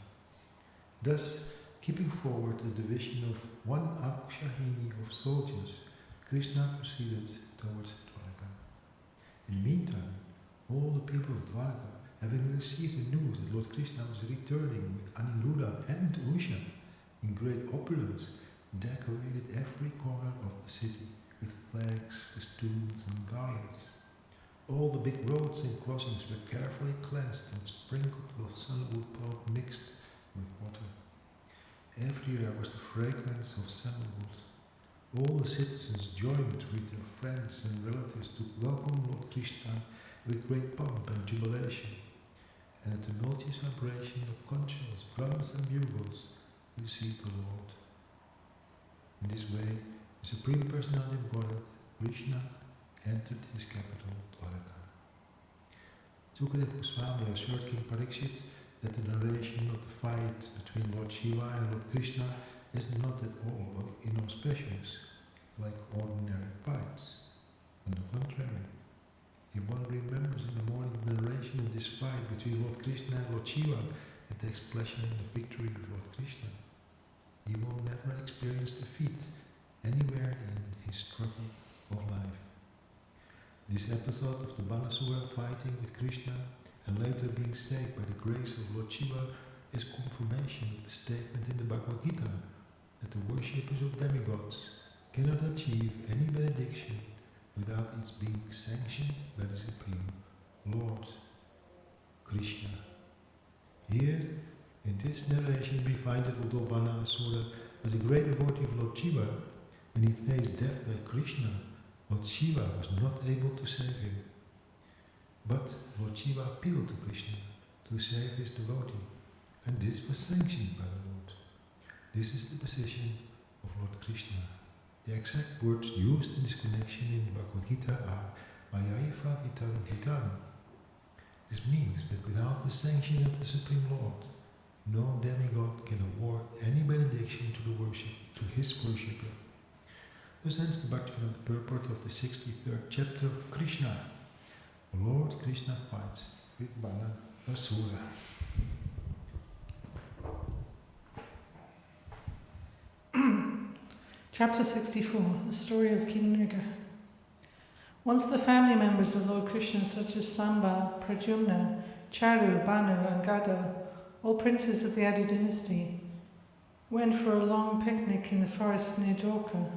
Thus, keeping forward the division of 1 Akshahini of soldiers, Krishna proceeded towards Dwarka. In the meantime, all the people of Dwarka, having received the news that Lord Krishna was returning with Aniruddha and Usha in great opulence, decorated every corner of the city with flags, festoons and garlands. All the big roads and crossings were carefully cleansed and sprinkled with sandalwood pulp mixed with water. Everywhere was the fragrance of sandalwood. All the citizens joined with their friends and relatives to welcome Lord Krishna with great pomp and jubilation, and a tumultuous vibration of conches, drums and bugles received the Lord. In this way, the Supreme Personality of Godhead, Krishna, entered his capital, Dwarka. Sukadev Goswami assured King Parikshit that the narration of the fight between Lord Shiva and Lord Krishna is not at all inauspicious, like ordinary fights. On the contrary, if one remembers in the morning the narration of this fight between Lord Krishna and Lord Shiva and takes pleasure in the victory of Lord Krishna, he will never experience defeat anywhere in his struggle of life. This episode of the Banasura fighting with Krishna and later being saved by the grace of Lord Shiva is confirmation of the statement in the Bhagavad Gita that the worshippers of demigods cannot achieve any benediction without its being sanctioned by the Supreme Lord Krishna. Here, in this narration, we find that although Banasura was a great devotee of Lord Shiva, when he faced death by Krishna, Lord Shiva was not able to save him. But Lord Shiva appealed to Krishna to save his devotee, and this was sanctioned by the Lord. This is the position of Lord Krishna. The exact words used in this connection in the Bhagavad Gita are Ayaiva Vitam Hitam. This means that without the sanction of the Supreme Lord, no demigod can award any benediction to the worship, to his worshipper. Thus ends the Bhaktivinoda purport of the 63rd chapter of Krishna. Lord Krishna fights with Banasura. Chapter 64, the story of King Nriga. Once the family members of Lord Krishna, such as Samba, Pradyumna, Charu, Banu and Gada, all princes of the Adi dynasty, went for a long picnic in the forest near Dwarka.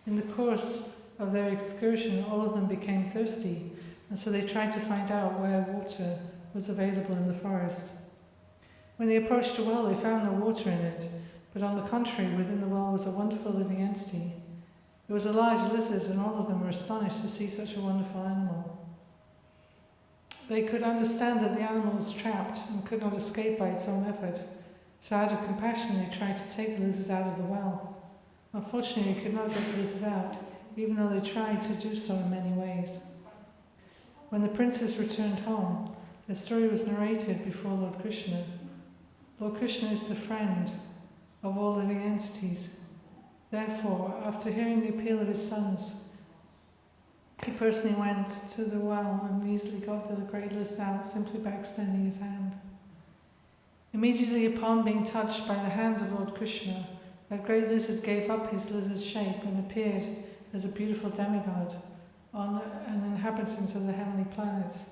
In the course of their excursion, all of them became thirsty, and so they tried to find out where water was available in the forest. When they approached a well, they found no water in it, but on the contrary, within the well was a wonderful living entity. It was a large lizard, and all of them were astonished to see such a wonderful animal. They could understand that the animal was trapped and could not escape by its own effort, so out of compassion they tried to take the lizard out of the well. Unfortunately, they could not get the lizard out, even though they tried to do so in many ways. When the princes returned home, their story was narrated before Lord Krishna. Lord Krishna is the friend of all living entities. Therefore, after hearing the appeal of his sons, he personally went to the well and easily got the great lizard out simply by extending his hand. Immediately upon being touched by the hand of Lord Krishna, that great lizard gave up his lizard shape and appeared as a beautiful demigod, an inhabitant of the heavenly planets.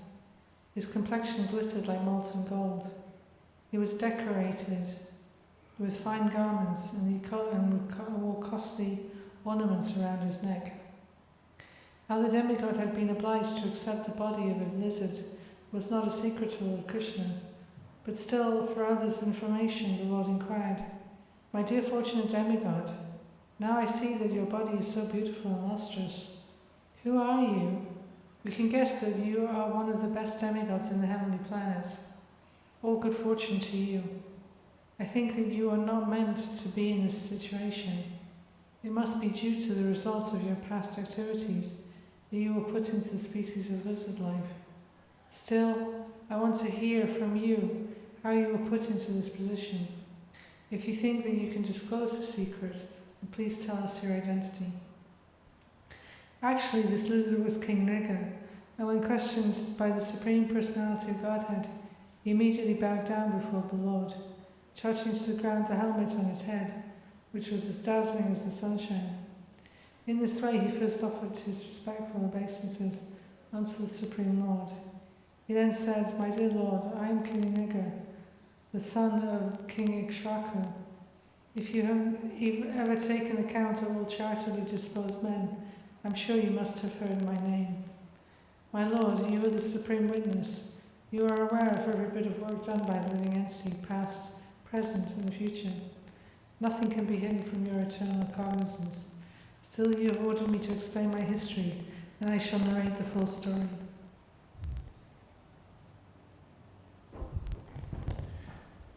His complexion glittered like molten gold. He was decorated with fine garments and wore costly ornaments around his neck. How the demigod had been obliged to accept the body of a lizard was not a secret to Lord Krishna, but still, for others' information, the Lord inquired, "My dear fortunate demigod, now I see that your body is so beautiful and lustrous. Who are you? We can guess that you are one of the best demigods in the heavenly planets. All good fortune to you. I think that you are not meant to be in this situation. It must be due to the results of your past activities that you were put into the species of lizard life. Still, I want to hear from you how you were put into this position. If you think that you can disclose the secret, then please tell us your identity." Actually, this lizard was King Nriga, and when questioned by the Supreme Personality of Godhead, he immediately bowed down before the Lord, touching to the ground the helmet on his head, which was as dazzling as the sunshine. In this way, he first offered his respectful obeisances unto the Supreme Lord. He then said, "My dear Lord, I am King Nriga, the son of King Ikshvaku. If you have ever taken account of all charitably disposed men, I'm sure you must have heard my name. My Lord, you are the supreme witness. You are aware of every bit of work done by the living entity, past, present, and future. Nothing can be hidden from your eternal cognizance. Still, you have ordered me to explain my history, and I shall narrate the full story."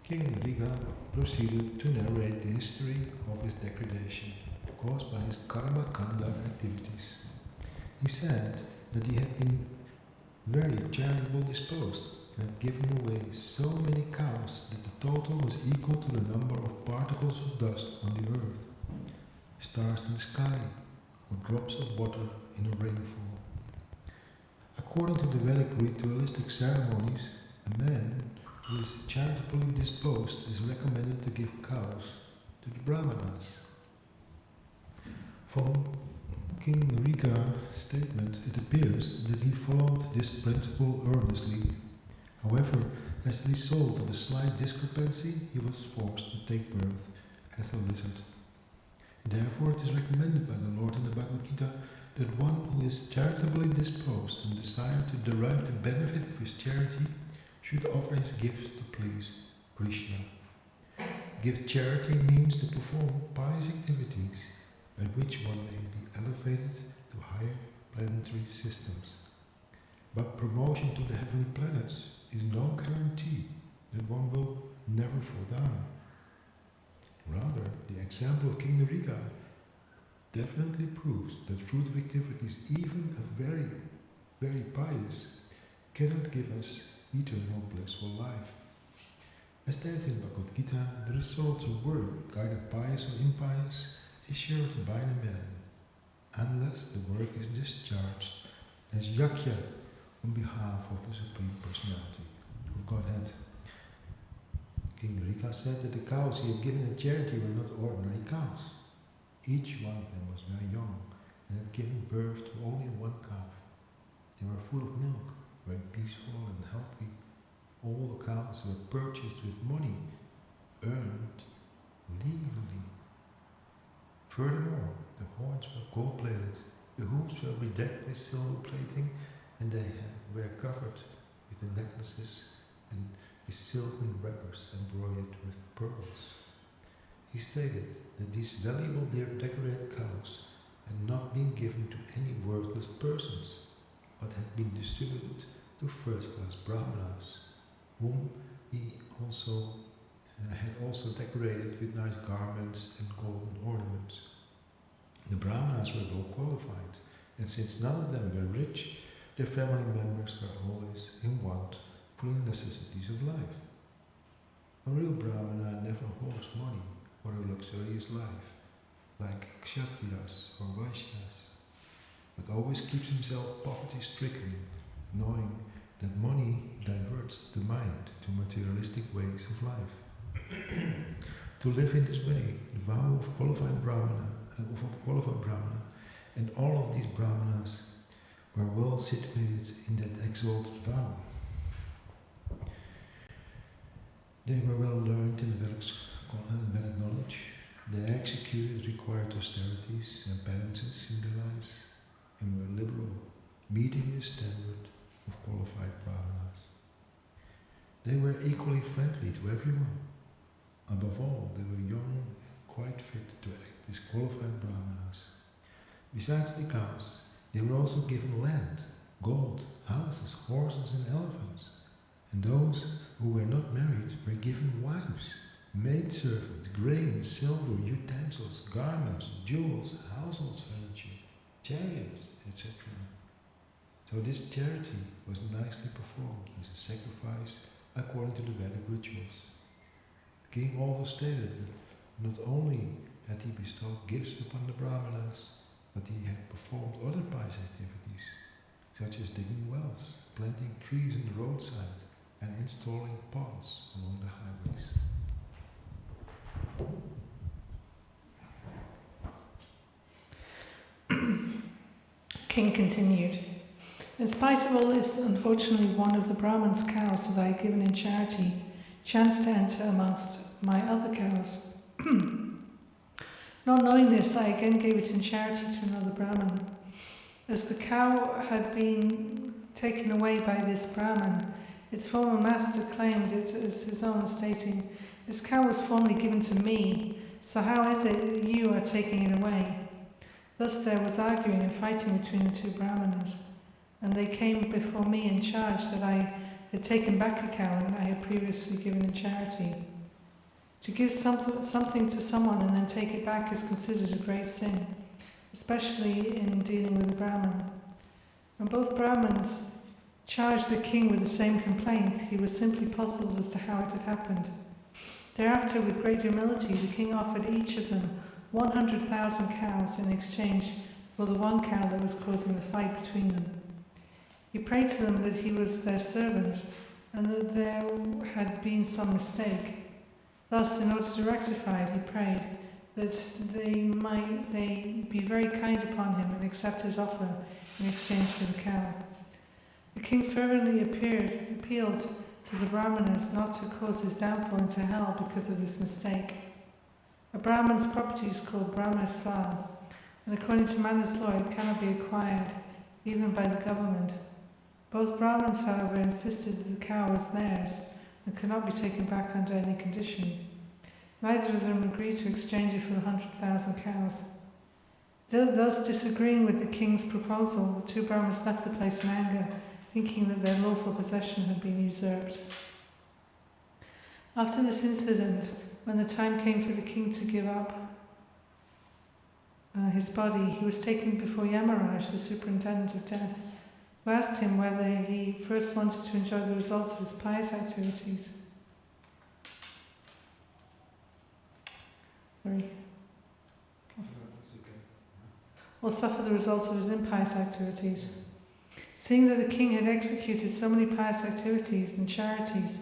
King Nriga proceeded to narrate the history of his degradation caused by his karma kanda activities. He said that he had been very charitable disposed and had given away so many cows that the total was equal to the number of particles of dust on the earth, stars in the sky, or drops of water in a rainfall. According to the Vedic ritualistic ceremonies, a man who is charitably disposed is recommended to give cows to the Brahmanas. From King Riga's statement, it appears that he followed this principle earnestly. However, as a result of a slight discrepancy, he was forced to take birth as a lizard. Therefore, it is recommended by the Lord in the Bhagavad Gita that one who is charitably disposed and desires to derive the benefit of his charity should offer his gifts to please Krishna. Give charity means to perform pious activities by which one may be elevated to higher planetary systems. But promotion to the heavenly planets is no guarantee that one will never fall down. Rather, the example of King Riga definitely proves that fruitive activities, even if very, very pious, cannot give us eternal blissful life. As stated in Bhagavad Gita, the result of work, either pious or impious, is sure to bind a man, unless the work is discharged as yakya on behalf of the Supreme Personality of Godhead. King Riga said that the cows he had given in charity were not ordinary cows. Each one of them was very young and had given birth to only one calf. They were full of milk, very peaceful and healthy. All the cows were purchased with money earned legally. Furthermore, the horns were gold-plated, the hooves were bedecked with silver plating, and they were covered with the necklaces and the silken wrappers embroidered with pearls. He stated that these valuable decorated cows had not been given to any worthless persons, but had been distributed to first-class brahmanas, whom he had also decorated with nice garments and golden ornaments. The brahmanas were well qualified, and since none of them were rich, their family members were always in want for the necessities of life. A real brahmana never hoards money for a luxurious life, like kshatriyas or vaishyas, but always keeps himself poverty-stricken, knowing that money diverts the mind to materialistic ways of life. To live in this way, the vow of a qualified brahmana, and all of these brahmanas were well situated in that exalted vow. They were well learned in Vedic knowledge. They executed required austerities and penances in their lives, and were liberal, meeting the standard of qualified brahmanas. They were equally friendly to everyone. Above all, they were young and quite fit to act as qualified brahmanas. Besides the cows, they were also given land, gold, houses, horses and elephants. And those who were not married were given wives, maidservants, grain, silver, utensils, garments, jewels, household furniture, chariots, etc. So this charity was nicely performed as a sacrifice according to the Vedic rituals. The king also stated that not only had he bestowed gifts upon the brahmanas, but he had performed other pious activities, such as digging wells, planting trees on the roadside, and installing ponds along the highways. King continued, in spite of all this, unfortunately one of the Brahman's cows that I had given in charity chanced to enter amongst my other cows. Not knowing this, I again gave it in charity to another Brahman. As the cow had been taken away by this Brahman, its former master claimed it as his own, stating, "This cow was formerly given to me, so how is it that you are taking it away?" Thus there was arguing and fighting between the two Brahmanas, and they came before me and charged that I had taken back a cow I had previously given in charity. To give something to someone and then take it back is considered a great sin, especially in dealing with a Brahman. When both Brahmans charged the king with the same complaint, he was simply puzzled as to how it had happened. Thereafter, with great humility, the king offered each of them 100,000 cows in exchange for the one cow that was causing the fight between them. He prayed to them that he was their servant and that there had been some mistake. Thus, in order to rectify it, he prayed that they be very kind upon him and accept his offer in exchange for the cow. The king fervently appealed to the Brahmanas not to cause his downfall into hell because of this mistake. A Brahman's property is called Brahmaswal, and according to Manu's law it cannot be acquired, even by the government. Both Brahmins, however, insisted that the cow was theirs and could not be taken back under any condition. Neither of them agreed to exchange it for 100,000 cows. Thus disagreeing with the king's proposal, the two Brahmins left the place in anger, thinking that their lawful possession had been usurped. After this incident, when the time came for the king to give up his body, he was taken before Yamaraj, the superintendent of death, who asked him whether he first wanted to enjoy the results of his pious activities. Or suffer the results of his impious activities. Seeing that the king had executed so many pious activities and charities,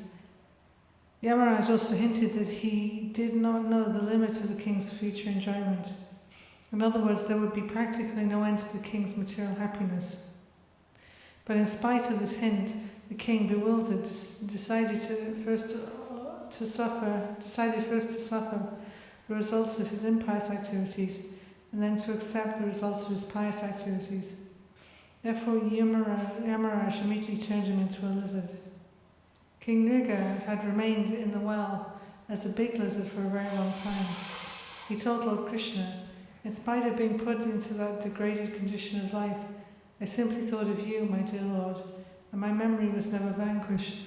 Yamaraj also hinted that he did not know the limit of the king's future enjoyment. In other words, there would be practically no end to the king's material happiness. But in spite of this hint, the king, bewildered, decided first to suffer the results of his impious activities, and then to accept the results of his pious activities. Therefore, Yamaraj immediately turned him into a lizard. King Nriga had remained in the well as a big lizard for a very long time. He told Lord Krishna, "In spite of being put into that degraded condition of life, I simply thought of you, my dear Lord, and my memory was never vanquished."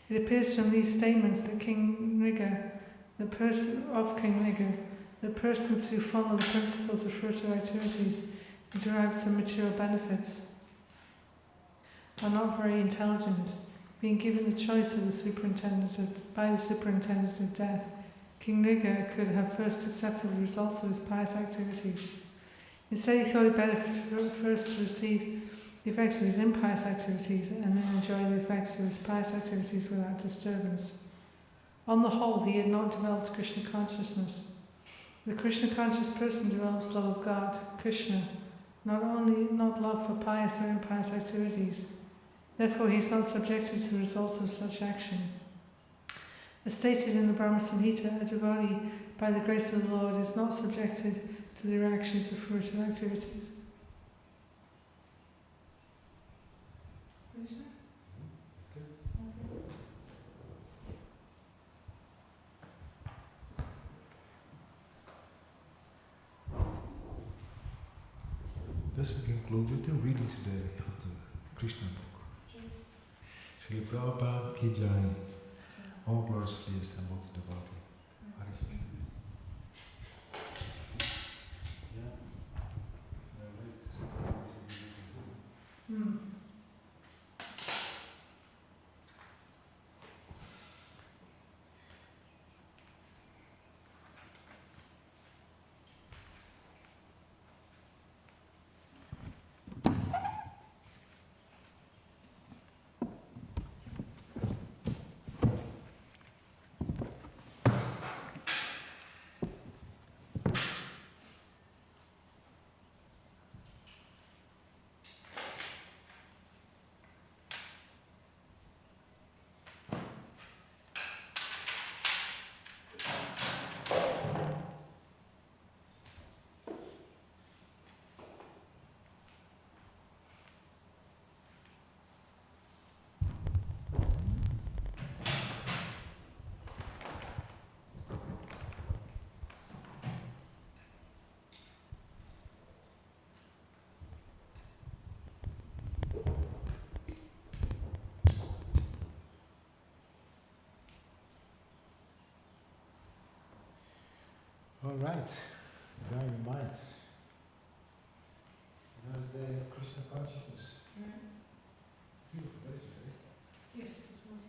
It appears from these statements that King Nriga, that persons who follow the principles of fruitive activities and derive some material benefits are not very intelligent. Being given the choice of by the superintendent of death, King Nriga could have first accepted the results of his pious activities. Instead, he thought it better first to receive the effects of his impious activities and then enjoy the effects of his pious activities without disturbance. On the whole, he had not developed Krishna consciousness. The Krishna conscious person develops love of God, Krishna, not love for pious or impious activities. Therefore, he is not subjected to the results of such action. As stated in the Brahma Samhita, a devotee, by the grace of the Lord, is not subjected to the reactions of fruitive activities. Thus we conclude with the reading today of the Krishna book. Srila Prabhupada Ki Jai. All gloriously assembled devotee. Hare Krishna. All right, now your minds. Another day of Krishna consciousness. Beautiful day today. Yes, it was.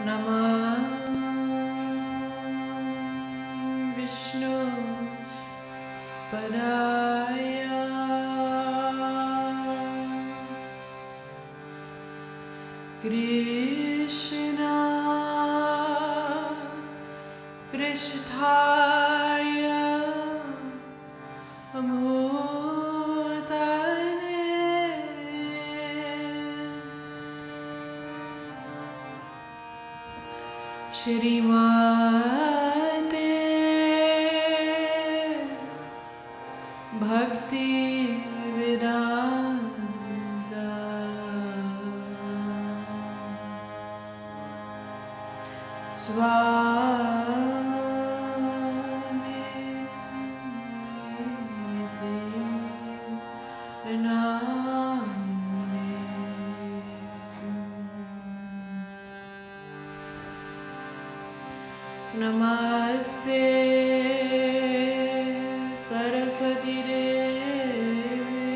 Namah Vishnu Padaya Krishna Pristhaya Amutane Shrimate Bhakti Vedanta Swami Namine Namaste Saraswati Devi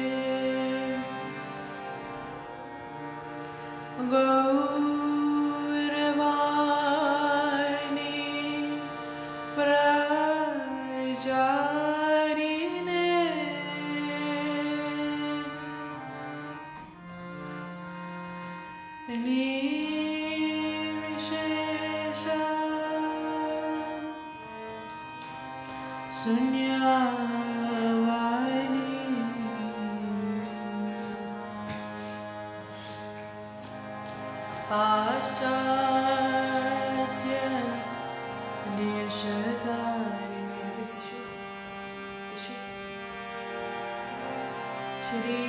Gauravani Prajarine Nirvishesha Sunyavani Paschatya Deshatharine Shri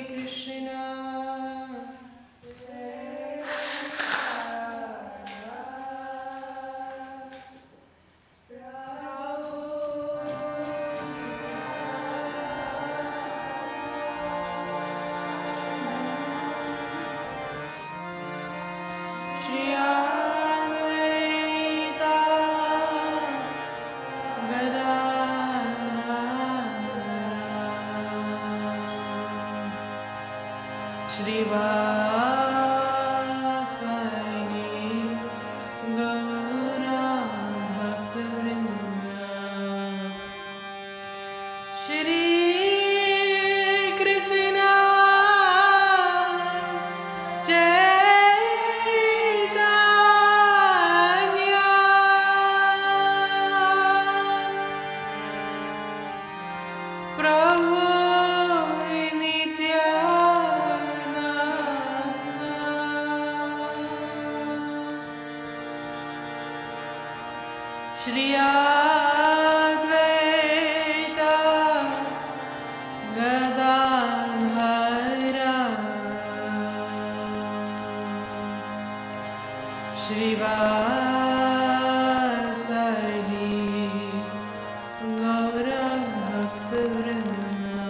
Krishna Shri Advaita Gadadhara Shri Vasani Gaura Bhaktivinoda Shri Krishna Chaitanya Prabhu Nityananda Shri Advaita Gadadhara Shri Vasani Gaura Bhaktivinoda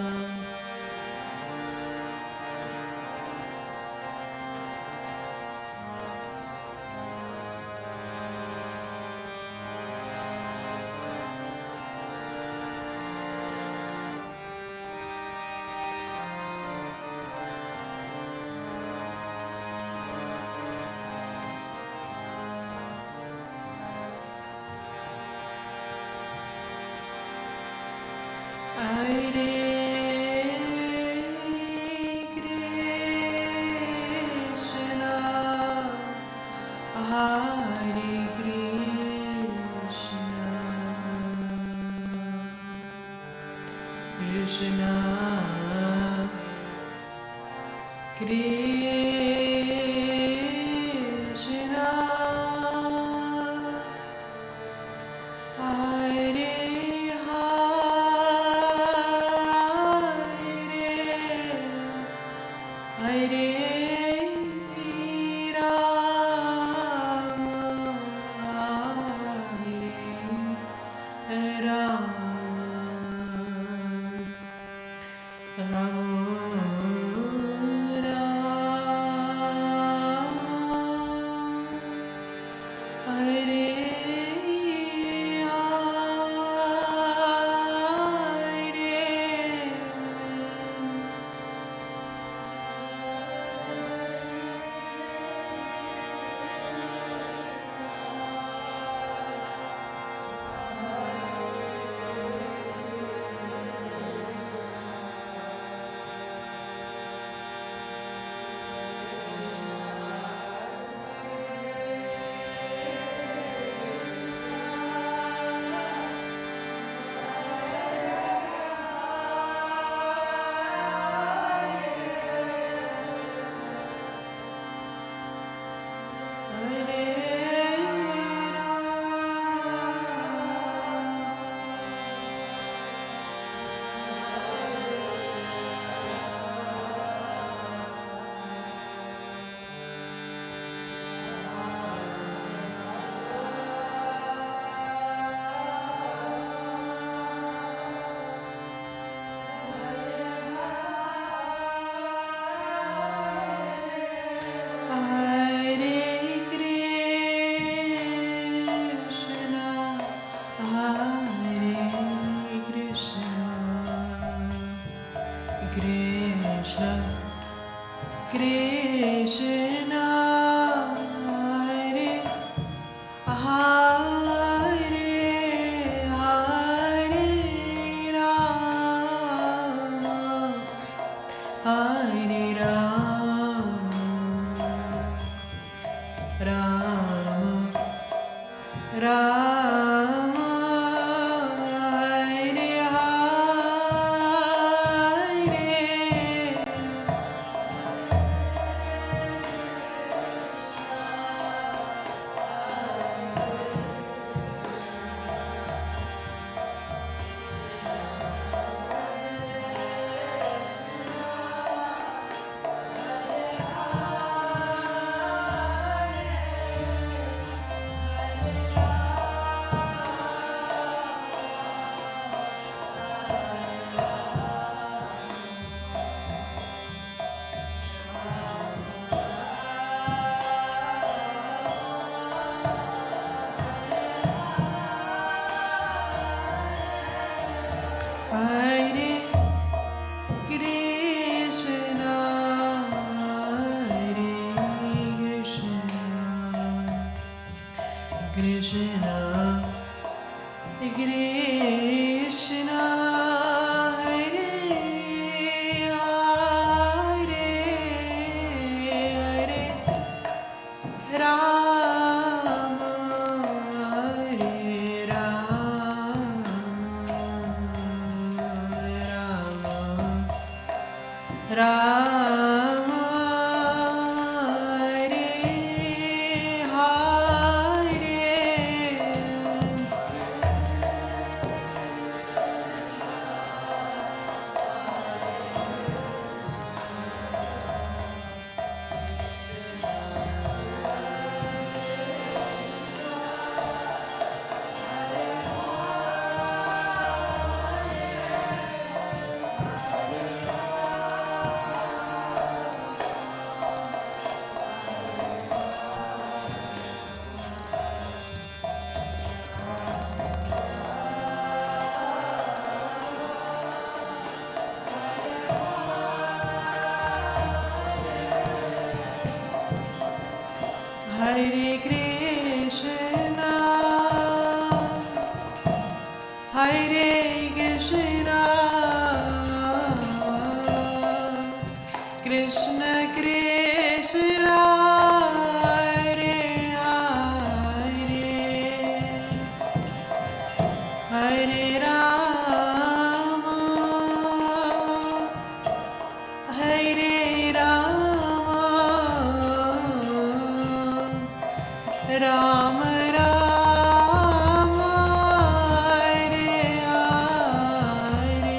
Krishna, Krishna, Hare Hare, Hare Rama, Hare Rama, Rama Rama, Hare Hare Krishna, Hare Krishna, Krishna Krishna, Hare Hare, Hare Rama, Hare Rama, Rama Rama, Hare Hare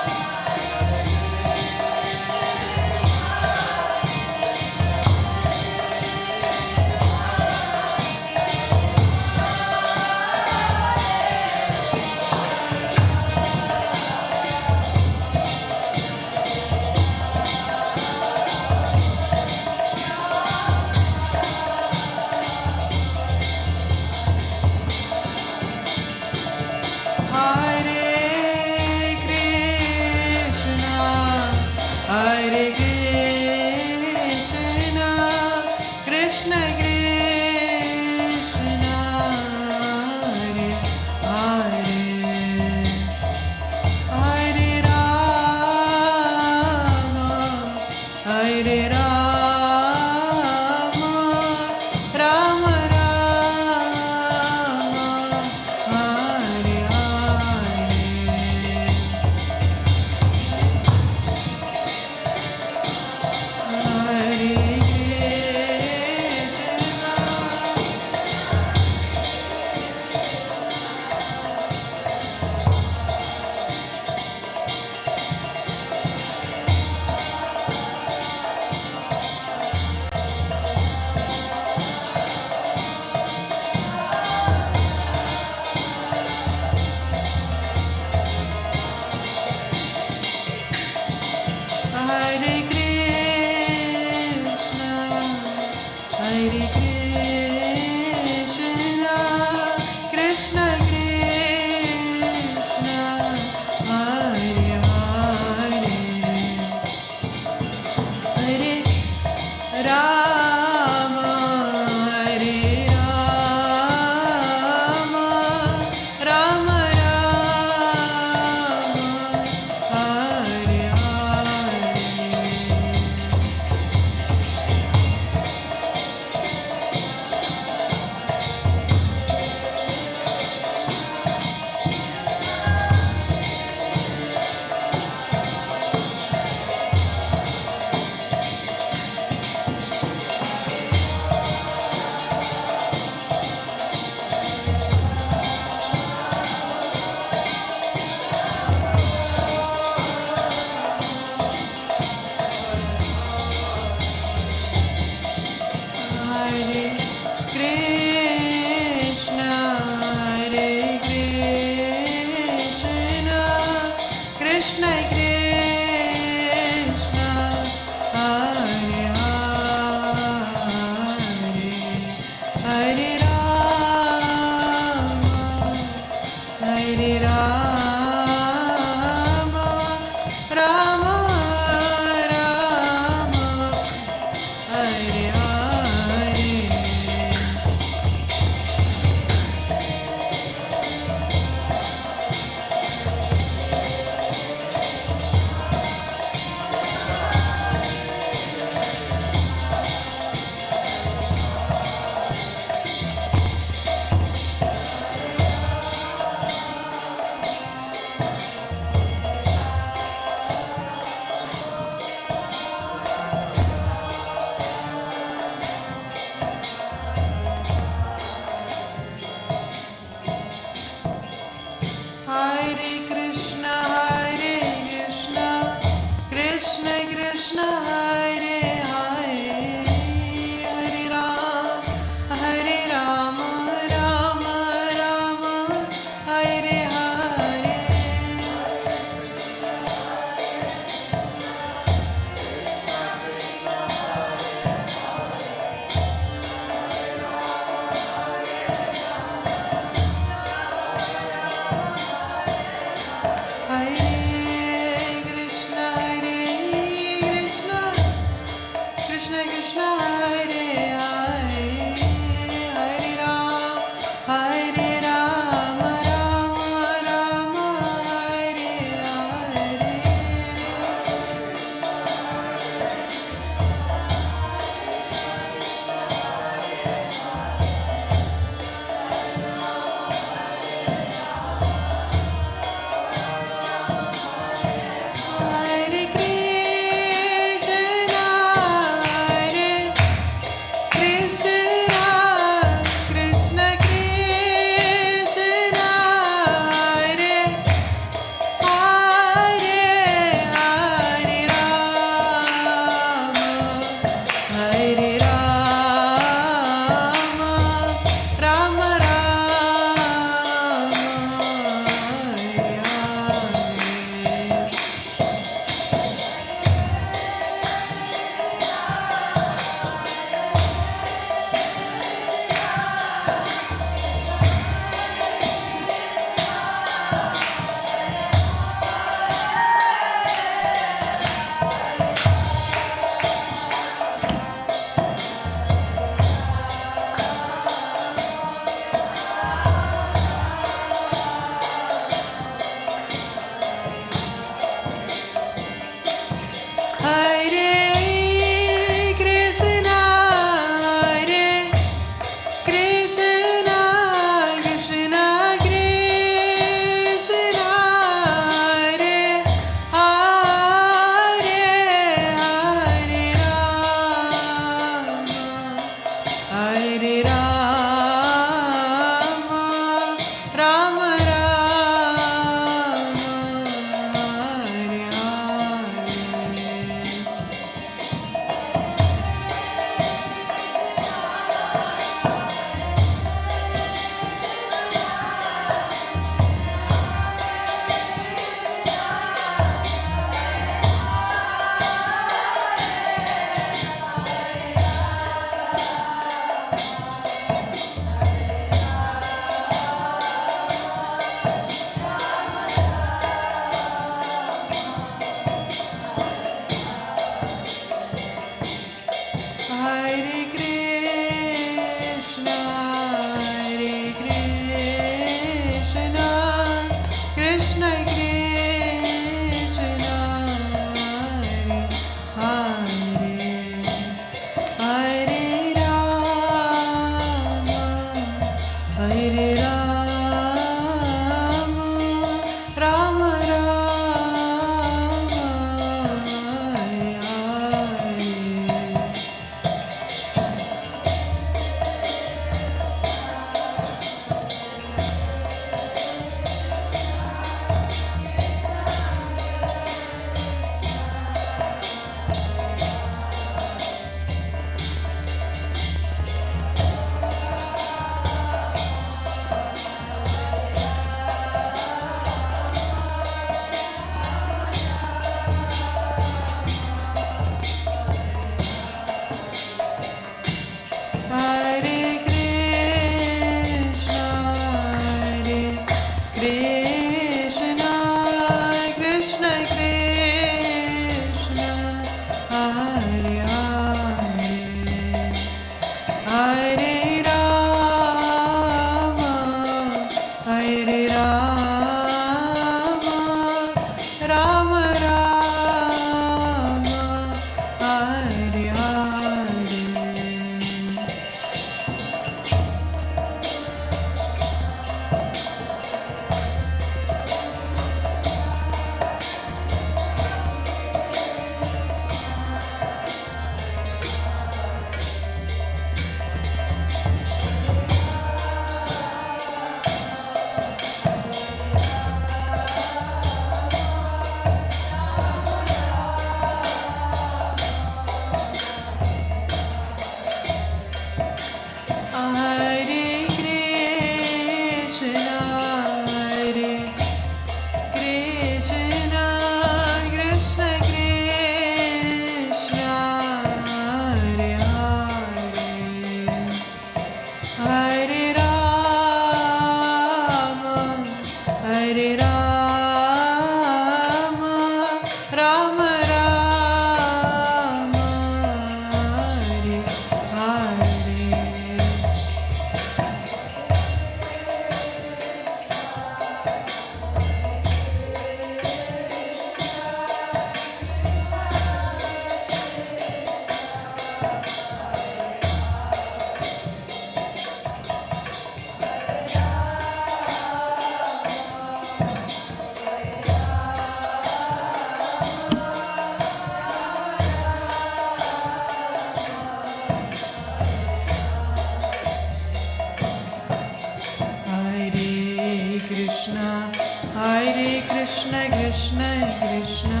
Krishna, Hare Krishna, Krishna Krishna,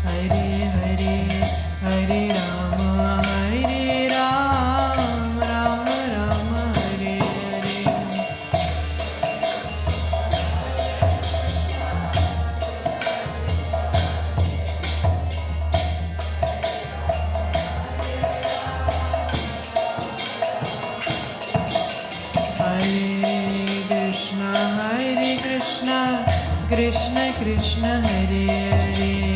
Hare Hare, Hare Rama, Hare Rama, Rama Rama, Hare Hare. Krishna Krishna, Hare Hare,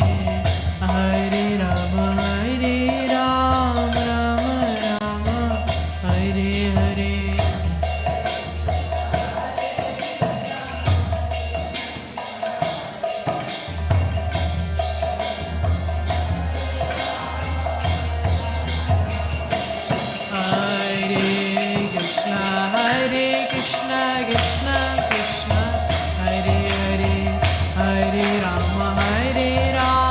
Hare Rama, Hare Rama, Rama Rama, Hare Hare. Hare Krishna, Krishna Krishna, Hare Hare, Hare Rama, Hare Rama.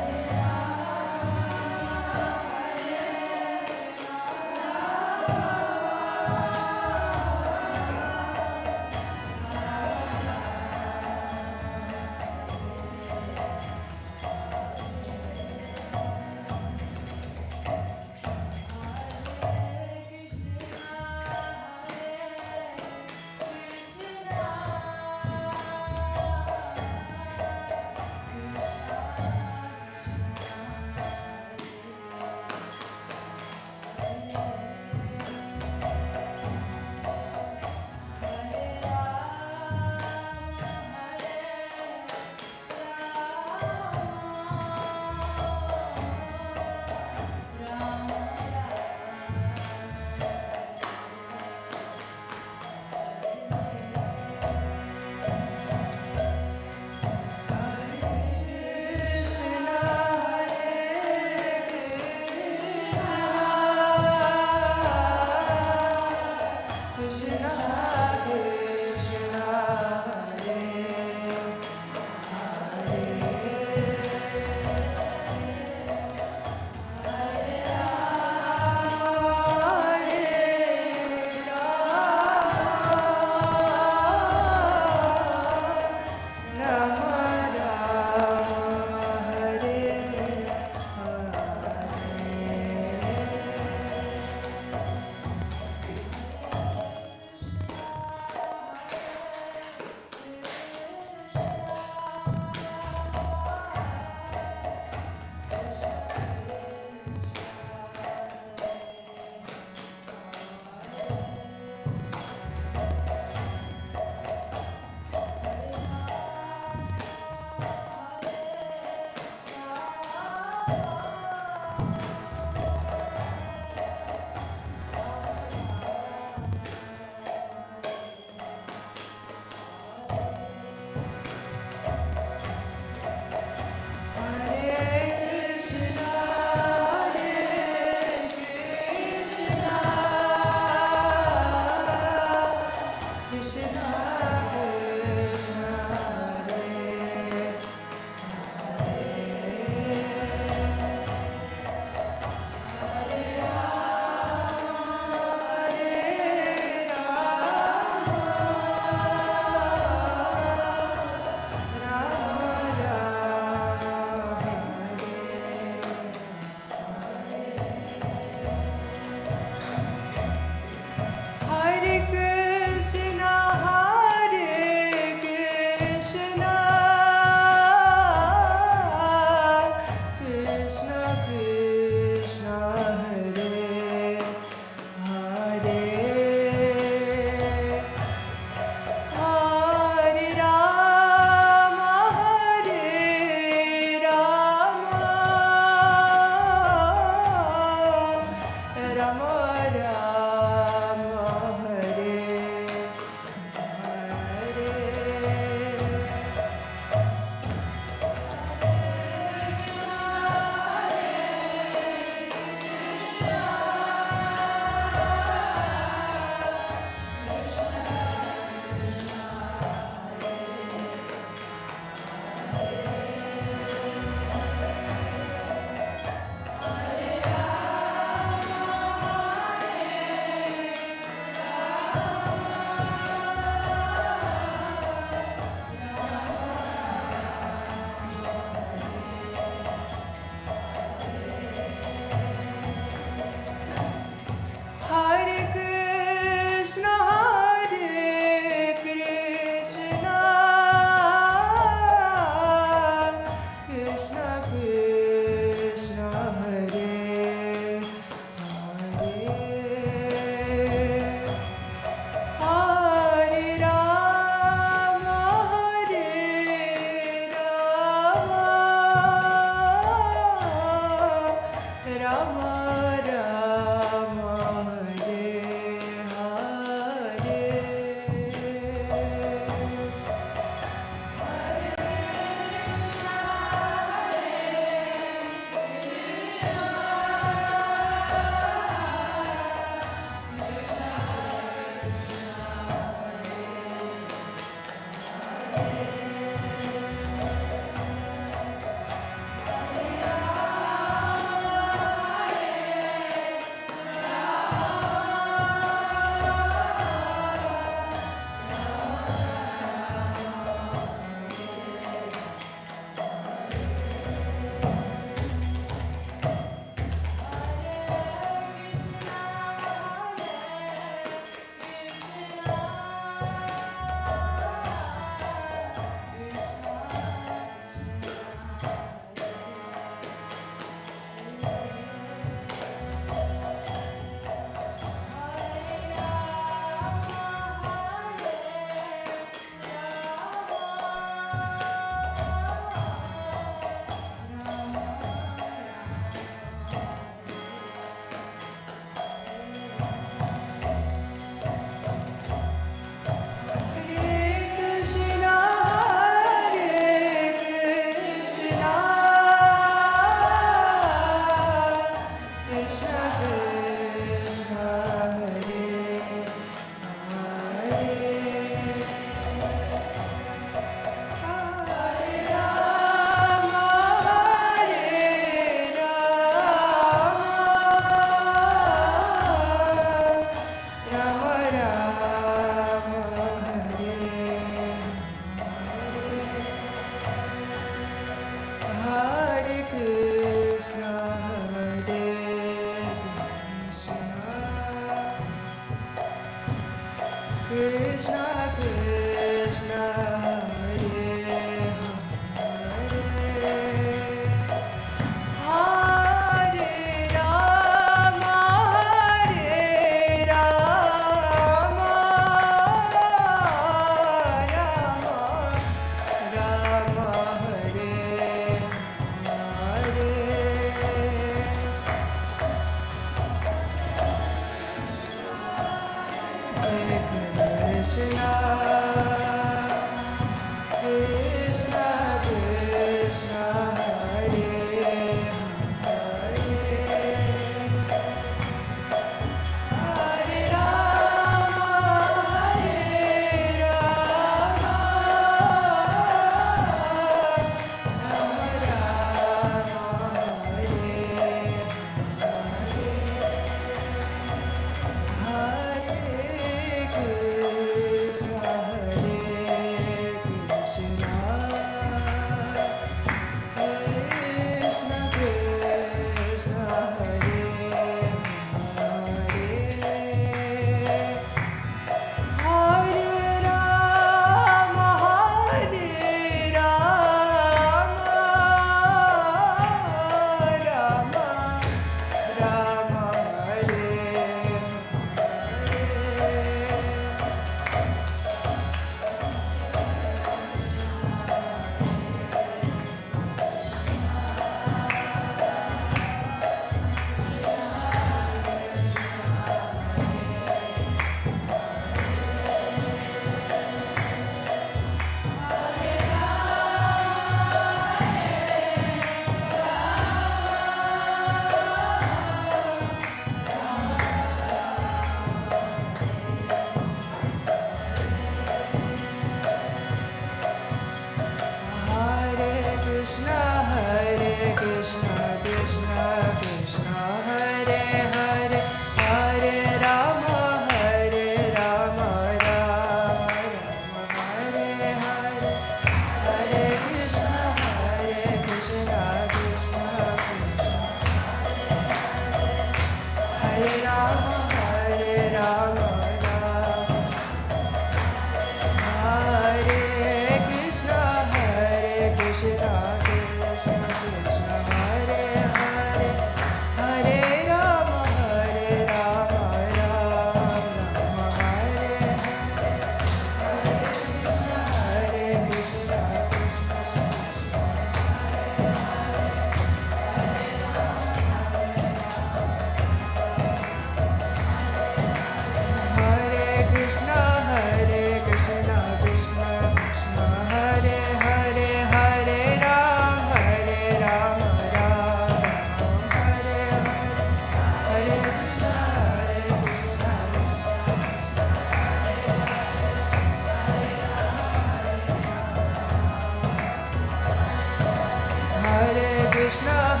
Krishna,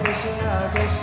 Krishna